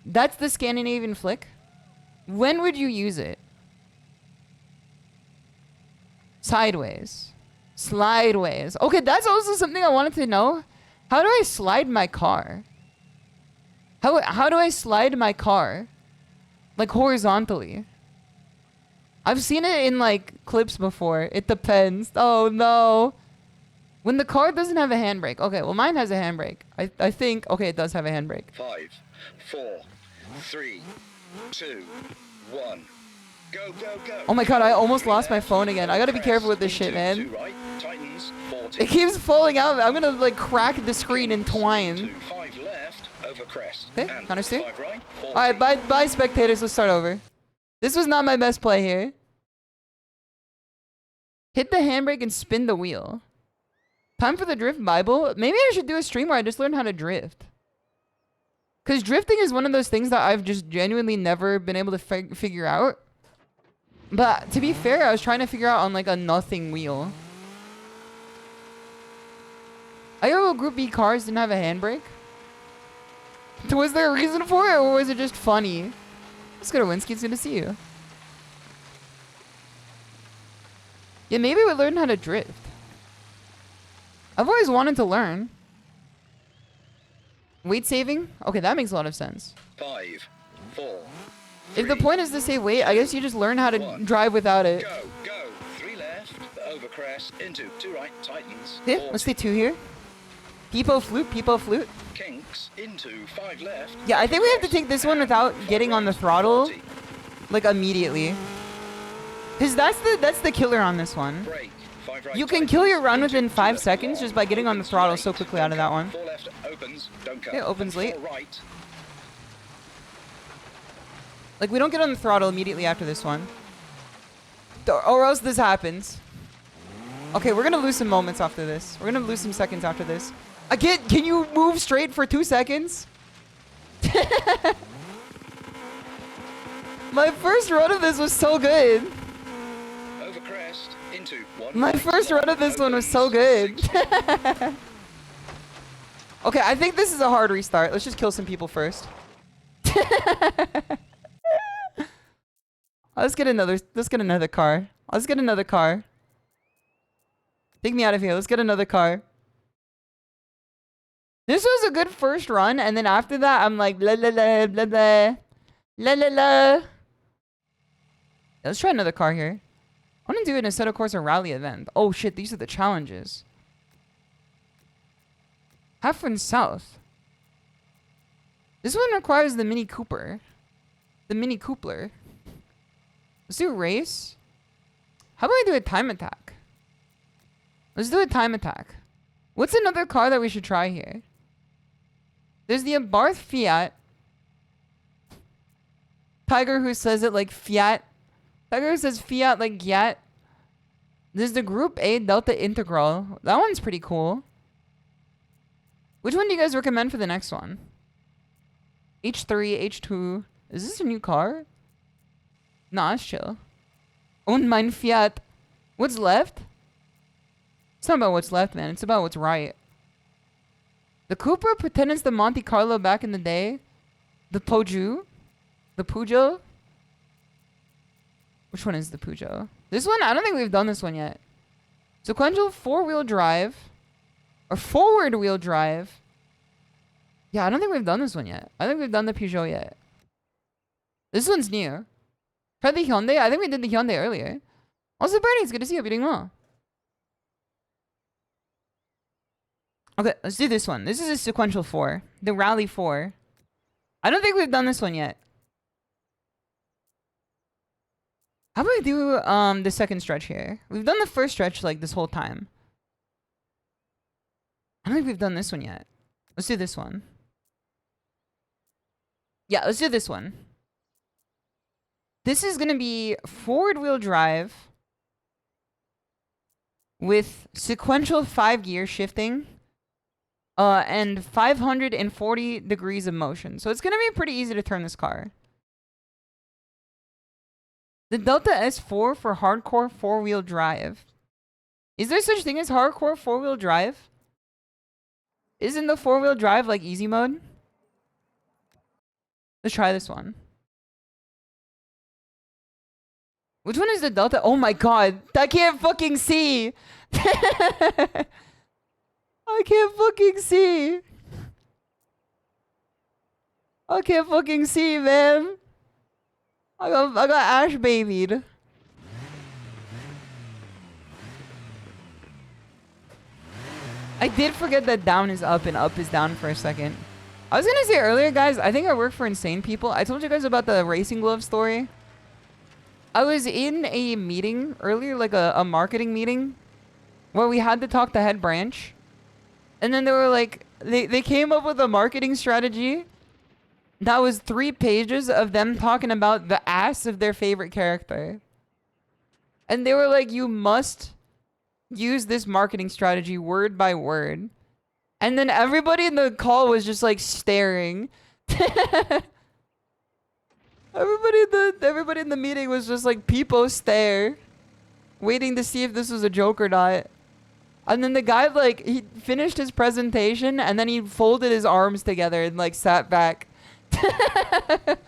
Speaker 2: That's the Scandinavian flick. When would you use it? Sideways. Slideways. Okay, that's also something I wanted to know. How do I slide my car? How do I slide my car? Like horizontally. I've seen it in like clips before. It depends. Oh no. When the car doesn't have a handbrake. Okay, well mine has a handbrake. I think, okay, it does have a handbrake.
Speaker 3: 5, 4, 3, 2, 1. Go, go, go.
Speaker 2: Oh my god, I almost lost my phone again. I gotta be careful with this shit, man.
Speaker 3: 2 right, tightens, 40.
Speaker 2: It keeps falling out. I'm gonna like crack the screen in twine.
Speaker 3: 2, 5 left, over crest.
Speaker 2: Okay,
Speaker 3: And
Speaker 2: counter steer.
Speaker 3: 5 right, 40.
Speaker 2: Alright, bye spectators, let's start over. This was not my best play here. Hit the handbrake and spin the wheel. Time for the drift Bible. Maybe I should do a stream where I just learn how to drift. Because drifting is one of those things that I've just genuinely never been able to figure out. But to be fair, I was trying to figure out on like a nothing wheel. IO Group B cars didn't have a handbrake? Was there a reason for it, or was it just funny? Let's go to Winsky, it's good to see you. Yeah, maybe we learn how to drift. I've always wanted to learn. Weight saving? Okay, that makes a lot of sense.
Speaker 3: 5, 4.
Speaker 2: If the point is to save weight, I guess you just learn how to drive without it.
Speaker 3: Go, go. 3 left, over crest, into 2 right, tightens.
Speaker 2: Yeah, let's stay 2 here. Peepo flute.
Speaker 3: Kinks, into 5 left.
Speaker 2: Yeah, I think we have to take this one without getting on the throttle, like immediately. Cause that's the killer on this one.
Speaker 3: Brake, 5 right,
Speaker 2: You can
Speaker 3: tightens,
Speaker 2: kill your run
Speaker 3: into
Speaker 2: within
Speaker 3: 2
Speaker 2: 5
Speaker 3: left,
Speaker 2: seconds
Speaker 3: long,
Speaker 2: just by getting on the
Speaker 3: opens
Speaker 2: throttle
Speaker 3: late,
Speaker 2: so quickly
Speaker 3: don't
Speaker 2: out of that
Speaker 3: cut.
Speaker 2: one.
Speaker 3: 4 left, opens, don't cut.
Speaker 2: Yeah, opens late.
Speaker 3: 4 right.
Speaker 2: Like, we don't get on the throttle immediately after this one. Or else this happens. Okay, we're gonna lose some moments after this. We're gonna lose some seconds after this. Can you move straight for 2 seconds? My first run of this was so good.
Speaker 3: Over crest, into 1.
Speaker 2: My
Speaker 3: right,
Speaker 2: first
Speaker 3: long,
Speaker 2: run of this one was
Speaker 3: opens,
Speaker 2: so good.
Speaker 3: 60.
Speaker 2: Okay, I think this is a hard restart. Let's just kill some people first. Let's get another car. Let's get another car. Take me out of here. Let's get another car. This was a good first run, and then after that, I'm like, la la la, blah blah. La la la. Let's try another car here. I want to do an Assetto Corsa rally event. Oh shit, these are the challenges. Halfway south. This one requires the Mini Cooper. The Mini Coupler. Let's do a race. How about we do a time attack? Let's do a time attack. What's another car that we should try here? There's the Abarth Fiat. Tiger who says it like Fiat. Tiger who says Fiat like Giat. There's the Group A Delta Integral. That one's pretty cool. Which one do you guys recommend for the next one? H3, H2. Is this a new car? Nah, it's chill. Und mein Fiat. What's left? It's not about what's left, man. It's about what's right. The Cooper pretends the Monte Carlo back in the day. The Peugeot. The Peugeot. Which one is the Peugeot? This one? I don't think we've done this one yet. Sequential 4-wheel drive. Or forward wheel drive. Yeah, I don't think we've done this one yet. I think we've done the Peugeot yet. This one's new. Try the Hyundai. I think we did the Hyundai earlier. Also, Bernie, it's good to see you. You're doing well. Okay, let's do this one. This is a sequential 4. The Rally 4. I don't think we've done this one yet. How about we do the second stretch here? We've done the first stretch like this whole time. I don't think we've done this one yet. Let's do this one. Yeah, let's do this one. This is going to be forward wheel drive with sequential 5-gear shifting and 540 degrees of motion. So it's going to be pretty easy to turn this car. The Delta S4 for hardcore 4-wheel drive. Is there such thing as hardcore 4-wheel drive? Isn't the 4-wheel drive like easy mode? Let's try this one. Which one is the Delta? Oh my god, I can't fucking see. I can't fucking see. I can't fucking see, man. I got ash babied. I did forget that down is up and up is down for a second. I was gonna say earlier, guys, I think I work for insane people. I told you guys about the racing glove story. I was in a meeting earlier, like a marketing meeting, where we had to talk to head branch. And then they were like, they came up with a marketing strategy that was 3 pages of them talking about the ass of their favorite character. And they were like, you must use this marketing strategy word by word. And then everybody in the call was just like staring. Everybody in the meeting was just like peepo stare, waiting to see if this was a joke or not. And then the guy, like, he finished his presentation and then he folded his arms together and like sat back. I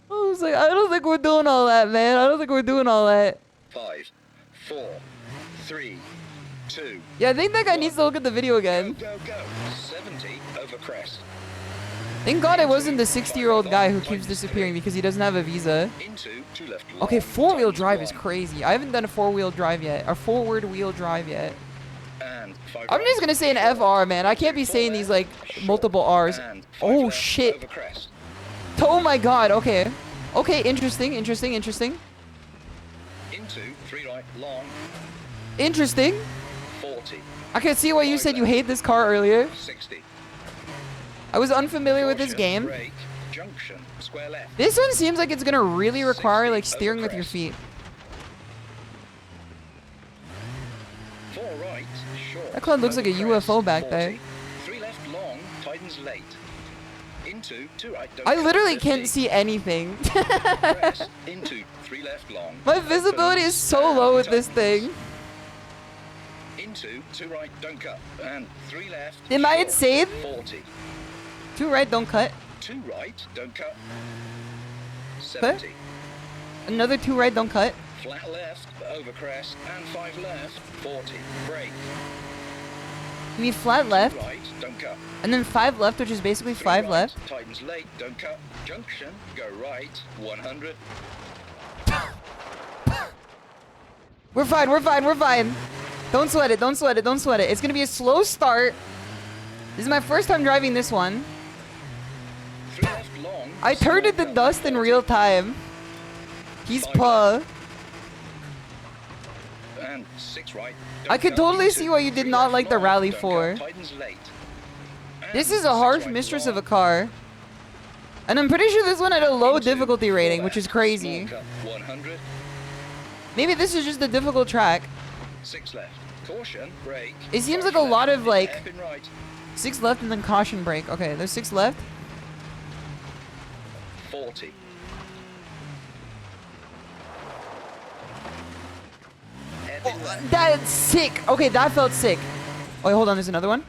Speaker 2: was like, I don't think we're doing all that, man. I don't think we're doing all that.
Speaker 3: 5, 4, 3, 2.
Speaker 2: Yeah, I think that guy needs to look at the video again.
Speaker 3: Go, go, go. 70 over crest.
Speaker 2: Thank God it wasn't the 60-year-old guy who keeps disappearing because he doesn't have a visa.
Speaker 3: Into 2 left.
Speaker 2: Okay, 4-wheel drive is crazy. I haven't done a 4-wheel drive yet. Or forward wheel drive yet.
Speaker 3: And 5
Speaker 2: I'm just gonna say an FR, man. I can't be saying these like multiple R's. Oh shit. Oh my God. Okay. Okay. Interesting. Interesting. Interesting.
Speaker 3: Into 3 right long.
Speaker 2: Interesting.
Speaker 3: 40.
Speaker 2: I can see why you said you hate this car earlier.
Speaker 3: 60.
Speaker 2: I was unfamiliar with this game.
Speaker 3: Brake, junction, square left.
Speaker 2: This one seems like it's gonna really require like steering with your feet.
Speaker 3: 4 right, short.
Speaker 2: That cloud looks like a UFO back there.
Speaker 3: 3 left long, tightens late. Into 2 right.
Speaker 2: I literally can't see anything.
Speaker 3: Press, into 3 left long.
Speaker 2: My visibility is so low with this thing.
Speaker 3: Into 2 right, don't cut. And 3 left.
Speaker 2: Am I
Speaker 3: short,
Speaker 2: insane?
Speaker 3: 40.
Speaker 2: 2 right, don't cut.
Speaker 3: 2 right, don't cut. 70.
Speaker 2: Another 2 right, don't cut.
Speaker 3: Flat left, over crest, and 5 left, 40. Brake.
Speaker 2: You mean flat left,
Speaker 3: 2 right, don't cut.
Speaker 2: and then 5 left, which is basically
Speaker 3: 3
Speaker 2: 5
Speaker 3: right,
Speaker 2: left.
Speaker 3: Tightens late, don't cut. Junction, go right, 100.
Speaker 2: We're fine, we're fine, we're fine. Don't sweat it, don't sweat it, don't sweat it. It's gonna be a slow start. This is my first time driving this one.
Speaker 3: 3 left long.
Speaker 2: I turned it to dust in real time. He's puh.
Speaker 3: And 6 right.
Speaker 2: I could totally see why you did not like the Rally 4. This is a harsh mistress of a car. And I'm pretty sure this one had a low difficulty rating, which is crazy.
Speaker 3: 100.
Speaker 2: Maybe this is just a difficult track.
Speaker 3: 6 left. Caution, brake.
Speaker 2: It seems like a lot of like
Speaker 3: Hairpin right.
Speaker 2: 6 left and then caution brake. Okay, there's 6 left.
Speaker 3: 40. Hairpin left.
Speaker 2: That's sick. Okay, that felt sick. Oh, wait, hold on. There's another one.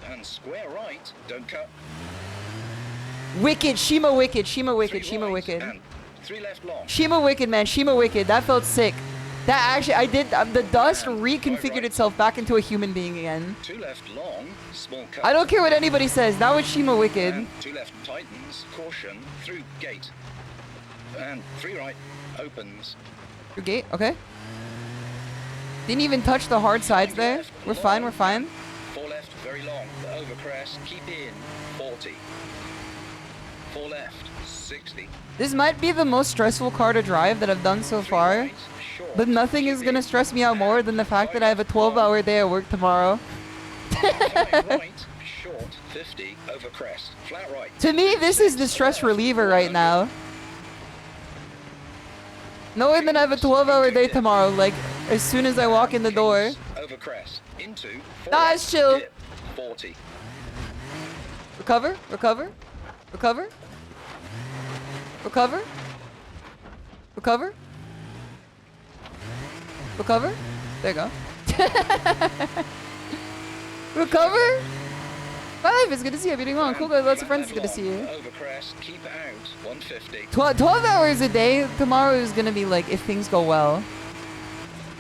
Speaker 3: And square right, don't cut.
Speaker 2: Wicked. Shima Wicked. Shima
Speaker 3: 3
Speaker 2: Wicked. Shima
Speaker 3: right,
Speaker 2: Wicked.
Speaker 3: and 3 left long.
Speaker 2: Shima Wicked, man. Shima Wicked. That felt sick. That actually, I did. The dust reconfigured itself back into a human being again.
Speaker 3: 2 left long, small cut.
Speaker 2: I don't care what anybody says. That was Shima Wicked.
Speaker 3: And 2 left tightens, caution, through gate. And 3 right, opens.
Speaker 2: Your gate. Okay. Didn't even touch the hard sides there. We're fine. We're fine.
Speaker 3: 4 left, very long, over crest, keep in, 40. 4 left, 60.
Speaker 2: This might be the most stressful car to drive that I've done so
Speaker 3: 3
Speaker 2: far.
Speaker 3: right, short,
Speaker 2: But nothing is
Speaker 3: keep
Speaker 2: gonna
Speaker 3: in,
Speaker 2: stress me out more than the fact that I have a 12-hour day at work tomorrow.
Speaker 3: 5 right, short, 50, over crest, flat right.
Speaker 2: To me, this is the stress reliever right now. Knowing that I have a 12-hour day tomorrow, like, as soon as I walk in the door.
Speaker 3: Over crest, into, 4
Speaker 2: Nah,
Speaker 3: right,
Speaker 2: it's chill.
Speaker 3: dip, 40.
Speaker 2: Recover, recover, recover, recover, recover, recover. There you go. Recover. My life is good to see you. You're doing well. Cool guys, lots of friends. It's good to see you.
Speaker 3: Over crest, keep out, 150.
Speaker 2: 12 hours a day tomorrow is gonna be like if things go well.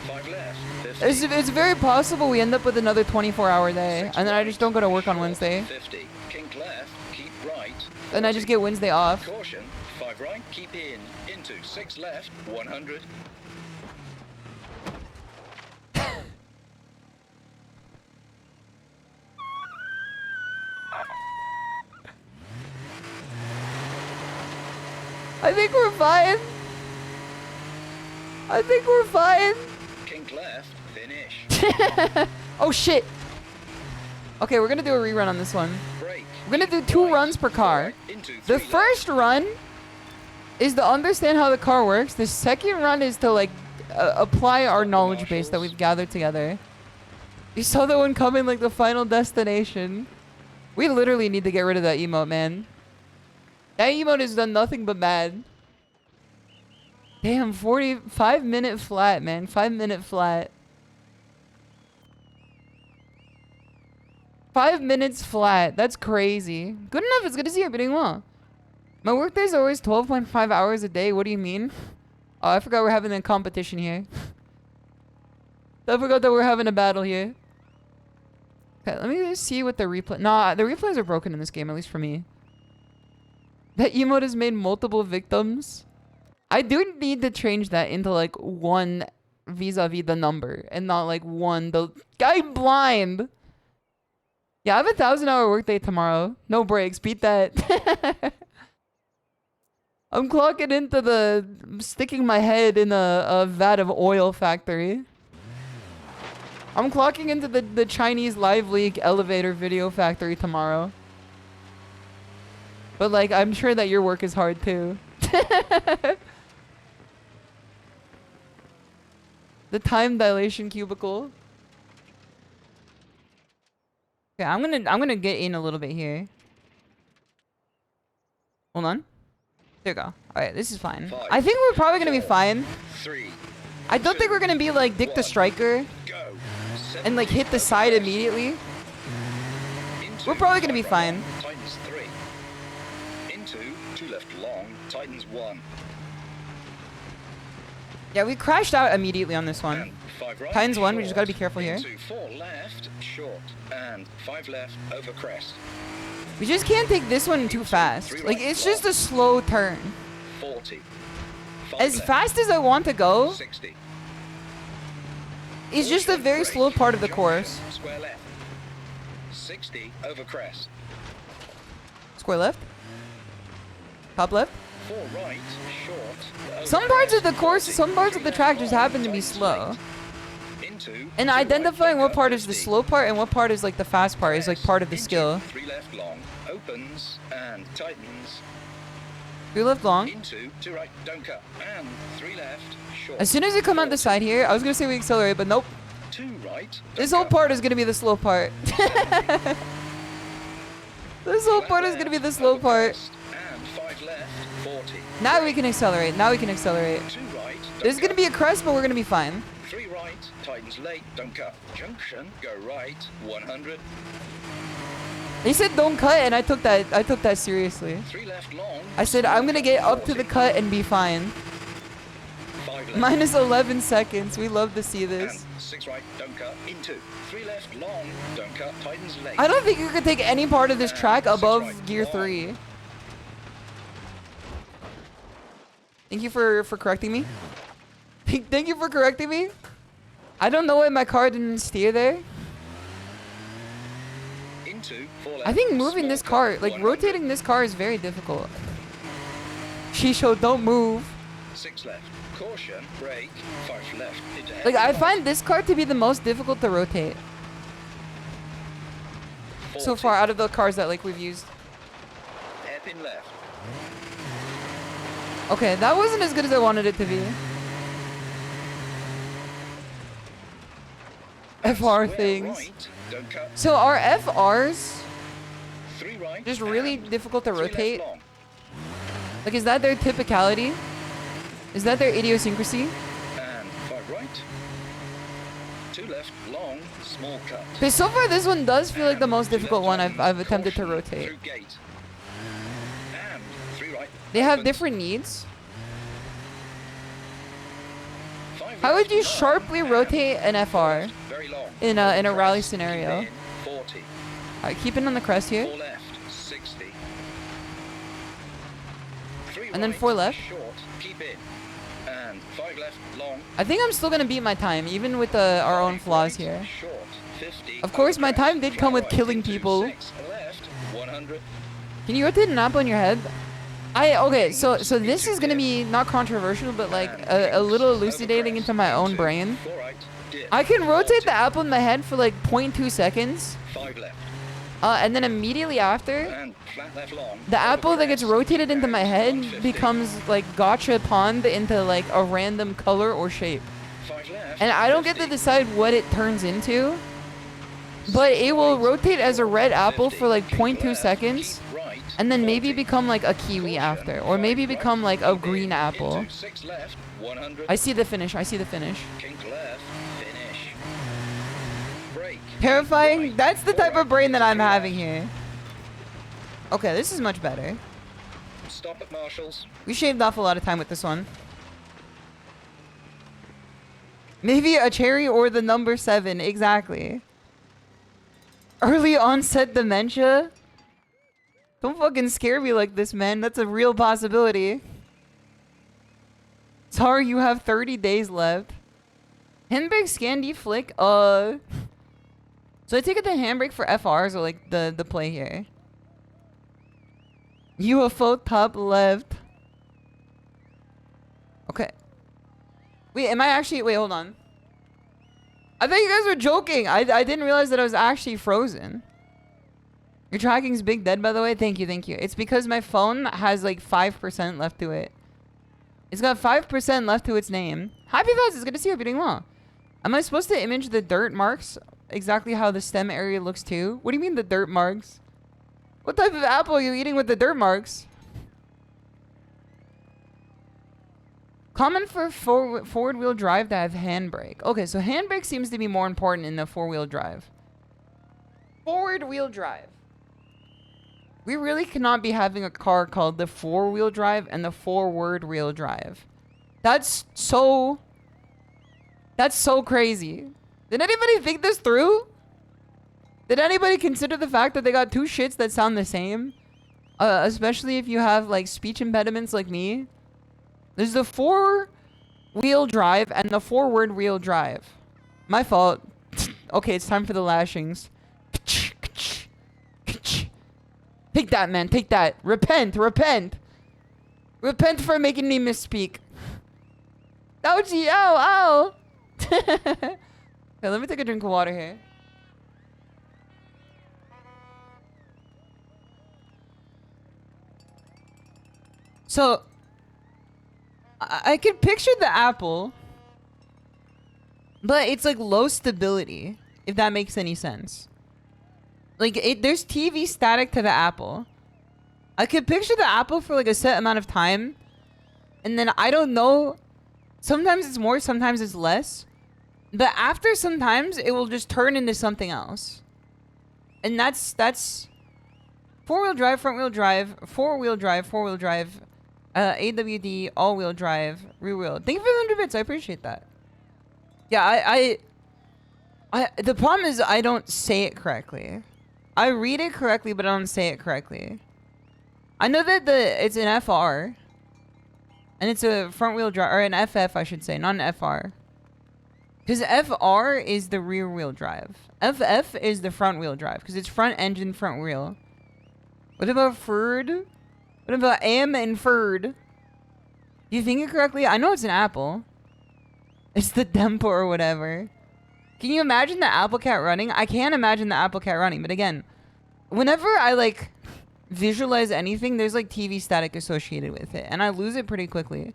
Speaker 3: 5 left, 50.
Speaker 2: It's very possible we end up with another 24-hour day, and then I just don't go to work on Wednesday.
Speaker 3: 50. Kink left, keep right.
Speaker 2: And I just get Wednesday off.
Speaker 3: Caution, 5 right, keep into 6 left, 100.
Speaker 2: I think we're fine. I think we're fine.
Speaker 3: Kink left, finish.
Speaker 2: Oh shit. Okay, we're gonna do a rerun on this one.
Speaker 3: Break.
Speaker 2: We're gonna do 2 runs per car.
Speaker 3: Into
Speaker 2: The
Speaker 3: 3
Speaker 2: first run is to understand how the car works. The second run is to like apply our knowledge base that we've gathered together. You saw that one coming like the final destination. We literally need to get rid of that emote, man. That emote has done nothing but bad. Damn, 5-minute flat, man. 5-minute flat. 5 minutes flat. That's crazy. Good enough. It's good to see you're doing well. My work days are always 12.5 hours a day. What do you mean? Oh, I forgot we're having a competition here. I forgot that we're having a battle here. Okay, let me just see what the replay... Nah, the replays are broken in this game, at least for me. That emote has made multiple victims. I do need to change that into like 1 vis-a-vis the number. And not like 1 the... I'm blind! Yeah, I have a 1,000-hour workday tomorrow. No breaks. Beat that. I'm clocking into the... sticking my head in a vat of oil factory. I'm clocking into the Chinese Live League elevator video factory tomorrow. But like, I'm sure that your work is hard too. The time dilation cubicle. Okay, I'm gonna get in a little bit here. Hold on. There we go. Alright, this is fine.
Speaker 3: 5,
Speaker 2: I think we're probably gonna be
Speaker 3: 4,
Speaker 2: fine.
Speaker 3: 3.
Speaker 2: I don't think we're gonna be like Dick the
Speaker 3: 1,
Speaker 2: Striker
Speaker 3: Go.
Speaker 2: and like hit the side immediately.
Speaker 3: Into
Speaker 2: We're probably gonna be
Speaker 3: 5 right,
Speaker 2: fine.
Speaker 3: Tightens 3. Into 2 left long, tightens 1.
Speaker 2: Yeah, we crashed out immediately on this one.
Speaker 3: And 5 right,
Speaker 2: Tightens 1, we just
Speaker 3: short.
Speaker 2: gotta be careful here.
Speaker 3: Into 4 left, short. And 5 left, over crest.
Speaker 2: We just can't take this one too fast. Like, it's just a slow turn.
Speaker 3: 40. 5
Speaker 2: As
Speaker 3: left,
Speaker 2: fast as I want to go,
Speaker 3: 60.
Speaker 2: it's just a very slow part of the course.
Speaker 3: Square left. 60 over crest.
Speaker 2: Square left. Top left.
Speaker 3: 4 right, short. Over
Speaker 2: Some parts of the
Speaker 3: crest,
Speaker 2: course,
Speaker 3: 40,
Speaker 2: some parts of
Speaker 3: 3
Speaker 2: the track
Speaker 3: left
Speaker 2: just
Speaker 3: long,
Speaker 2: happen to be
Speaker 3: tightens
Speaker 2: slow.
Speaker 3: late. Into
Speaker 2: And
Speaker 3: 2
Speaker 2: identifying
Speaker 3: right,
Speaker 2: what part is the
Speaker 3: 50.
Speaker 2: slow part and what part is like the fast part is like part of the
Speaker 3: Into
Speaker 2: skill.
Speaker 3: 3 left long, opens and tightens.
Speaker 2: 3 left long.
Speaker 3: Into 2 right, don't cut. And 3 left, short.
Speaker 2: As soon as you come out the side here, I was gonna say we accelerate, but nope.
Speaker 3: 2 right.
Speaker 2: This
Speaker 3: don't
Speaker 2: whole
Speaker 3: cut.
Speaker 2: part is gonna be the slow part. This whole
Speaker 3: Flat
Speaker 2: part is gonna be
Speaker 3: left,
Speaker 2: the slow
Speaker 3: over
Speaker 2: part.
Speaker 3: crest, And 5 left, 40.
Speaker 2: Now we can accelerate. Now we can accelerate.
Speaker 3: 2 right.
Speaker 2: There's gonna be a crest, but we're gonna be fine.
Speaker 3: 3 right, tightens late, don't cut. Junction, go right, 100.
Speaker 2: He said don't cut, and I took that seriously.
Speaker 3: 3 left long.
Speaker 2: I said I'm gonna get up to the cut and be fine.
Speaker 3: 5 left.
Speaker 2: Minus 11 seconds. We love to see
Speaker 3: And
Speaker 2: this.
Speaker 3: 6 right, don't cut. Into 3 left long, don't cut. Tightens late.
Speaker 2: I don't think you could take any part of this
Speaker 3: And
Speaker 2: track
Speaker 3: 6
Speaker 2: above
Speaker 3: right,
Speaker 2: gear
Speaker 3: long.
Speaker 2: 3. Thank you for correcting me. Thank you for correcting me. I don't know why my car didn't steer there.
Speaker 3: Into 4 left.
Speaker 2: I think moving
Speaker 3: small
Speaker 2: this
Speaker 3: cut,
Speaker 2: car, like
Speaker 3: 100.
Speaker 2: rotating this car is very difficult. SHISHOU, don't move.
Speaker 3: 6 left. Caution, brake. 5 left. Into
Speaker 2: Like, I
Speaker 3: heavy
Speaker 2: find this car to be the most difficult to rotate
Speaker 3: right,
Speaker 2: so
Speaker 3: 40.
Speaker 2: far out of the cars that like we've used.
Speaker 3: Hairpin left.
Speaker 2: Okay, that wasn't as good as I wanted it to be. FR
Speaker 3: Square
Speaker 2: things.
Speaker 3: right, don't cut.
Speaker 2: So are FRs
Speaker 3: 3 right.
Speaker 2: just really
Speaker 3: and
Speaker 2: difficult to
Speaker 3: 3 left
Speaker 2: rotate?
Speaker 3: long.
Speaker 2: Like, is that their typicality? Is that their idiosyncrasy?
Speaker 3: And 5 right. 2 left long, small cut.
Speaker 2: Because so far this one does feel like the
Speaker 3: And
Speaker 2: most
Speaker 3: 2
Speaker 2: difficult
Speaker 3: left
Speaker 2: one
Speaker 3: tightens,
Speaker 2: I've attempted to
Speaker 3: caution,
Speaker 2: rotate.
Speaker 3: Through gate. And 3 right.
Speaker 2: They have
Speaker 3: opens.
Speaker 2: different needs.
Speaker 3: 5
Speaker 2: How would you sharply rotate an FR
Speaker 3: Very long.
Speaker 2: in a
Speaker 3: Over
Speaker 2: rally
Speaker 3: crest,
Speaker 2: scenario?
Speaker 3: keep in, 40.
Speaker 2: Alright, keep it on the crest here.
Speaker 3: 4 left, 60. 3
Speaker 2: And then
Speaker 3: right,
Speaker 2: 4 left.
Speaker 3: Short, keep in. And 5 left, long.
Speaker 2: I think I'm still gonna beat my time, even with our own
Speaker 3: 5
Speaker 2: flaws
Speaker 3: right,
Speaker 2: here.
Speaker 3: Short, 50.
Speaker 2: Of course, my
Speaker 3: over
Speaker 2: time
Speaker 3: crest,
Speaker 2: did come with
Speaker 3: right,
Speaker 2: killing
Speaker 3: into
Speaker 2: people.
Speaker 3: 6 left, 100.
Speaker 2: Can you rotate an apple in your head? Okay, so this is gonna be not controversial, but like a little elucidating into my own brain.
Speaker 3: 4 right, dip,
Speaker 2: I can rotate
Speaker 3: 40.
Speaker 2: the apple in my head for like 0.2 seconds,
Speaker 3: 5 left.
Speaker 2: and then immediately after,
Speaker 3: And flat left long.
Speaker 2: the apple that gets
Speaker 3: Over crest,
Speaker 2: rotated into my head
Speaker 3: 150.
Speaker 2: becomes like gotcha pawned into like a random color or shape.
Speaker 3: 5 left,
Speaker 2: And I don't get to
Speaker 3: 50.
Speaker 2: decide what it turns into, but it will rotate as a red apple for like 0.2 seconds, and then maybe become like a kiwi after, or maybe become like a green apple.
Speaker 3: 6 left, 100.
Speaker 2: I see the finish, I see the finish.
Speaker 3: Kink left, finish. Break.
Speaker 2: Terrifying?
Speaker 3: Right.
Speaker 2: That's the type of brain that I'm
Speaker 3: Into
Speaker 2: having
Speaker 3: left.
Speaker 2: here. Okay, this is much better.
Speaker 3: Stop at Marshalls.
Speaker 2: We shaved off a lot of time with this one. Maybe a cherry or the number 7, exactly. Early onset dementia? Don't fucking scare me like this, man. That's a real possibility. Sorry, you have 30 days left. Handbrake Scandy Flick? So I take it the handbrake for FRs or like the play here. UFO top left. Okay. Wait, am I actually... Wait, hold on. I thought you guys were joking. I didn't realize that I was actually frozen. Your tracking's big dead, by the way. Thank you, thank you. It's because my phone has like 5% left to it. It's got 5% left to its name. Happy Vods, it's good to see you. Hope you're doing well. Am I supposed to image the dirt marks? Exactly how the stem area looks too? What do you mean the dirt marks? What type of apple are you eating with the dirt marks? Common for forward wheel drive to have handbrake. Okay, so handbrake seems to be more important in the 4-wheel drive. Forward wheel drive. We really cannot be having a car called the 4-wheel drive and the forward wheel drive. That's so crazy. Did anybody think this through? Did anybody consider the fact that they got 2 shits that sound the same? Especially if you have like speech impediments like me. There's the 4-wheel drive and the forward wheel drive. My fault. Okay, it's time for the lashings. Take that, man. Take that. Repent. Repent. Repent for making me misspeak. Ouchie. Ow. Ow. Okay, let me take a drink of water here. So, I could picture the apple, but it's like low stability, if that makes any sense. Like, there's TV static to the apple. I could picture the apple for like a set amount of time, and then I don't know, sometimes it's more, sometimes it's less, but after sometimes it will just turn into something else. And that's 4-wheel drive, front-wheel drive, 4-wheel drive, 4-wheel drive, AWD, all-wheel drive, rear wheel. Thank you for the 100 bits. I appreciate that. Yeah, I the problem is I don't say it correctly. I read it correctly, but I don't say it correctly. I know that it's an FR, and it's a front-wheel drive, or an FF, I should say, not an FR. Because FR is the rear-wheel drive. FF is the front-wheel drive, because it's front engine, front wheel. What about third? What about am and third? Do you think it correctly? I know it's an apple. It's the Dempo or whatever. Can you imagine the apple cat running? I can't imagine the apple cat running, but again, whenever I like visualize anything, there's like TV static associated with it, and I lose it pretty quickly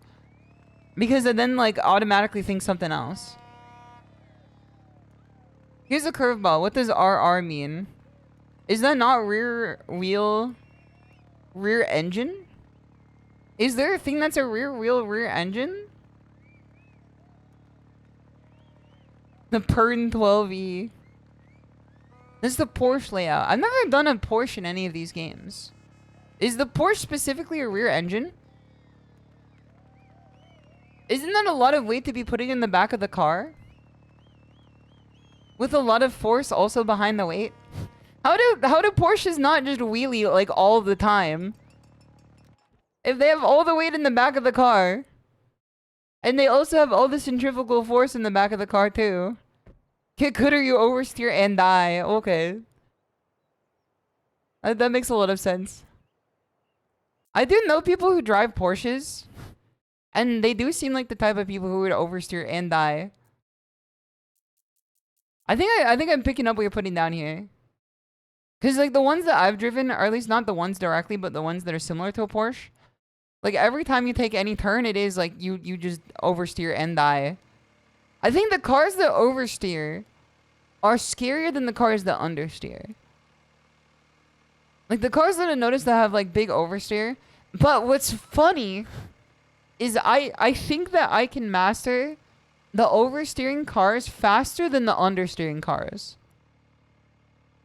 Speaker 2: because I then like automatically think something else. Here's a curveball. What does RR mean? Is that not rear wheel, rear engine? Is there a thing that's a rear wheel, rear engine? The Pern 12E. This is the Porsche layout. I've never done a Porsche in any of these games. Is the Porsche specifically a rear engine? Isn't that a lot of weight to be putting in the back of the car? With a lot of force also behind the weight? How do Porsches not just wheelie like all the time? If they have all the weight in the back of the car, and they also have all the centrifugal force in the back of the car too. Could you oversteer and die? Okay. That makes a lot of sense. I do know people who drive Porsches, and they do seem like the type of people who would oversteer and die. I think I'm picking up what you're putting down here. Cause like the ones that I've driven, or at least not the ones directly, but the ones that are similar to a Porsche, like every time you take any turn, it is like you just oversteer and die. I think the cars that oversteer are scarier than the cars that understeer. Like the cars that I noticed that have like big oversteer. But what's funny is I think that I can master the oversteering cars faster than the understeering cars.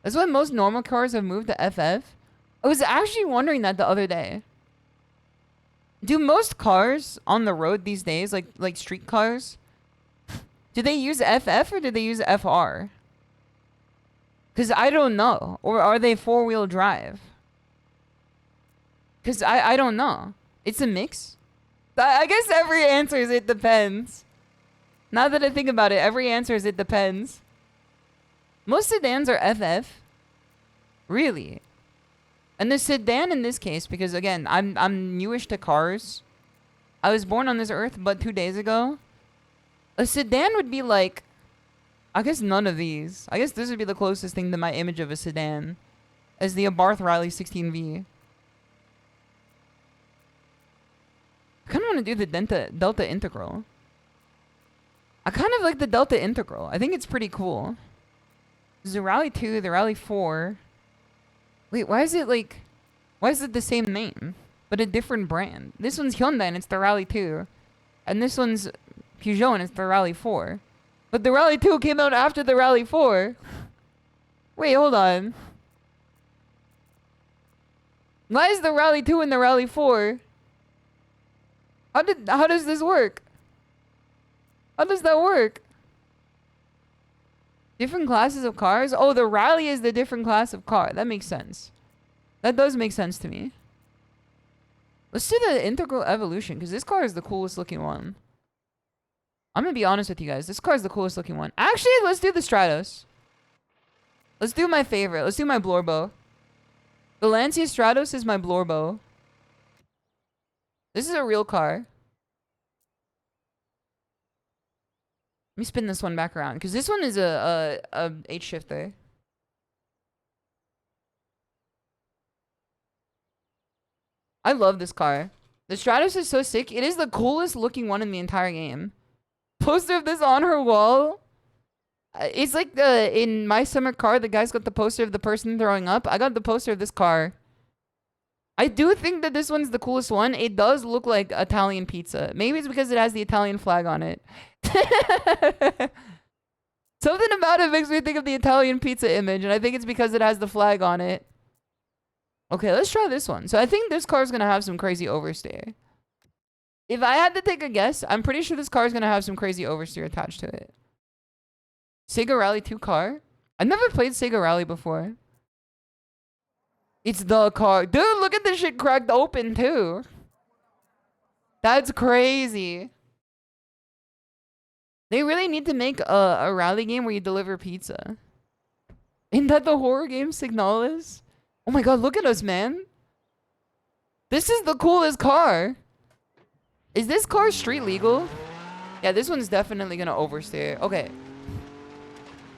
Speaker 2: That's why most normal cars have moved to FF. I was actually wondering that the other day. Do most cars on the road these days, like street cars, do they use FF or do they use FR? Because I don't know. Or are they four-wheel drive? Because I don't know. It's a mix. I guess every answer is it depends. Now that I think about it, every answer is it depends. Most sedans are FF. Really? And the sedan in this case, because again, I'm newish to cars. I was born on this earth but 2 days ago. A sedan would be like, I guess none of these. I guess this would be the closest thing to my image of a sedan, as the Abarth Riley 16V. I kind of want to do the Delta Integral. I kind of like the Delta Integral. I think it's pretty cool. There's the Rally 2, the Rally 4. Wait, why is it the same name, but a different brand? This one's Hyundai and it's the Rally 2. And this one's Peugeot and it's the Rally 4. But the Rally 2 came out after the Rally 4. Wait, hold on. Why is the Rally 2 and the Rally 4? How does this work? How does that work? Different classes of cars? Oh, the Rally is the different class of car. That makes sense. That does make sense to me. Let's do the Integral Evolution, because this car is the coolest looking one. I'm going to be honest with you guys. This car is the coolest looking one. Actually, let's do the Stratos. Let's do my favorite. Let's do my Blorbo. The Lancia Stratos is my Blorbo. This is a real car. Let me spin this one back around, because this one is a 8-shifter. I love this car. The Stratos is so sick. It is the coolest looking one in the entire game. Poster of this on her wall. It's like in My Summer Car, the guy's got the poster of the person throwing up. I got the poster of this car. I do think that this one's the coolest one. It does look like Italian pizza. Maybe it's because it has the Italian flag on it. Something about it makes me think of the Italian pizza image, and I think it's because it has the flag on it. Okay, let's try this one. So I think this car is going to have some crazy oversteer. If I had to take a guess, I'm pretty sure this car is going to have some crazy oversteer attached to it. Sega Rally 2 car? I've never played Sega Rally before. It's the car. Dude, look at this shit cracked open too. That's crazy. They really need to make a rally game where you deliver pizza. Isn't that the horror game Signalis? Oh my god, look at us, man. This is the coolest car. Is this car street legal? Yeah, this one's definitely gonna oversteer. Okay.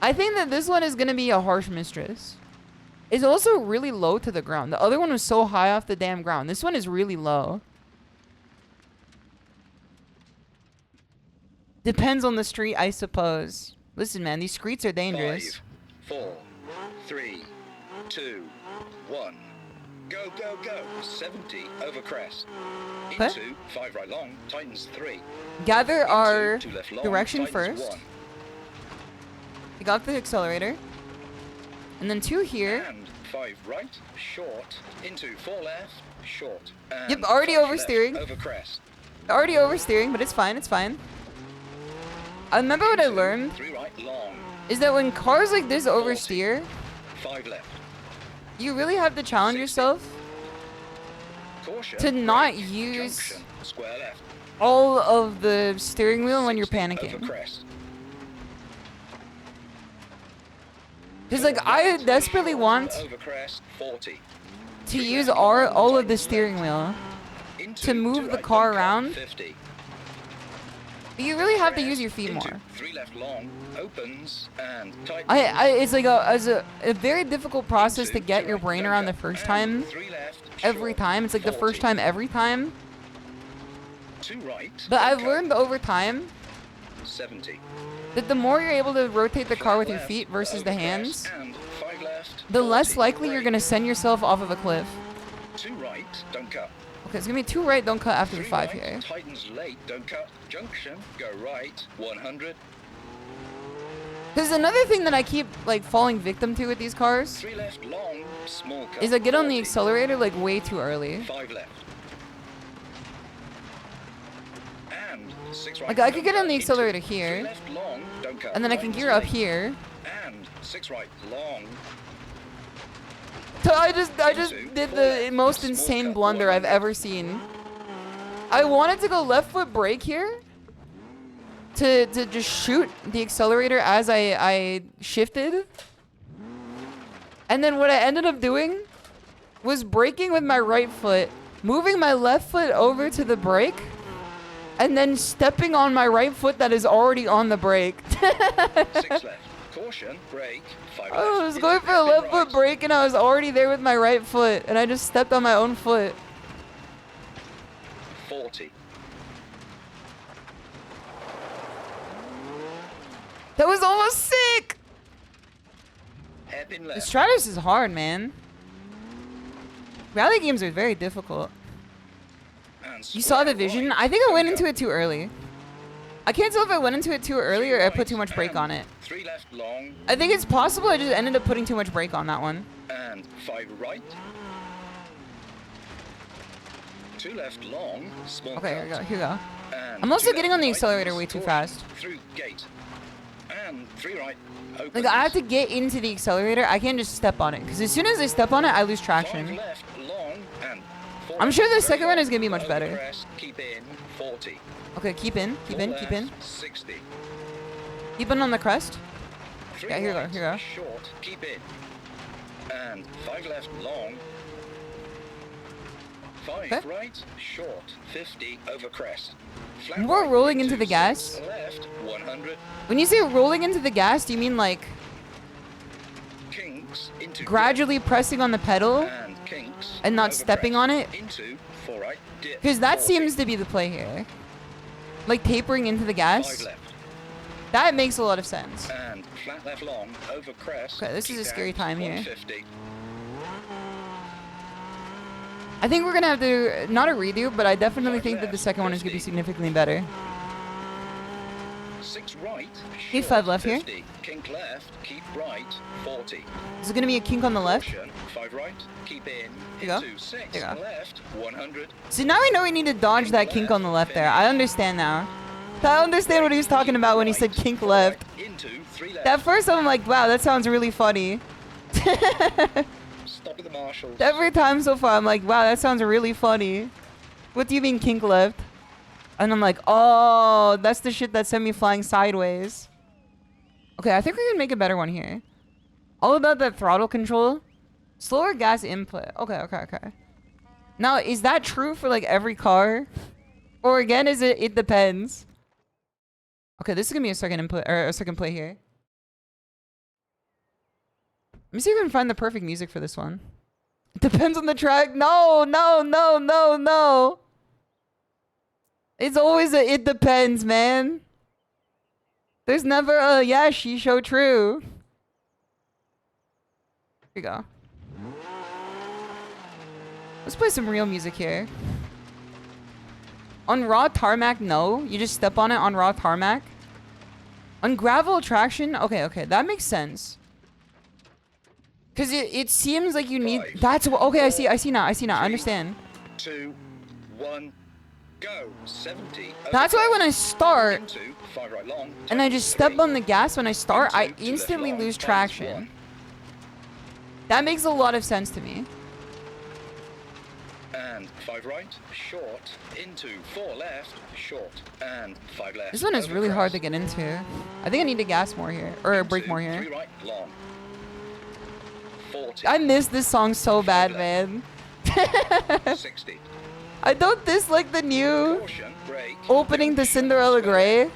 Speaker 2: I think that this one is gonna be a harsh mistress. It's also really low to the ground. The other one was so high off the damn ground. This one is really low. Depends on the street, I suppose. Listen, man, these streets are dangerous.
Speaker 3: 5, 4, 3, 2, 1. Go, go, go. 70 over crest. Into 5 right long, tightens 3.
Speaker 2: Gather our
Speaker 3: Into 2 left long,
Speaker 2: direction
Speaker 3: tightens
Speaker 2: first.
Speaker 3: 1.
Speaker 2: We got the accelerator. And then 2 here.
Speaker 3: And 5 right, short. Into 4 left, short. And
Speaker 2: Yep, already
Speaker 3: 5 left,
Speaker 2: oversteering.
Speaker 3: over crest.
Speaker 2: Already oversteering, but it's fine, it's fine. I remember what I learned
Speaker 3: 3 right, long.
Speaker 2: is that when cars like this oversteer,
Speaker 3: 5 left.
Speaker 2: you really have to challenge
Speaker 3: 60.
Speaker 2: yourself
Speaker 3: Caution.
Speaker 2: to not
Speaker 3: brake,
Speaker 2: use
Speaker 3: junction, square left.
Speaker 2: all of the steering wheel when you're
Speaker 3: 60 over
Speaker 2: panicking.
Speaker 3: crest.
Speaker 2: Because like I desperately want
Speaker 3: Over crest, 40.
Speaker 2: to use all of the steering wheel,
Speaker 3: Into
Speaker 2: to move
Speaker 3: 2
Speaker 2: the
Speaker 3: right,
Speaker 2: car
Speaker 3: don't cut,
Speaker 2: around.
Speaker 3: 50.
Speaker 2: but you really have to
Speaker 3: Crest,
Speaker 2: use your feet
Speaker 3: into
Speaker 2: more.
Speaker 3: 3 left long, opens and tightens.
Speaker 2: It's like a very difficult process to
Speaker 3: Into
Speaker 2: get
Speaker 3: 2
Speaker 2: your
Speaker 3: right,
Speaker 2: brain
Speaker 3: don't
Speaker 2: around the
Speaker 3: cut,
Speaker 2: first
Speaker 3: and
Speaker 2: time.
Speaker 3: 3 left,
Speaker 2: Every
Speaker 3: short,
Speaker 2: time. It's like the first
Speaker 3: 40.
Speaker 2: time every time.
Speaker 3: 2 right.
Speaker 2: But
Speaker 3: don't
Speaker 2: I've
Speaker 3: cut,
Speaker 2: learned over time
Speaker 3: 70.
Speaker 2: that the more you're able to rotate the car
Speaker 3: Flat
Speaker 2: with your
Speaker 3: left,
Speaker 2: feet versus
Speaker 3: over
Speaker 2: the
Speaker 3: crest,
Speaker 2: hands,
Speaker 3: and 5 left,
Speaker 2: the less
Speaker 3: 40,
Speaker 2: likely you're
Speaker 3: brake.
Speaker 2: going to send yourself off of a cliff.
Speaker 3: 2 right, don't cut.
Speaker 2: Okay, it's going to be 2 right, don't cut after the
Speaker 3: 3
Speaker 2: 5
Speaker 3: right,
Speaker 2: here.
Speaker 3: tightens late, don't cut. Junction, go right, 100.
Speaker 2: Because another thing that I keep like falling victim to with these cars
Speaker 3: 3 left long, small cut.
Speaker 2: is I get on the
Speaker 3: 40.
Speaker 2: accelerator like way too early.
Speaker 3: 5 left. And 6 right.
Speaker 2: Like I could
Speaker 3: don't
Speaker 2: get on
Speaker 3: cut
Speaker 2: the
Speaker 3: into
Speaker 2: accelerator
Speaker 3: 3
Speaker 2: here,
Speaker 3: left long, don't cut.
Speaker 2: and then I can
Speaker 3: tightens
Speaker 2: gear up
Speaker 3: late,
Speaker 2: here.
Speaker 3: And 6 right long.
Speaker 2: So I just did the most insane blunder I've ever seen. I wanted to go left foot brake here to just shoot the accelerator as I shifted. And then what I ended up doing was braking with my right foot, moving my left foot over to the brake, and then stepping on my right foot that is already on the brake.
Speaker 3: 6 left. Caution, brake, 5 left.
Speaker 2: I was
Speaker 3: into
Speaker 2: going for a
Speaker 3: hairpin
Speaker 2: left foot
Speaker 3: right.
Speaker 2: brake and I was already there with my right foot and I just stepped on my own foot.
Speaker 3: 40.
Speaker 2: That was almost sick!
Speaker 3: Hairpin
Speaker 2: The
Speaker 3: left.
Speaker 2: Stratus is hard, man. Rally games are very difficult.
Speaker 3: And
Speaker 2: You saw the
Speaker 3: square
Speaker 2: vision?
Speaker 3: right,
Speaker 2: I think I
Speaker 3: don't
Speaker 2: went
Speaker 3: cut.
Speaker 2: into it too early. I can't tell if I went into it too early or I put too much brake on it.
Speaker 3: 3 left long
Speaker 2: I think it's possible I just ended up putting too much brake on that one.
Speaker 3: and 5 right. 2 left long, small
Speaker 2: Okay, here we go,
Speaker 3: cut.
Speaker 2: here we go.
Speaker 3: And
Speaker 2: I'm also
Speaker 3: 2
Speaker 2: getting
Speaker 3: left
Speaker 2: on the
Speaker 3: tightens,
Speaker 2: accelerator way too
Speaker 3: caution,
Speaker 2: fast.
Speaker 3: Through gate. And 3 right, opens.
Speaker 2: Like, I have to get into the accelerator. I can't just step on it. Because as soon as I step on it, I lose
Speaker 3: 5
Speaker 2: traction.
Speaker 3: left long and 4
Speaker 2: I'm
Speaker 3: left,
Speaker 2: sure the
Speaker 3: very
Speaker 2: second one
Speaker 3: long,
Speaker 2: is going to be much
Speaker 3: over
Speaker 2: better.
Speaker 3: crest, keep in, 40.
Speaker 2: Okay, keep in, keep
Speaker 3: 4
Speaker 2: in, keep in.
Speaker 3: left, 60.
Speaker 2: Keep in on the crest.
Speaker 3: 3
Speaker 2: Yeah, here you go,
Speaker 3: right,
Speaker 2: here you go.
Speaker 3: short, keep in. And 5 left long. 5
Speaker 2: Okay.
Speaker 3: right, short, 50 over crest. Flat
Speaker 2: More
Speaker 3: right,
Speaker 2: rolling into the
Speaker 3: 6
Speaker 2: gas.
Speaker 3: Left, 100.
Speaker 2: When you say rolling into the gas, do you mean like
Speaker 3: Kinks into
Speaker 2: gradually pressing on the pedal?
Speaker 3: and kinks
Speaker 2: and not
Speaker 3: over
Speaker 2: stepping
Speaker 3: crest.
Speaker 2: on it?
Speaker 3: Into 4 right, dip.
Speaker 2: Because that
Speaker 3: 40.
Speaker 2: seems to be the play here. Like tapering into the
Speaker 3: 5
Speaker 2: gas.
Speaker 3: left.
Speaker 2: That makes a lot of sense.
Speaker 3: And flat left long, over crest.
Speaker 2: Okay, this is
Speaker 3: keep
Speaker 2: a scary
Speaker 3: out,
Speaker 2: time here.
Speaker 3: 150.
Speaker 2: I think we're gonna have to, not a redo, but I definitely think that the
Speaker 3: left,
Speaker 2: second one is gonna be
Speaker 3: 50.
Speaker 2: significantly better.
Speaker 3: 6 right,
Speaker 2: Keep
Speaker 3: short,
Speaker 2: 5 left here.
Speaker 3: 50. Kink left, keep right, 40.
Speaker 2: Is it gonna be a kink on the left?
Speaker 3: Caution, 5 right, keep in,
Speaker 2: you go.
Speaker 3: into 6
Speaker 2: There you go.
Speaker 3: left, 100.
Speaker 2: So now we know we need to dodge that kink on the left there. I understand now. I understand what he was talking about when he said kink left.
Speaker 3: Into 3 left.
Speaker 2: At first I'm like, wow, that sounds really funny.
Speaker 3: Stop at the marshals.
Speaker 2: Every time so far I'm like, wow, that sounds really funny. What do you mean kink left? And I'm like, oh, that's the shit that sent me flying sideways. Okay, I think we can make a better one here. All about that throttle control. Slower gas input. Okay, okay, okay. Now, is that true for like every car? Or again, is it depends? Okay, this is gonna be a second input, or a second play here. Let me see if I can find the perfect music for this one. It depends on the track. No, no, no, no, no. It's always a it depends, man. There's never a yeah, SHISHOU true. Here we go. Let's play some real music here. On raw tarmac, no. You just step on it on raw tarmac. On gravel traction, okay, okay, that makes sense. Cause it seems like you need.
Speaker 3: 5,
Speaker 2: That's what. Okay, I see now. I understand.
Speaker 3: 2, 1, Go. 70.
Speaker 2: That's why when I start
Speaker 3: Into 5 right long.
Speaker 2: and I just step on the gas when I start, I
Speaker 3: Into 2 left
Speaker 2: instantly
Speaker 3: long,
Speaker 2: lose
Speaker 3: tightens
Speaker 2: traction.
Speaker 3: 1.
Speaker 2: That makes a lot of sense to me.
Speaker 3: And 5 right, short, into 4 left, short, and 5 left.
Speaker 2: This one is
Speaker 3: over
Speaker 2: really hard to
Speaker 3: crest,
Speaker 2: get into. I think I need to gas more here, or brake
Speaker 3: into
Speaker 2: more here.
Speaker 3: 3 right, long. 40.
Speaker 2: I miss this song so bad, man.
Speaker 3: 60.
Speaker 2: I don't dislike the new
Speaker 3: Caution, brake.
Speaker 2: opening to
Speaker 3: junction,
Speaker 2: Cinderella
Speaker 3: square
Speaker 2: Grey.
Speaker 3: left.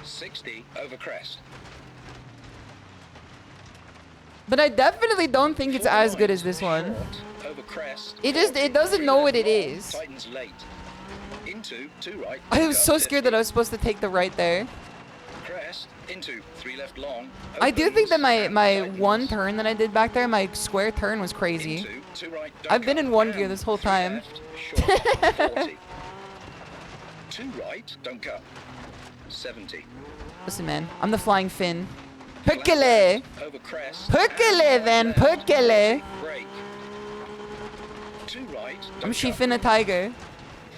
Speaker 3: 60 over crest.
Speaker 2: But I definitely don't think it's
Speaker 3: 4
Speaker 2: as good
Speaker 3: right,
Speaker 2: as this one.
Speaker 3: short, over crest.
Speaker 2: It just,
Speaker 3: 40,
Speaker 2: it doesn't
Speaker 3: 3
Speaker 2: know what
Speaker 3: left
Speaker 2: it
Speaker 3: long,
Speaker 2: is.
Speaker 3: Tightens late. Into 2 right.
Speaker 2: I was
Speaker 3: cut
Speaker 2: so scared that I
Speaker 3: 50.
Speaker 2: was supposed to take the right there.
Speaker 3: Crest, into 3 left long.
Speaker 2: I do think that
Speaker 3: opens,
Speaker 2: my
Speaker 3: and tightens.
Speaker 2: one turn that I did back there, my square turn was crazy.
Speaker 3: Into 2 right, don't
Speaker 2: I've been
Speaker 3: cut,
Speaker 2: in 1
Speaker 3: and
Speaker 2: gear this whole
Speaker 3: 3
Speaker 2: time.
Speaker 3: left, short, 40. 2 right, don't cut. 70.
Speaker 2: Listen, man, I'm the flying fin.
Speaker 3: Flat
Speaker 2: Perkele!
Speaker 3: left, over crest.
Speaker 2: Perkele,
Speaker 3: and
Speaker 2: then,
Speaker 3: left,
Speaker 2: perkele!
Speaker 3: brake. 2 right,
Speaker 2: I'm
Speaker 3: don't cut.
Speaker 2: ShimadaTiger.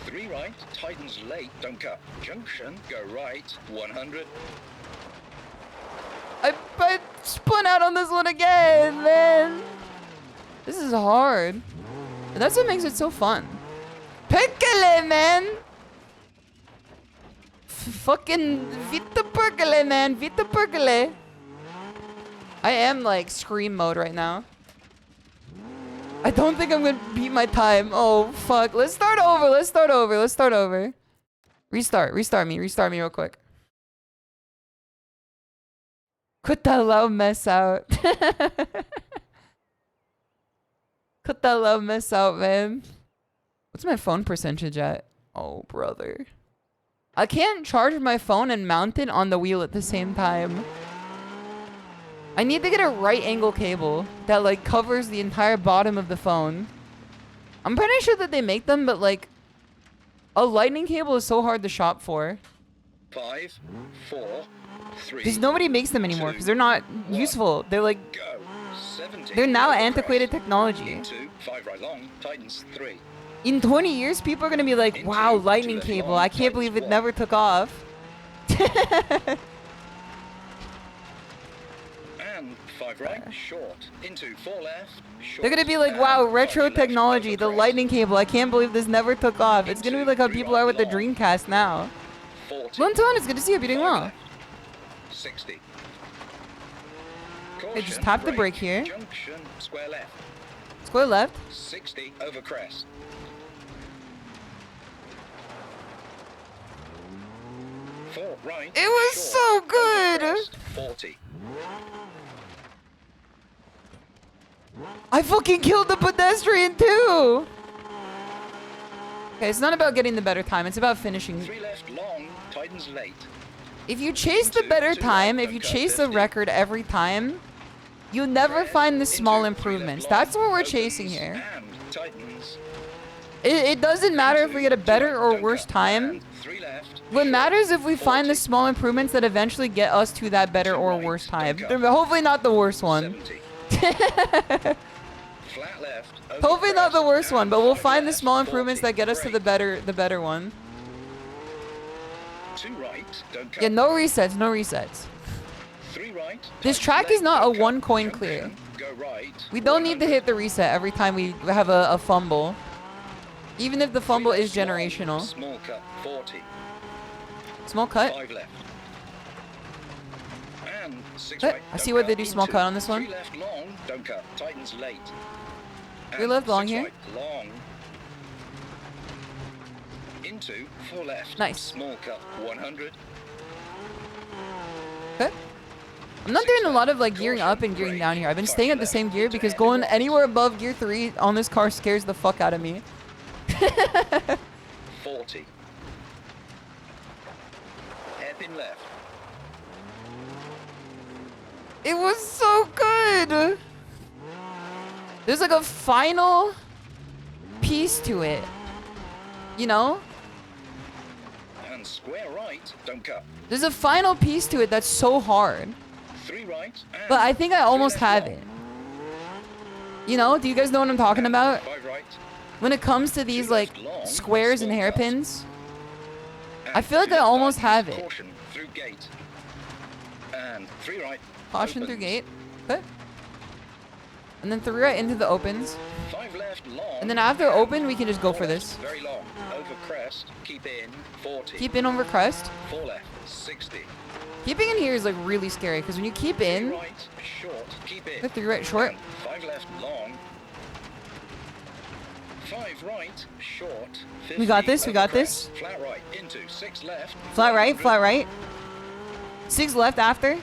Speaker 3: 3 right, tightens late, don't cut. Junction, go right, 100.
Speaker 2: I spun out on this one again, man. This is hard. But that's what makes it so fun. Perkele, man! Fucking Vita Perkele, man. Vita Perkele. I am like scream mode right now. I don't think I'm gonna beat my time. Oh, fuck. Let's start over. Let's start over. Let's start over. Restart. Restart me. Restart me real quick. Cut that loud mess out. Cut that loud mess out, man. What's my phone percentage at? Oh, brother. I can't charge my phone and mount it on the wheel at the same time. I need to get a right angle cable that like covers the entire bottom of the phone. I'm pretty sure that they make them, but like a lightning cable is so hard to shop for.
Speaker 3: 5, 4, 3.
Speaker 2: Because nobody makes them anymore because they're not useful. They're like,
Speaker 3: Go. 70.
Speaker 2: they're now
Speaker 3: over
Speaker 2: antiquated
Speaker 3: crest.
Speaker 2: technology.
Speaker 3: Into 5 right long, tightens 3.
Speaker 2: In 20 years, people are going to be like,
Speaker 3: Into
Speaker 2: wow,
Speaker 3: two
Speaker 2: lightning
Speaker 3: left
Speaker 2: cable.
Speaker 3: long,
Speaker 2: I can't believe it
Speaker 3: tightens
Speaker 2: never
Speaker 3: 1.
Speaker 2: took off.
Speaker 3: And 5 right, short. Into 4 left, short.
Speaker 2: They're going to be like,
Speaker 3: and
Speaker 2: wow,
Speaker 3: 5
Speaker 2: retro
Speaker 3: left,
Speaker 2: technology,
Speaker 3: over
Speaker 2: the
Speaker 3: crest.
Speaker 2: lightning cable. I can't believe this never took off. It's going to be like how
Speaker 3: Into
Speaker 2: people
Speaker 3: three
Speaker 2: are with the
Speaker 3: right long.
Speaker 2: Dreamcast now.
Speaker 3: 40.
Speaker 2: Lunton, it's good to see you. You're doing
Speaker 3: 5
Speaker 2: well.
Speaker 3: left, 60.
Speaker 2: Okay, just
Speaker 3: Caution,
Speaker 2: tap the brake here.
Speaker 3: Junction, square left.
Speaker 2: Square left.
Speaker 3: 60 over crest. 4 right.
Speaker 2: It was
Speaker 3: short,
Speaker 2: so
Speaker 3: over
Speaker 2: good.
Speaker 3: crest, 40.
Speaker 2: I fucking killed the pedestrian too. Okay, it's not about getting the better time. It's about finishing.
Speaker 3: 3 left long, tightens late.
Speaker 2: If you chase the better time, if you chase the record every time, you'll never find the small improvements. That's what we're chasing here.
Speaker 3: And tightens.
Speaker 2: It doesn't matter if we get a better or worse time.
Speaker 3: 3 left.
Speaker 2: What
Speaker 3: short,
Speaker 2: matters if we find the
Speaker 3: 40.
Speaker 2: small improvements that eventually get us to that better
Speaker 3: Two
Speaker 2: or
Speaker 3: right,
Speaker 2: worse time.
Speaker 3: don't
Speaker 2: They're
Speaker 3: cut.
Speaker 2: hopefully not the worst one.
Speaker 3: 70. Flat left. over
Speaker 2: Hopefully not the
Speaker 3: crest,
Speaker 2: worst one,
Speaker 3: and
Speaker 2: but we'll
Speaker 3: 5
Speaker 2: find the
Speaker 3: left,
Speaker 2: small improvements
Speaker 3: 40.
Speaker 2: that get us to
Speaker 3: Brake.
Speaker 2: the better one.
Speaker 3: 2 right, don't cut.
Speaker 2: Yeah, no resets, no resets.
Speaker 3: 3 right.
Speaker 2: This
Speaker 3: tightens
Speaker 2: track is
Speaker 3: late,
Speaker 2: not
Speaker 3: don't
Speaker 2: a
Speaker 3: cut.
Speaker 2: 1 coin
Speaker 3: Junction,
Speaker 2: clear.
Speaker 3: Go right.
Speaker 2: We don't need to
Speaker 3: 100.
Speaker 2: hit the reset every time we have a fumble. Even if the
Speaker 3: 3
Speaker 2: fumble
Speaker 3: left
Speaker 2: is
Speaker 3: long,
Speaker 2: generational.
Speaker 3: Small cut, 40.
Speaker 2: Small cut.
Speaker 3: 5 left. And 6
Speaker 2: Eh,
Speaker 3: right.
Speaker 2: I
Speaker 3: don't
Speaker 2: see why they
Speaker 3: cut.
Speaker 2: do small
Speaker 3: Into
Speaker 2: cut on this one.
Speaker 3: 3 left long, don't cut. Tightens late.
Speaker 2: 3
Speaker 3: And
Speaker 2: left long
Speaker 3: 6
Speaker 2: here.
Speaker 3: right, long. Into 4 left.
Speaker 2: Nice.
Speaker 3: Small cut, 100.
Speaker 2: Okay. I'm not doing a lot of like gearing up and gearing down here. I've been staying at the same gear because going anywhere above gear 3 on this car scares the fuck out of me.
Speaker 3: 40. Hairpin left.
Speaker 2: It was so good. There's like a final piece to it. You know?
Speaker 3: And square right, don't cut.
Speaker 2: There's a final piece to it that's so hard.
Speaker 3: 3 right. And
Speaker 2: But I think I
Speaker 3: 3
Speaker 2: almost
Speaker 3: left
Speaker 2: have
Speaker 3: long.
Speaker 2: it. You know? Do you guys know what I'm talking about?
Speaker 3: 5 right.
Speaker 2: when it comes to these like
Speaker 3: long,
Speaker 2: squares and
Speaker 3: slow cut.
Speaker 2: hairpins, I
Speaker 3: And
Speaker 2: feel like I
Speaker 3: left
Speaker 2: almost
Speaker 3: tightens,
Speaker 2: have it.
Speaker 3: Caution through gate. And 3 right.
Speaker 2: Caution through
Speaker 3: opens.
Speaker 2: gate. Okay. And then 3 right into the opens.
Speaker 3: 5 left long.
Speaker 2: And then after open, we can just go
Speaker 3: 4
Speaker 2: for
Speaker 3: left,
Speaker 2: this.
Speaker 3: Very long. Over crest. Keep in. 40.
Speaker 2: Keep in over crest.
Speaker 3: 4 left. 60.
Speaker 2: Keeping in here is like really scary because when you keep
Speaker 3: 3
Speaker 2: in,
Speaker 3: right. Short. Keep in.
Speaker 2: the 3 right short.
Speaker 3: And 5 left long. 5 right. Short. 50,
Speaker 2: We got this, we
Speaker 3: over
Speaker 2: got
Speaker 3: crest,
Speaker 2: this.
Speaker 3: Flat right. Into 6 left.
Speaker 2: Flat right,
Speaker 3: 100.
Speaker 2: flat right. 6 left after.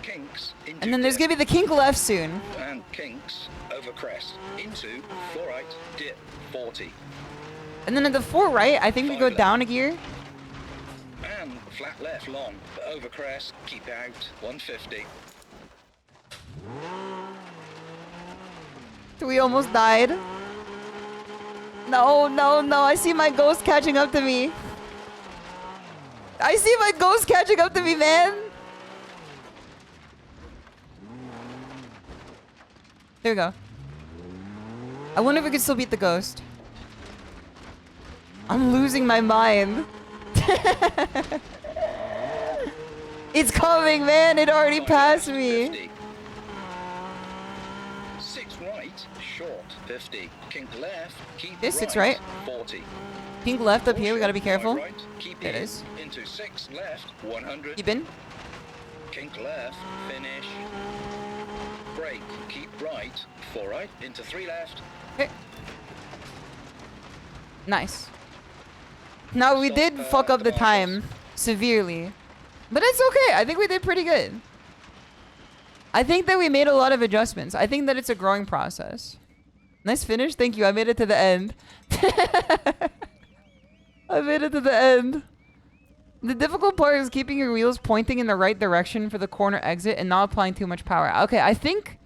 Speaker 3: Kinks. Into
Speaker 2: And then there's
Speaker 3: dip.
Speaker 2: gonna be the kink left soon.
Speaker 3: And kinks. Over crest. Into 4 right. Dip. 40.
Speaker 2: And then at the 4 right, I think we
Speaker 3: 5
Speaker 2: go
Speaker 3: left.
Speaker 2: down a gear.
Speaker 3: And flat left long. Over crest. Keep out. 150.
Speaker 2: We almost died. No, no, no. I see my ghost catching up to me. I see my ghost catching up to me, man. There we go. I wonder if we can still beat the ghost. I'm losing my mind. It's coming, man. It already
Speaker 3: 5
Speaker 2: passed
Speaker 3: left,
Speaker 2: me.
Speaker 3: 50. 6 right. Short. 50. Kink left. Keep
Speaker 2: There's 6 right.
Speaker 3: 40.
Speaker 2: Pink left up here. We gotta be
Speaker 3: Caution,
Speaker 2: careful.
Speaker 3: 5 right. Keep
Speaker 2: There it
Speaker 3: in.
Speaker 2: is.
Speaker 3: Into 6 left. 100.
Speaker 2: Keep in.
Speaker 3: Kink left. Finish. Break. Keep right. 4 right. Into 3 left.
Speaker 2: Okay. Nice. Now we did fuck up the time severely, but it's okay. I think we did pretty good. I think that we made a lot of adjustments. I think that it's a growing process. Nice finish. Thank you. I made it to the end. I made it to the end. The difficult part is keeping your wheels pointing in the right direction for the corner exit and not applying too much power. Okay, I think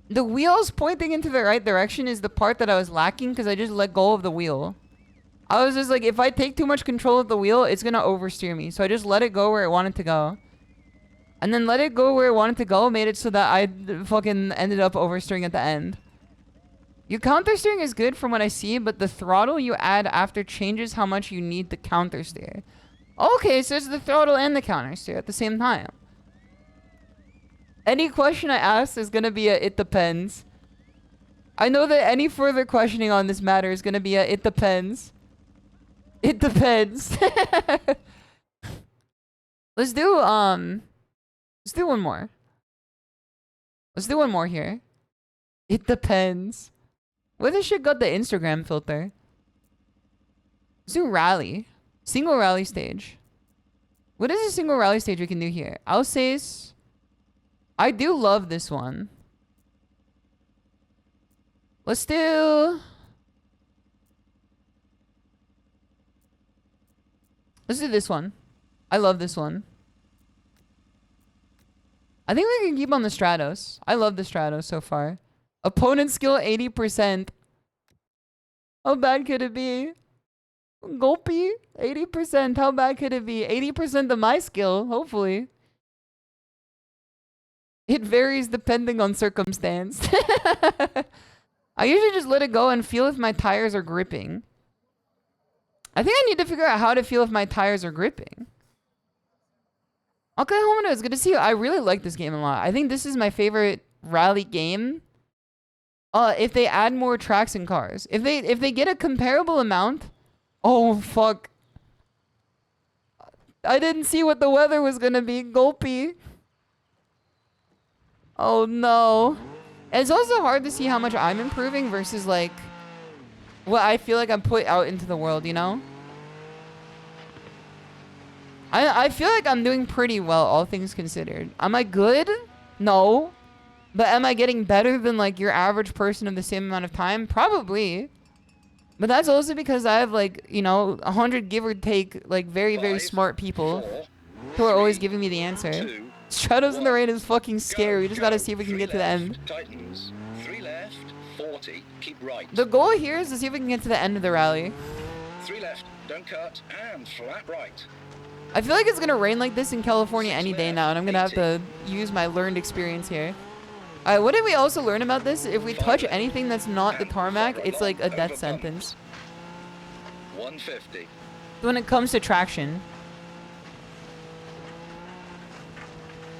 Speaker 2: the wheels pointing into the right direction is the part that I was lacking because I just let go of the wheel. I was just like, if I take too much control of the wheel, it's going to oversteer me. So I just let it go where it wanted to go. And then let it go where it wanted to go made it so that I fucking ended up oversteering at the end. Your countersteering is good from what I see, but the throttle you add after changes how much you need to countersteer. Okay, so it's the throttle and the countersteer at the same time. Any question I ask is going to be a it depends. I know that any further questioning on this matter is going to be a it depends. It depends. Let's do one more. Let's do one more here. It depends. Where this shit got the Instagram filter? Let's do rally. Single rally stage. What is a single rally stage we can do here? Alsace. I do love this one. Let's do this one. I love this one. I think we can keep on the Stratos. I love the Stratos so far. Opponent skill 80%. How bad could it be? Gulpy 80%. How bad could it be? 80% of my skill, hopefully. It varies depending on circumstance. I usually just let it go and feel if my tires are gripping. I think I need to figure out how to feel if my tires are gripping. Okay, Homino, it's good to see you. I really like this game a lot. I think this is my favorite rally game. If they add more tracks and cars. If they get a comparable amount. Oh, fuck. I didn't see what the weather was gonna be. Gulpy. Oh, no. It's also hard to see how much I'm improving versus, like, what I feel like I'm put out into the world, you know? I feel like I'm doing pretty well, all things considered. Am I good? No. But am I getting better than, like, your average person in the same amount of time? Probably. But that's also because I have, like, you know, 100 give or take, like, very, very
Speaker 3: 5,
Speaker 2: smart people
Speaker 3: 4,
Speaker 2: who are always
Speaker 3: 3,
Speaker 2: giving me the answer.
Speaker 3: 2,
Speaker 2: Stratos in the
Speaker 3: 1.
Speaker 2: rain is fucking scary. We just gotta see if we can
Speaker 3: 3
Speaker 2: get to the
Speaker 3: left,
Speaker 2: end.
Speaker 3: Tightens. 3 left. 40. Keep right.
Speaker 2: The goal here is to see if we can get to the end of the rally.
Speaker 3: 3 left. Don't cut. And flat right.
Speaker 2: I feel like it's gonna rain like this in California
Speaker 3: 6
Speaker 2: any day
Speaker 3: left,
Speaker 2: now, and I'm gonna have
Speaker 3: 80.
Speaker 2: to use my learned experience here. Alright, what did we also learn about this? If we
Speaker 3: 5
Speaker 2: touch
Speaker 3: left.
Speaker 2: anything that's not the
Speaker 3: And
Speaker 2: tarmac,
Speaker 3: 5 right
Speaker 2: it's like a
Speaker 3: long,
Speaker 2: death
Speaker 3: over
Speaker 2: sentence.
Speaker 3: 150.
Speaker 2: When it comes to traction.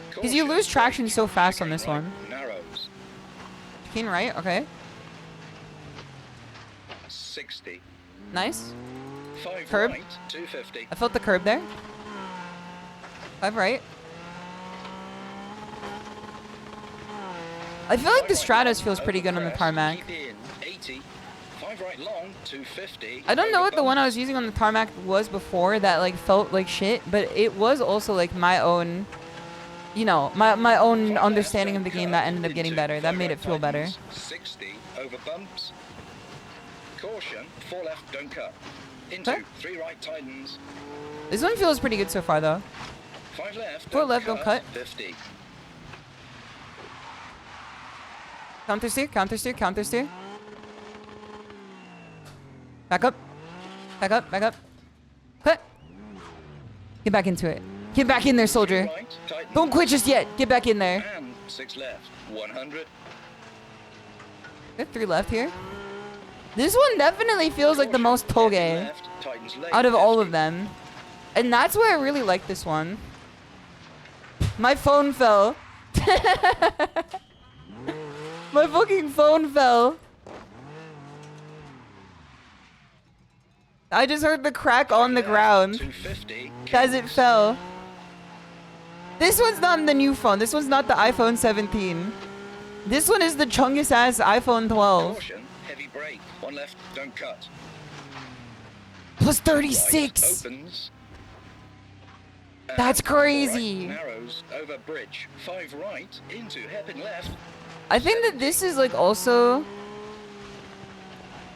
Speaker 2: Because you
Speaker 3: Caution,
Speaker 2: lose traction
Speaker 3: brake,
Speaker 2: so fast on
Speaker 3: chicane
Speaker 2: this
Speaker 3: right,
Speaker 2: one.
Speaker 3: Narrows.
Speaker 2: Chicane right, okay.
Speaker 3: 60.
Speaker 2: Nice.
Speaker 3: 5
Speaker 2: Curb.
Speaker 3: right, 250.
Speaker 2: I felt the curb there. 5 right. I feel like the
Speaker 3: 5 right
Speaker 2: Stratos
Speaker 3: long,
Speaker 2: feels pretty
Speaker 3: over
Speaker 2: good on the
Speaker 3: crest,
Speaker 2: tarmac.
Speaker 3: keep in, 80. 5 right long, 250.
Speaker 2: I don't know
Speaker 3: over
Speaker 2: what the one I was
Speaker 3: bumps.
Speaker 2: using on the tarmac was before that like felt like shit, but it was also like my own, you know, my own
Speaker 3: 5 left,
Speaker 2: understanding of the
Speaker 3: don't
Speaker 2: game
Speaker 3: cut,
Speaker 2: that ended up getting
Speaker 3: into
Speaker 2: better. That
Speaker 3: 5
Speaker 2: made
Speaker 3: right
Speaker 2: it feel better.
Speaker 3: tightens, 60 over bumps. Caution, 4 left, don't cut. Into
Speaker 2: Okay.
Speaker 3: 3 right tightens.
Speaker 2: This one feels pretty good so far though.
Speaker 3: 5 left,
Speaker 2: 4 left, don't cut.
Speaker 3: 50.
Speaker 2: Counter steer, counter steer, counter steer. Back up. Back up, back up. Cut. Get back into it. Get back in there, soldier.
Speaker 3: 3 right, tightens.
Speaker 2: Don't quit just yet. Get back in there.
Speaker 3: And 6 left, 100.
Speaker 2: Good, 3 left here. This one definitely feels like the most
Speaker 3: Caution,
Speaker 2: toge
Speaker 3: heavy left, tightens late,
Speaker 2: out of all
Speaker 3: 50.
Speaker 2: of them. And that's why I really like this one. My phone fell. My fucking phone fell. I just heard the crack on the
Speaker 3: Left,
Speaker 2: ground
Speaker 3: 250,
Speaker 2: as it
Speaker 3: kicks.
Speaker 2: fell. This one's not the new phone. This one's not the iPhone 17. This one is the chungus ass iPhone 12.
Speaker 3: Caution, heavy brake, 1 left, don't cut.
Speaker 2: Plus
Speaker 3: Right,
Speaker 2: 36.
Speaker 3: opens.
Speaker 2: That's
Speaker 3: And 4 right,
Speaker 2: crazy.
Speaker 3: narrows over bridge, 5 right, into hairpin left.
Speaker 2: I think that this is like also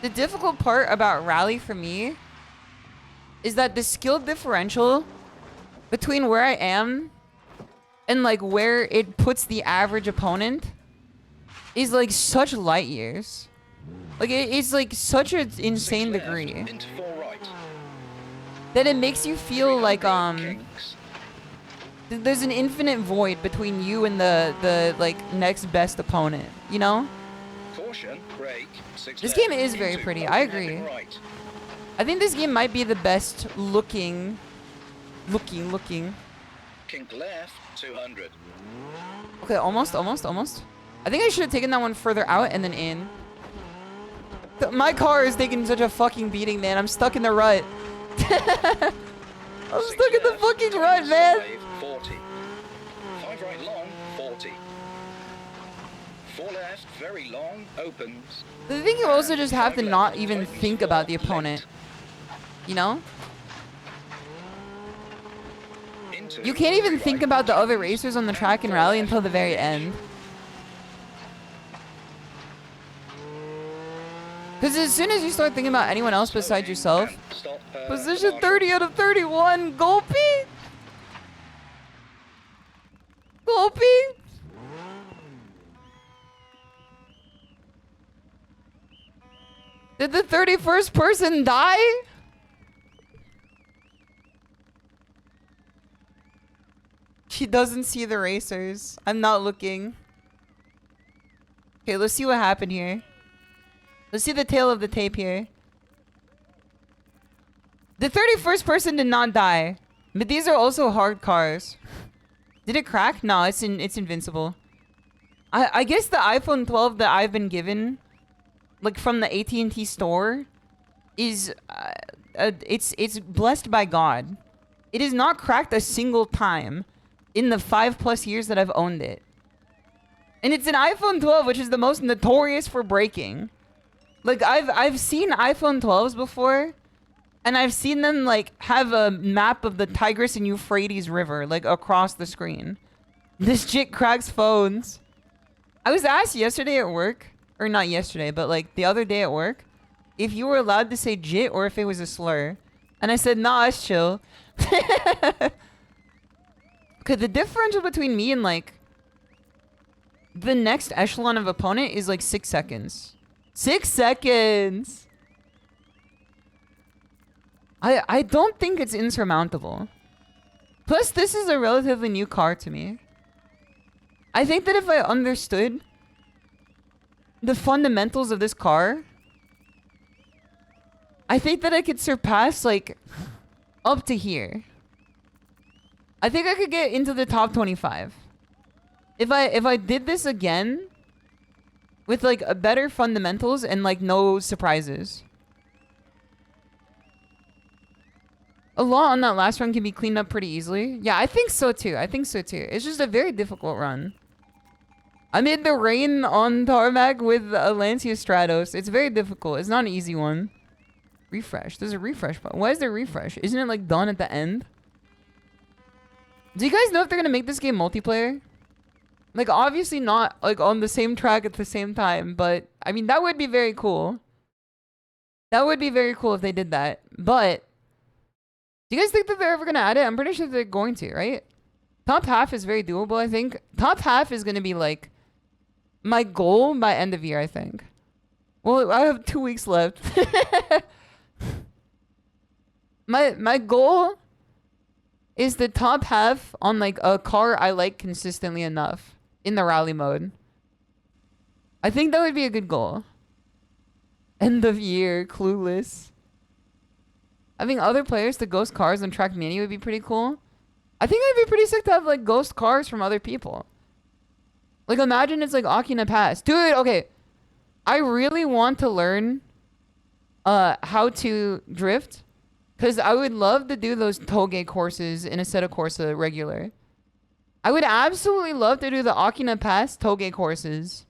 Speaker 2: the difficult part about rally for me is that the skill differential between where I am and like where it puts the average opponent is like such light years. Like it's like such an
Speaker 3: 6
Speaker 2: insane
Speaker 3: left,
Speaker 2: degree
Speaker 3: into 4 right.
Speaker 2: that it makes you feel like
Speaker 3: 300, kinks.
Speaker 2: there's an infinite void between you and the like next best opponent, you know?
Speaker 3: Caution, brake, 6
Speaker 2: This
Speaker 3: left,
Speaker 2: game is very
Speaker 3: into
Speaker 2: pretty,
Speaker 3: open
Speaker 2: I
Speaker 3: hairpin
Speaker 2: agree.
Speaker 3: Right.
Speaker 2: I think this game might be the best looking.
Speaker 3: Kink left, 200.
Speaker 2: Okay, almost. I think I should have taken that one further out and then in. My car is taking such a fucking beating, man. I'm stuck in the rut. I'm
Speaker 3: 6
Speaker 2: stuck in the
Speaker 3: left,
Speaker 2: fucking rut,
Speaker 3: tightens
Speaker 2: man.
Speaker 3: 40. 5 right long, 40. 4 left, very long, opens.
Speaker 2: I think you also
Speaker 3: And
Speaker 2: just have
Speaker 3: 5
Speaker 2: to
Speaker 3: left,
Speaker 2: not even
Speaker 3: tightens
Speaker 2: think about the
Speaker 3: 4,
Speaker 2: opponent.
Speaker 3: late.
Speaker 2: You know?
Speaker 3: Into
Speaker 2: You can't even
Speaker 3: 3
Speaker 2: think
Speaker 3: right,
Speaker 2: about the other
Speaker 3: tightens,
Speaker 2: racers on the
Speaker 3: and
Speaker 2: track in
Speaker 3: 4
Speaker 2: rally
Speaker 3: left,
Speaker 2: until the very
Speaker 3: bridge.
Speaker 2: end. Because as soon as you start thinking about anyone else besides
Speaker 3: Slowing
Speaker 2: yourself,
Speaker 3: and stop,
Speaker 2: position
Speaker 3: marshal.
Speaker 2: 30 out of 31, Gulpy! Gulpy! Did the 31st person die? She doesn't see the racers. I'm not looking. Okay, let's see what happened here. Let's see the tail of the tape here. The 31st person did not die. But these are also hard cars. Did it crack? No, it's invincible. I guess the iPhone 12 that I've been given, like from the AT&T store, is it's blessed by God. It has not cracked a single time in the 5+ years that I've owned it. And it's an iPhone 12, which is the most notorious for breaking. Like I've seen iPhone 12s before, and I've seen them like have a map of the Tigris and Euphrates River like across the screen. This chick cracks phones. I was asked yesterday at work, or not yesterday, but like the other day at work, if you were allowed to say jit or if it was a slur. And I said, nah, it's chill. Cause the differential between me and like the next echelon of opponent is like 6 seconds. 6 seconds! I don't think it's insurmountable. Plus, this is a relatively new car to me. I think that if I understood the fundamentals of this car, I think that I could surpass, like, up to here. I think I could get into the top 25. If I did this again with, like, a better fundamentals and, like, no surprises. A lot on that last run can be cleaned up pretty easily. Yeah, I think so too. I think so too. It's just a very difficult run. I'm in the rain on tarmac with a Lancia Stratos. It's very difficult. It's not an easy one. Refresh. There's a refresh button. Why is there a refresh? Isn't it like done at the end? Do you guys know if they're gonna make this game multiplayer? Like obviously not like on the same track at the same time, but I mean that would be very cool. That would be very cool if they did that. But do you guys think that they're ever gonna add it? I'm pretty sure they're going to, right? Top half is very doable, I think. Top half is gonna be like my goal by end of year, I think. Well, I have 2 weeks left. My goal is the top half on like a car I like consistently enough in the rally mode. I think that would be a good goal. End of year, clueless. Having other players to ghost cars on Track Mini would be pretty cool. I think it'd be pretty sick to have like ghost cars from other people. Like imagine it's like Akina Pass. Dude, okay. I really want to learn how to drift. Because I would love to do those toge courses in Assetto Corsa regular. I would absolutely love to do the Akina Pass toge courses.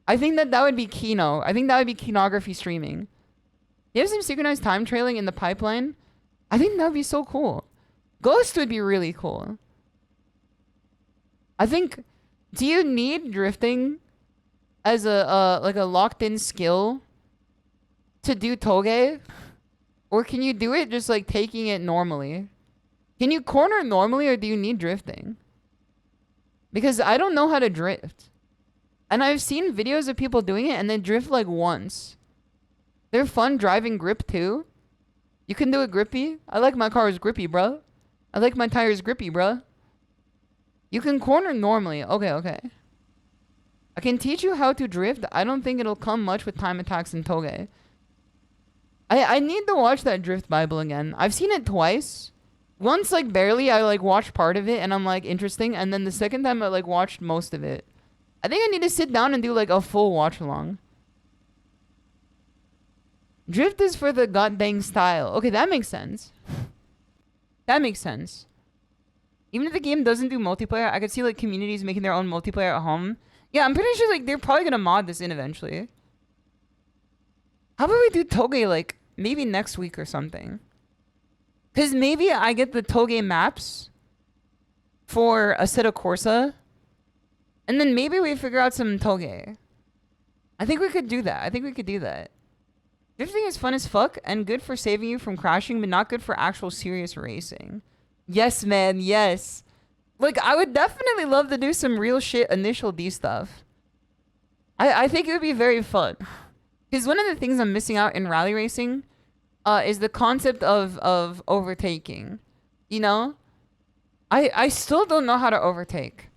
Speaker 2: I think that would be Kino. I think that would be Kinography streaming. You have some synchronized time trailing in the pipeline? I think that would be so cool. Ghost would be really cool. I think... Do you need drifting as a like a locked-in skill to do toge? Or can you do it just like taking it normally? Can you corner normally or do you need drifting? Because I don't know how to drift. And I've seen videos of people doing it and they drift like once. They're fun driving grip too. You can do it grippy. I like my cars grippy, bro. I like my tires grippy, bro. You can corner normally. Okay. I can teach you how to drift. I don't think it'll come much with time attacks and toge. I need to watch that Drift Bible again. I've seen it twice. Once, like, barely, I, like, watched part of it, and I'm like, interesting. And then the second time, I, like, watched most of it. I think I need to sit down and do, like, a full watch-along. Drift is for the goddamn style. Okay, that makes sense. That makes sense. Even if the game doesn't do multiplayer, I could see, like, communities making their own multiplayer at home. Yeah, I'm pretty sure, like, they're probably gonna mod this in eventually. How about we do toge, like, maybe next week or something? Because maybe I get the toge maps for Assetto Corsa. And then maybe we figure out some toge. I think we could do that. Drifting is fun as fuck and good for saving you from crashing, but not good for actual serious racing. Yes, man, yes. Like, I would definitely love to do some real shit initial D stuff. I think it would be very fun. Because one of the things I'm missing out in rally racing is the concept of overtaking. You know? I still don't know how to overtake.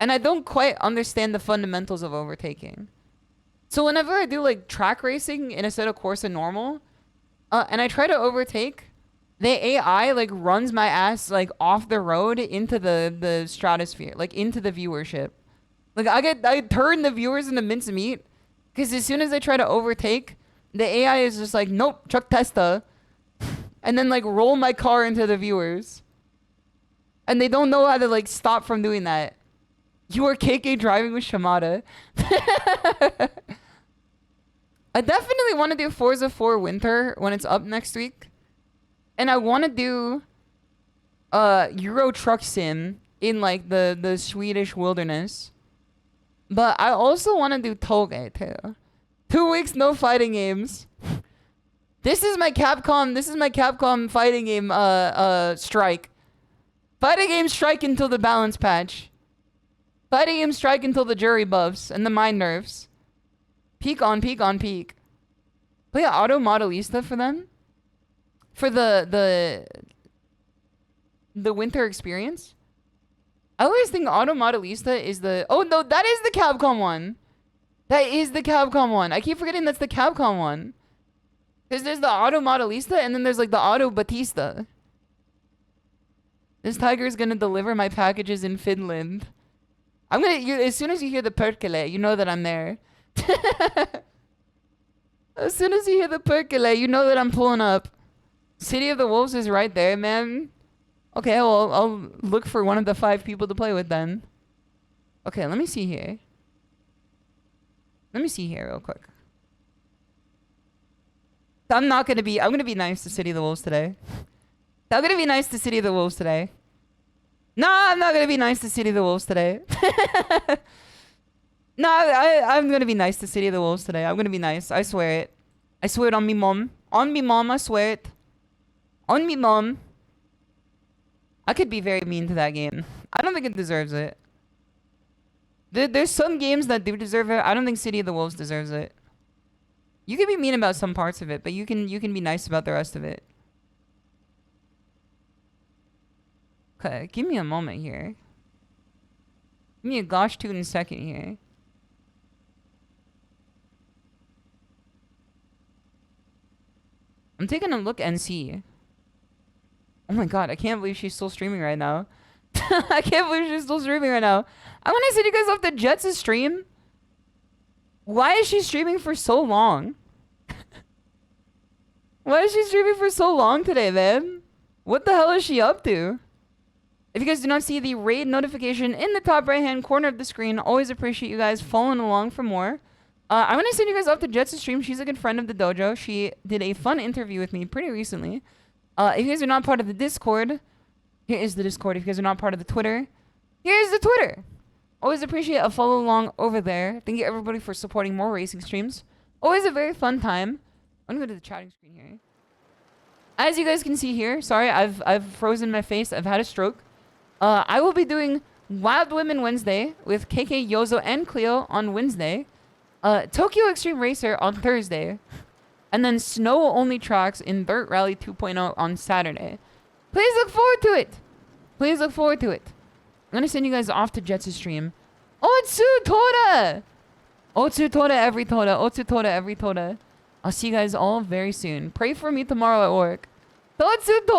Speaker 2: And I don't quite understand the fundamentals of overtaking. So whenever I do like track racing in Assetto Corsa normal, and I try to overtake, the AI like runs my ass like off the road into the stratosphere, like into the viewership. Like I turn the viewers into mincemeat. Because as soon as I try to overtake, the AI is just like, nope, Chuck Testa. And then like roll my car into the viewers. And they don't know how to like stop from doing that. You are KK driving with Shimada. I definitely want to do Forza 4 Winter when it's up next week. And I want to do Euro Truck Sim in like the Swedish wilderness. But I also want to do toge too. 2 weeks, no fighting games. This is my Capcom fighting game strike. Fighting game strike until the balance patch. Fighting game strike until the jury buffs and the mind nerfs. Peak on peak on peak. Play Auto Modelista for them? For the winter experience? I always think Auto Modelista is the... Oh, no, that is the Capcom one. That is the Capcom one. I keep forgetting that's the Capcom one. Because there's the Auto Modelista and then there's like the Auto Batista. This tiger is gonna deliver my packages in Finland. I'm gonna, as soon as you hear the perkele, you know that I'm there. As soon as you hear the perkele, you know that I'm pulling up. City of the Wolves is right there, man. Okay, well, I'll look for one of the 5 people to play with then. Okay, let me see here. Let me see here real quick. I'm gonna be nice to City of the Wolves today. I'm gonna be nice to City of the Wolves today. No, I'm not gonna be nice to City of the Wolves today. No, I'm gonna be nice to City of the Wolves today. I'm gonna be nice. I swear it. I swear it on me mom. On me mom, I swear it. On me mom. I could be very mean to that game. I don't think it deserves it. There's some games that do deserve it. I don't think City of the Wolves deserves it. You can be mean about some parts of it, but you can be nice about the rest of it. Okay, give me a moment here. Give me a gosh tootin' second here. I'm taking a look and see. Oh my god, I can't believe she's still streaming right now. I can't believe she's still streaming right now. I want to send you guys off to Jets' stream. Why is she streaming for so long? Why is she streaming for so long today, man? What the hell is she up to? If you guys do not see the raid notification in the top right-hand corner of the screen, always appreciate you guys following along for more. I'm going to send you guys off to Jets' stream. She's a good friend of the dojo. She did a fun interview with me pretty recently. If you guys are not part of the Discord, here is the Discord. If you guys are not part of the Twitter, here's the Twitter. Always appreciate a follow along over there. Thank you everybody for supporting more racing streams. Always a very fun time. I'm going to go to the chatting screen here. As you guys can see here, sorry, I've frozen my face. I've had a stroke. I will be doing Wild Women Wednesday with KK, Yozo, and Cleo on Wednesday. Tokyo Extreme Racer on Thursday. And then snow-only tracks in Dirt Rally 2.0 on Saturday. Please look forward to it. Please look forward to it. I'm going to send you guys off to Jets' stream. Otsu Tora! Otsu Tora every Tora. Otsu Tora every Tora. I'll see you guys all very soon. Pray for me tomorrow at work. Otsu Tora!